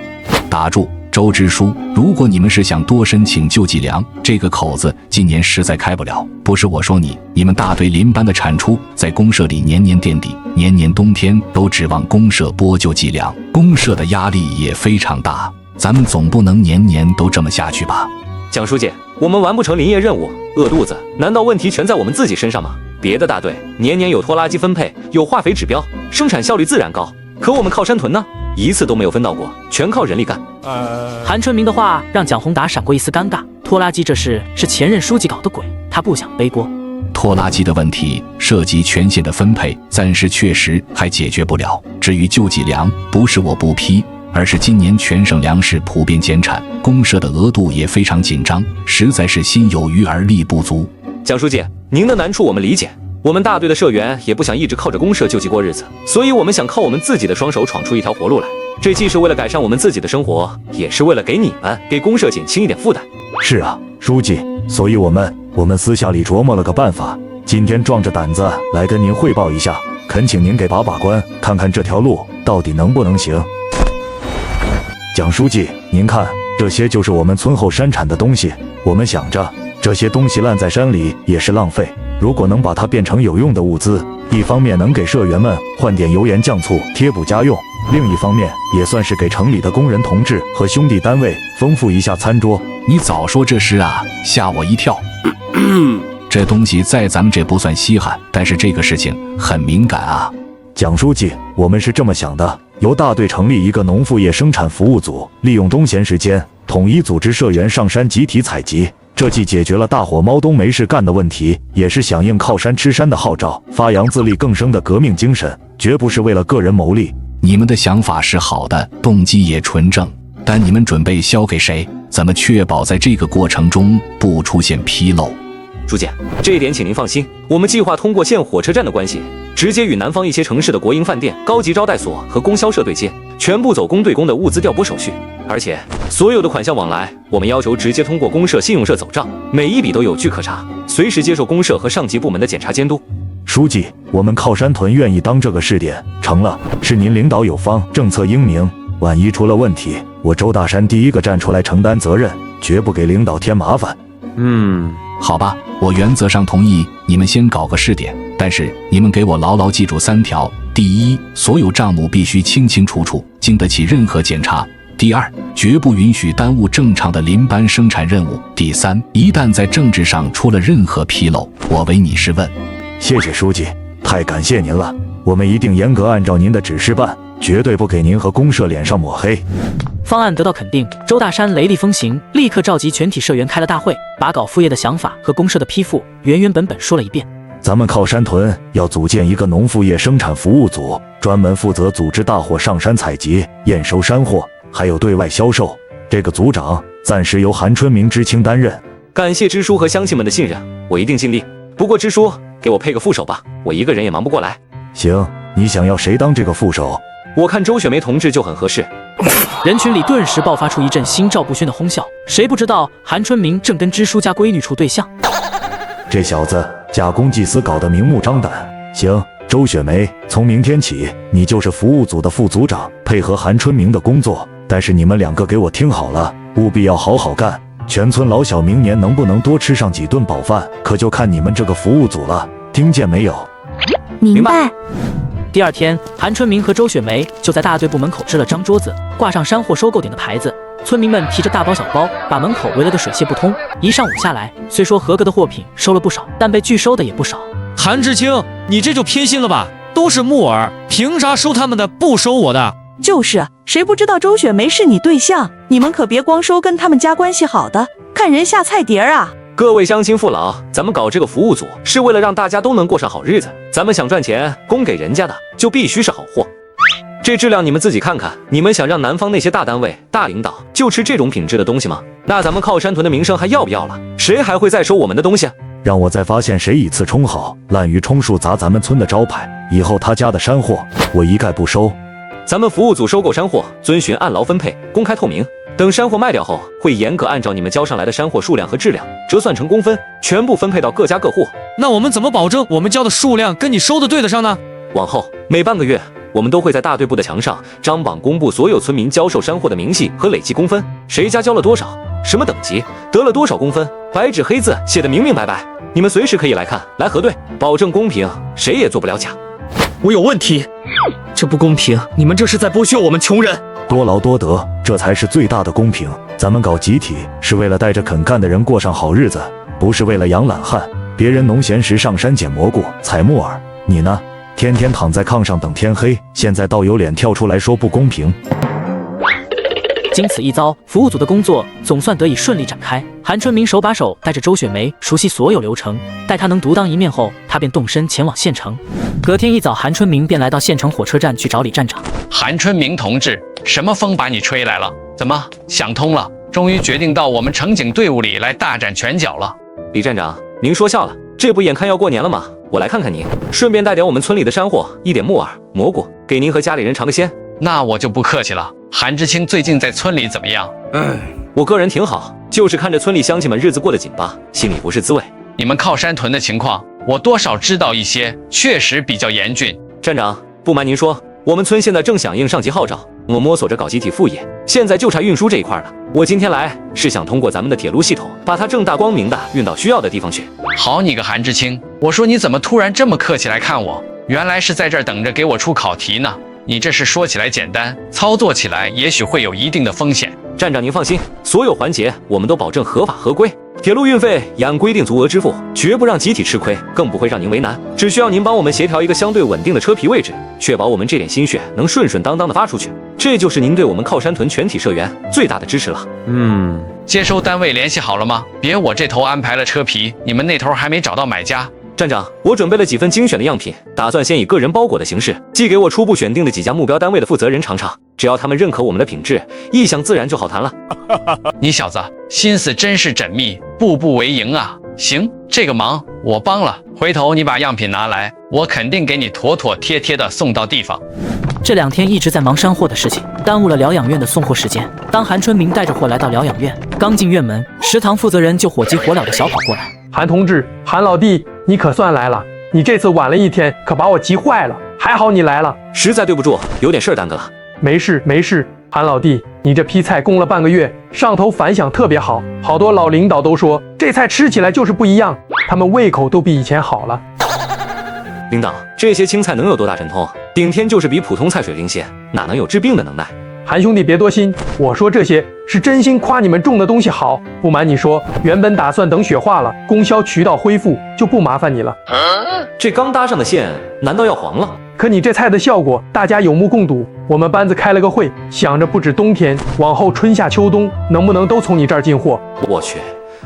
打住！周支书，如果你们是想多申请救济粮，这个口子今年实在开不了。不是我说你们大队邻班的产出在公社里年年垫底，年年冬天都指望公社拨救济粮，公社的压力也非常大。咱们总不能年年都这么下去吧？蒋书记，我们完不成林业任务，饿肚子，难道问题全在我们自己身上吗？别的大队年年有拖拉机分配，有化肥指标，生产效率自然高，可我们靠山屯呢，一次都没有分到过，全靠人力干。韩春明的话让蒋宏达闪过一丝尴尬。拖拉机这事是前任书记搞的鬼，他不想背锅。拖拉机的问题涉及权限的分配，暂时确实还解决不了。至于救济粮，不是我不批，而是今年全省粮食普遍减产，公社的额度也非常紧张，实在是心有余而力不足。蒋书记，您的难处我们理解。我们大队的社员也不想一直靠着公社救济过日子，所以我们想靠我们自己的双手闯出一条活路来。这既是为了改善我们自己的生活，也是为了给你们、给公社减轻一点负担。是啊，书记，所以我们私下里琢磨了个办法，今天壮着胆子来跟您汇报一下，恳请您给把关，看看这条路到底能不能行。蒋书记，您看，这些就是我们村后山产的东西，我们想着这些东西烂在山里也是浪费，如果能把它变成有用的物资，一方面能给社员们换点油盐酱醋贴补家用，另一方面也算是给城里的工人同志和兄弟单位丰富一下餐桌。你早说这事啊，吓我一跳。这东西在咱们这不算稀罕，但是这个事情很敏感啊。蒋书记，我们是这么想的，由大队成立一个农副业生产服务组，利用冬闲时间统一组织社员上山集体采集，这既解决了大伙猫冬没事干的问题，也是响应靠山吃山的号召，发扬自力更生的革命精神，绝不是为了个人谋利。你们的想法是好的，动机也纯正，但你们准备销给谁？怎么确保在这个过程中不出现纰漏？书记，这一点请您放心，我们计划通过县火车站的关系，直接与南方一些城市的国营饭店、高级招待所和供销社对接，全部走公对公的物资调拨手续。而且所有的款项往来，我们要求直接通过公社信用社走账，每一笔都有据可查，随时接受公社和上级部门的检查监督。书记，我们靠山屯愿意当这个试点，成了是您领导有方，政策英明，万一出了问题，我周大山第一个站出来承担责任，绝不给领导添麻烦。好吧，我原则上同意你们先搞个试点，但是你们给我牢牢记住3条：第一，所有账目必须清清楚楚，经得起任何检查；第二，绝不允许耽误正常的临班生产任务；第三，一旦在政治上出了任何纰漏，我唯你是问。谢谢书记，太感谢您了，我们一定严格按照您的指示办，绝对不给您和公社脸上抹黑。方案得到肯定，周大山雷厉风行，立刻召集全体社员开了大会，把搞副业的想法和公社的批复原本说了一遍。咱们靠山屯要组建一个农副业生产服务组，专门负责组织大伙上山采集、验收山货，还有对外销售。这个组长暂时由韩春明知青担任。感谢支书和乡亲们的信任，我一定尽力。不过支书，给我配个副手吧，我一个人也忙不过来。行，你想要谁当这个副手？我看周雪梅同志就很合适。人群里顿时爆发出一阵心照不宣的哄笑，谁不知道韩春明正跟支书家闺女处对象？这小子假公济私搞得明目张胆。行，周雪梅，从明天起你就是服务组的副组长，配合韩春明的工作。但是你们2个给我听好了，务必要好好干，全村老小明年能不能多吃上几顿饱饭，可就看你们这个服务组了，听见没有？明白。第二天，韩春明和周雪梅就在大队部门口支了张桌子，挂上山货收购点的牌子。村民们提着大包小包，把门口围了个水泄不通。一上午下来，虽说合格的货品收了不少，但被拒收的也不少。韩志清，你这就偏心了吧？都是木耳，凭啥收他们的不收我的？就是，谁不知道周雪梅是你对象？你们可别光收跟他们家关系好的，看人下菜碟啊！各位乡亲父老，咱们搞这个服务组是为了让大家都能过上好日子。咱们想赚钱，供给人家的就必须是好货。这质量你们自己看看，你们想让南方那些大单位、大领导就吃这种品质的东西吗？那咱们靠山屯的名声还要不要了？谁还会再收我们的东西？让我再发现谁以次充好、滥竽充数砸咱们村的招牌，以后他家的山货我一概不收。咱们服务组收购山货遵循按劳分配，公开透明。等山货卖掉后，会严格按照你们交上来的山货数量和质量折算成工分，全部分配到各家各户。那我们怎么保证我们交的数量跟你收的对得上呢？往后每半个月，我们都会在大队部的墙上张榜公布所有村民交售山货的明细和累计工分，谁家交了多少，什么等级，得了多少工分，白纸黑字写得明明白白。你们随时可以来看，来核对，保证公平，谁也做不了假。我有问题，这不公平，你们这是在剥削我们穷人。多劳多得，这才是最大的公平。咱们搞集体是为了带着肯干的人过上好日子，不是为了养懒汉。别人农闲时上山捡蘑菇、采木耳，你呢？天天躺在炕上等天黑，现在倒有脸跳出来说不公平。经此一遭，服务组的工作总算得以顺利展开。韩春明手把手带着周雪梅熟悉所有流程，待她能独当一面后，他便动身前往县城。隔天一早，韩春明便来到县城火车站去找李站长。韩春明同志，什么风把你吹来了？怎么想通了？终于决定到我们城警队伍里来大展拳脚了？李站长，您说笑了，这不眼看要过年了吗？我来看看您，顺便带点我们村里的山货，一点木耳、蘑菇，给您和家里人尝个鲜。那我就不客气了。韩知青最近在村里怎么样？我个人挺好，就是看着村里乡亲们日子过得紧巴，心里不是滋味。你们靠山屯的情况，我多少知道一些，确实比较严峻。站长，不瞒您说，我们村现在正响应上级号召，我摸索着搞集体副业，现在就差运输这一块了。我今天来是想通过咱们的铁路系统，把它正大光明的运到需要的地方去。好你个韩知青，我说你怎么突然这么客气来看我？原来是在这儿等着给我出考题呢。你这是说起来简单，操作起来也许会有一定的风险。站长您放心，所有环节我们都保证合法合规，铁路运费也按规定足额支付，绝不让集体吃亏，更不会让您为难。只需要您帮我们协调一个相对稳定的车皮位置，确保我们这点心血能顺顺当当的发出去，这就是您对我们靠山屯全体社员最大的支持了。接收单位联系好了吗？别我这头安排了车皮，你们那头还没找到买家。站长，我准备了几份精选的样品，打算先以个人包裹的形式寄给我初步选定的几家目标单位的负责人尝尝，只要他们认可我们的品质，意向自然就好谈了。你小子心思真是缜密，步步为营啊！行，这个忙我帮了，回头你把样品拿来，我肯定给你妥妥帖帖的送到地方。这2天一直在忙山货的事情，耽误了疗养院的送货时间。当韩春明带着货来到疗养院，刚进院门，食堂负责人就火急火燎的小跑过来。韩同志，韩老弟，你可算来了！你这次晚了1天，可把我急坏了。还好你来了，实在对不住，有点事儿耽搁了。没事没事，韩老弟，你这批菜供了半个月，上头反响特别好，好多老领导都说这菜吃起来就是不一样，他们胃口都比以前好了。领导，这些青菜能有多大神通？顶天就是比普通菜水灵鲜，哪能有治病的能耐？韩兄弟别多心，我说这些是真心夸你们种的东西好。不瞒你说，原本打算等雪化了，供销渠道恢复，就不麻烦你了。这刚搭上的线，难道要黄了？可你这菜的效果，大家有目共睹。我们班子开了个会，想着不止冬天，往后春夏秋冬，能不能都从你这儿进货？我去，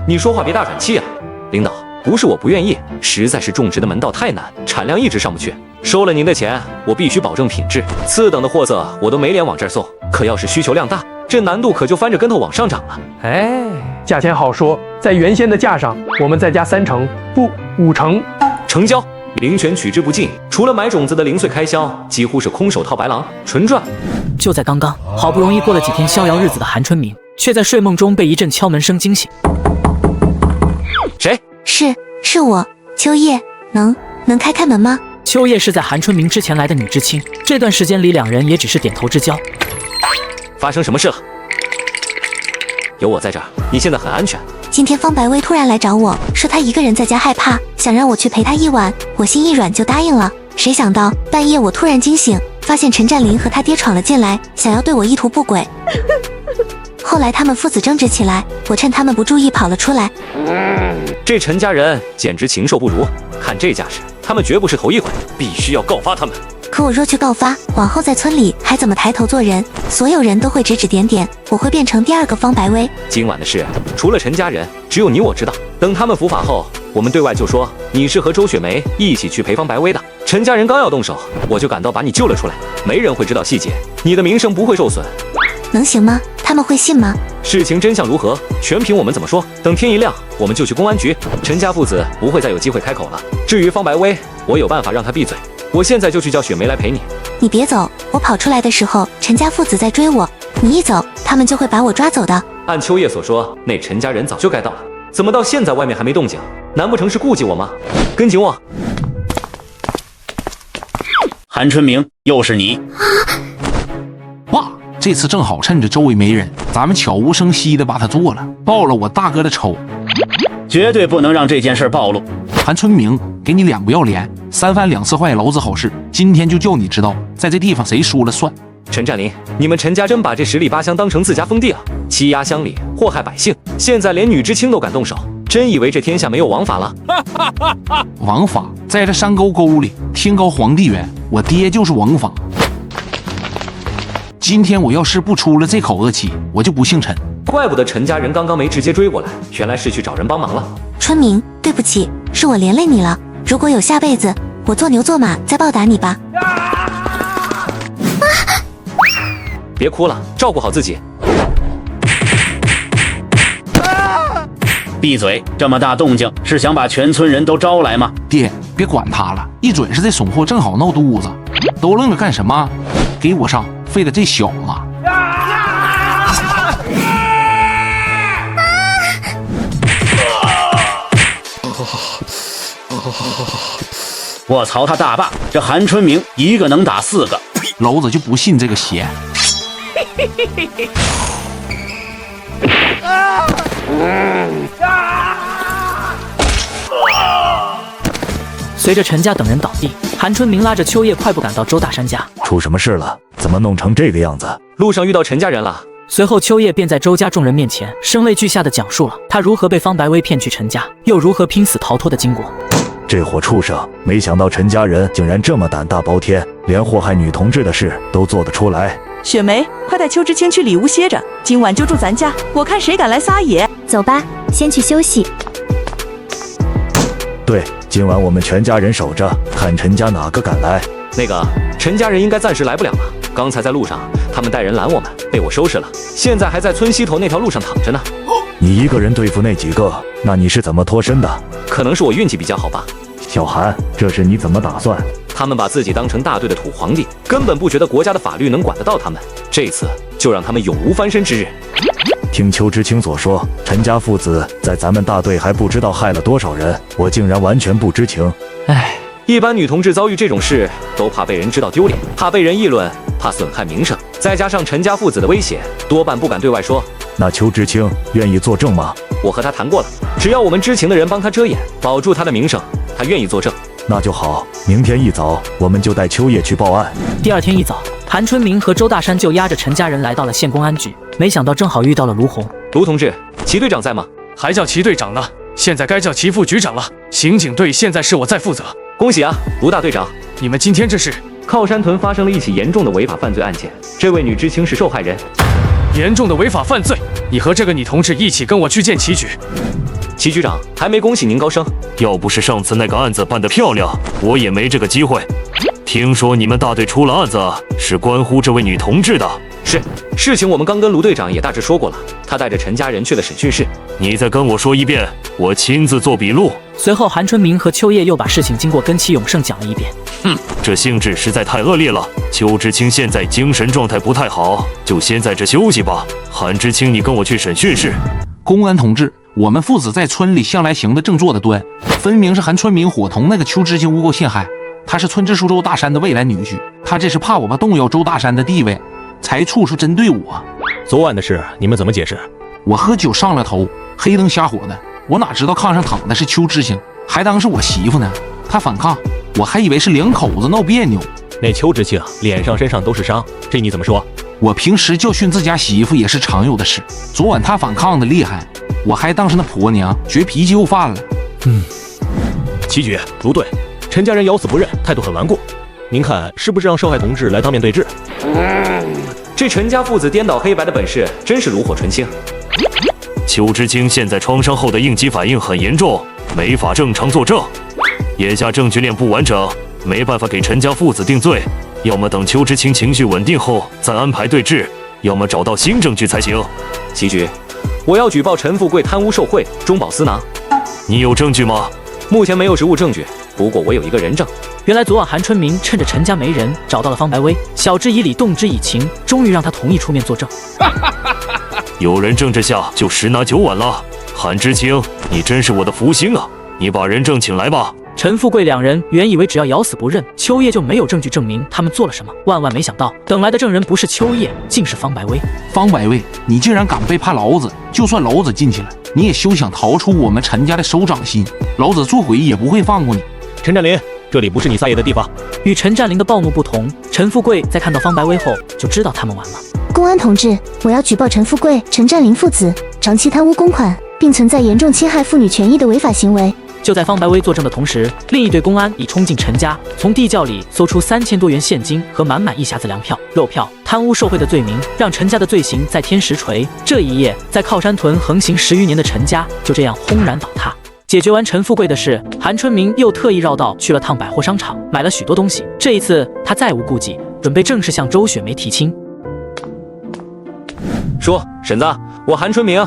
你说话别大喘气啊！领导，不是我不愿意，实在是种植的门道太难，产量一直上不去。收了您的钱，我必须保证品质，次等的货色我都没脸往这儿送。可要是需求量大，这难度可就翻着跟头往上涨了。价钱好说，在原先的价上，我们再加3成，不5成，成交。零权取之不尽，除了买种子的零碎开销，几乎是空手套白狼，纯赚。就在刚刚，好不容易过了几天逍遥日子的韩春明，却在睡梦中被一阵敲门声惊醒。谁？是我，秋叶，能开门吗？秋叶是在韩春明之前来的女知青，这段时间里2人也只是点头之交。发生什么事了？有我在这儿，你现在很安全。今天方白薇突然来找我说她一个人在家害怕，想让我去陪她一晚，我心一软就答应了。谁想到半夜我突然惊醒，发现陈占林和他爹闯了进来，想要对我意图不轨。后来他们父子争执起来，我趁他们不注意跑了出来。这陈家人简直禽兽不如，看这架势，他们绝不是头一回，必须要告发他们。可我若去告发，往后在村里还怎么抬头做人？所有人都会指指点点，我会变成第2个方白薇。今晚的事，除了陈家人，只有你我知道。等他们伏法后，我们对外就说你是和周雪梅一起去陪方白薇的。陈家人刚要动手，我就赶到把你救了出来。没人会知道细节，你的名声不会受损。能行吗？他们会信吗？事情真相如何，全凭我们怎么说。等天一亮，我们就去公安局。陈家父子不会再有机会开口了。至于方白薇，我有办法让她闭嘴。我现在就去叫雪梅来陪你。你别走，我跑出来的时候，陈家父子在追我。你一走，他们就会把我抓走的。按秋叶所说，那陈家人早就该到了，怎么到现在外面还没动静？难不成是顾忌我吗？跟紧我。韩春明，又是你！爸，这次正好趁着周围没人，咱们悄无声息的把他做了，报了我大哥的仇。绝对不能让这件事暴露。韩春明，给你2不要脸，3番2次坏，老子好事。今天就叫你知道，在这地方谁输了算。陈占林，你们陈家真把这10里8乡当成自家封地了，欺压乡里，祸害百姓，现在连女知青都敢动手，真以为这天下没有王法了？王法在这山沟沟里，天高皇帝远，我爹就是王法。今天我要是不出了这口恶气，我就不姓陈。怪不得陈家人刚刚没直接追过来，原来是去找人帮忙了。春明，对不起，是我连累你了。如果有下辈子，我做牛做马再报答你吧。别哭了，照顾好自己。闭嘴！这么大动静，是想把全村人都招来吗？爹，别管他了，一准是这怂货正好闹肚子。都愣着干什么？给我上！废了这小子！我曹他大爸，这韩春明一个能打4个，老子就不信这个邪。随着陈家等人倒地，韩春明拉着秋叶快步赶到周大山家。出什么事了？怎么弄成这个样子？路上遇到陈家人了。随后，秋叶便在周家众人面前声泪俱下地讲述了他如何被方白薇骗去陈家，又如何拼死逃脱的经过。这伙畜生，没想到陈家人竟然这么胆大包天，连祸害女同志的事都做得出来。雪梅，快带邱知青去里屋歇着，今晚就住咱家，我看谁敢来撒野。走吧，先去休息。对，今晚我们全家人守着，看陈家哪个敢来。那个陈家人应该暂时来不了了，刚才在路上他们带人拦我们，被我收拾了，现在还在村西头那条路上躺着呢。你一个人对付那几个，那你是怎么脱身的？可能是我运气比较好吧。小韩，这事你怎么打算？他们把自己当成大队的土皇帝，根本不觉得国家的法律能管得到他们，这次就让他们永无翻身之日。听邱知青所说，陈家父子在咱们大队还不知道害了多少人，我竟然完全不知情。唉，一般女同志遭遇这种事，都怕被人知道丢脸，怕被人议论，怕损害名声，再加上陈家父子的威胁，多半不敢对外说。那邱知青愿意作证吗？我和他谈过了，只要我们知情的人帮他遮掩，保住他的名声，他愿意作证。那就好，明天一早我们就带秋叶去报案。第二天一早，韩春明和周大山就押着陈家人来到了县公安局，没想到正好遇到了卢红。卢同志，齐队长在吗？还叫齐队长呢，现在该叫齐副局长了。刑警队现在是我在负责。恭喜啊，卢大队长！你们今天这是？靠山屯发生了一起严重的违法犯罪案件，这位女知青是受害人。严重的违法犯罪，你和这个女同志一起跟我去见齐局。齐局长，还没恭喜您高升。要不是上次那个案子办得漂亮，我也没这个机会。听说你们大队出了案子，是关乎这位女同志的。是，事情我们刚跟卢队长也大致说过了，他带着陈家人去了审讯室。你再跟我说一遍，我亲自做笔录。随后，韩春明和秋叶又把事情经过跟戚永胜讲了一遍。这性质实在太恶劣了。邱知青现在精神状态不太好，就先在这休息吧。韩知青，你跟我去审讯室。公安同志，我们父子在村里向来行得正坐得端，分明是韩春明伙同那个邱知青诬告陷害。他是村支书周大山的未来女婿，他这是怕我们动摇周大山的地位，才处处针对我。昨晚的事你们怎么解释？我喝酒上了头，黑灯瞎火的，我哪知道炕上躺的是邱知青，还当是我媳妇呢。他反抗，我还以为是两口子闹别扭。那邱知青脸上身上都是伤，这你怎么说？我平时教训自家媳妇也是常有的事，昨晚他反抗的厉害，我还当是那婆娘，觉脾气又犯了。齐局，卢队，陈家人咬死不认，态度很顽固，您看是不是让受害同志来当面对质？这陈家父子颠倒黑白的本事真是炉火纯青。邱知青现在创伤后的应激反应很严重，没法正常作证，眼下证据链不完整，没办法给陈家父子定罪。要么等邱知青情绪稳定后再安排对质，要么找到新证据才行。齐局，我要举报陈富贵贪污受贿、中饱私囊。你有证据吗？目前没有实物证据，不过我有一个人证。原来昨晚韩春明趁着陈家没人，找到了方白薇，晓之以理，动之以情，终于让他同意出面作证。有人证之下就10拿9稳了。韩知青，你真是我的福星啊！你把人证请来吧。陈富贵两人原以为只要咬死不认，秋叶就没有证据证明他们做了什么，万万没想到，等来的证人不是秋叶，竟是方白薇。方白薇，你竟然敢背叛老子！就算老子进去了，你也休想逃出我们陈家的手掌心，老子做鬼也不会放过你。陈占林，这里不是你撒野的地方。与陈占林的暴怒不同，陈富贵在看到方白薇后就知道他们完了。公安同志，我要举报陈富贵、陈占林父子长期贪污公款，并存在严重侵害妇女权益的违法行为。就在方白薇作证的同时，另一队公安已冲进陈家，从地窖里搜出3000多元现金和满满一匣子粮票、肉票。他贪污受贿的罪名让陈家的罪行再添实锤。这一夜，在靠山屯横行10余年的陈家就这样轰然倒塌。解决完陈富贵的事，韩春明又特意绕道去了趟百货商场，买了许多东西。这一次他再无顾忌，准备正式向周雪梅提亲。说，婶子，我韩春明。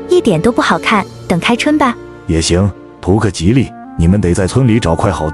一点都不好看，等开春吧。也行，图个吉利，你们得在村里找块好。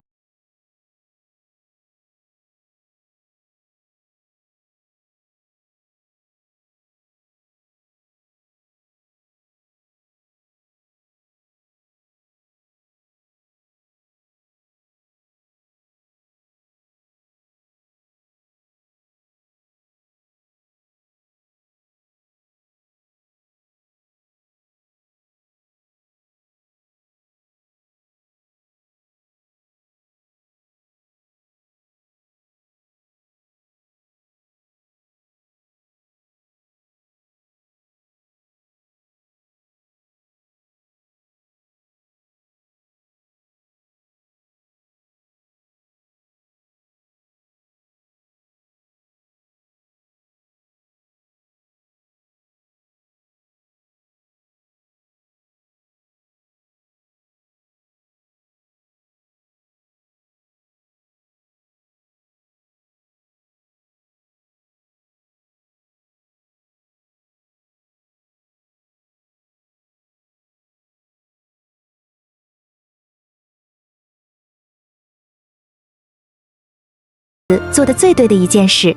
做的最对的一件事。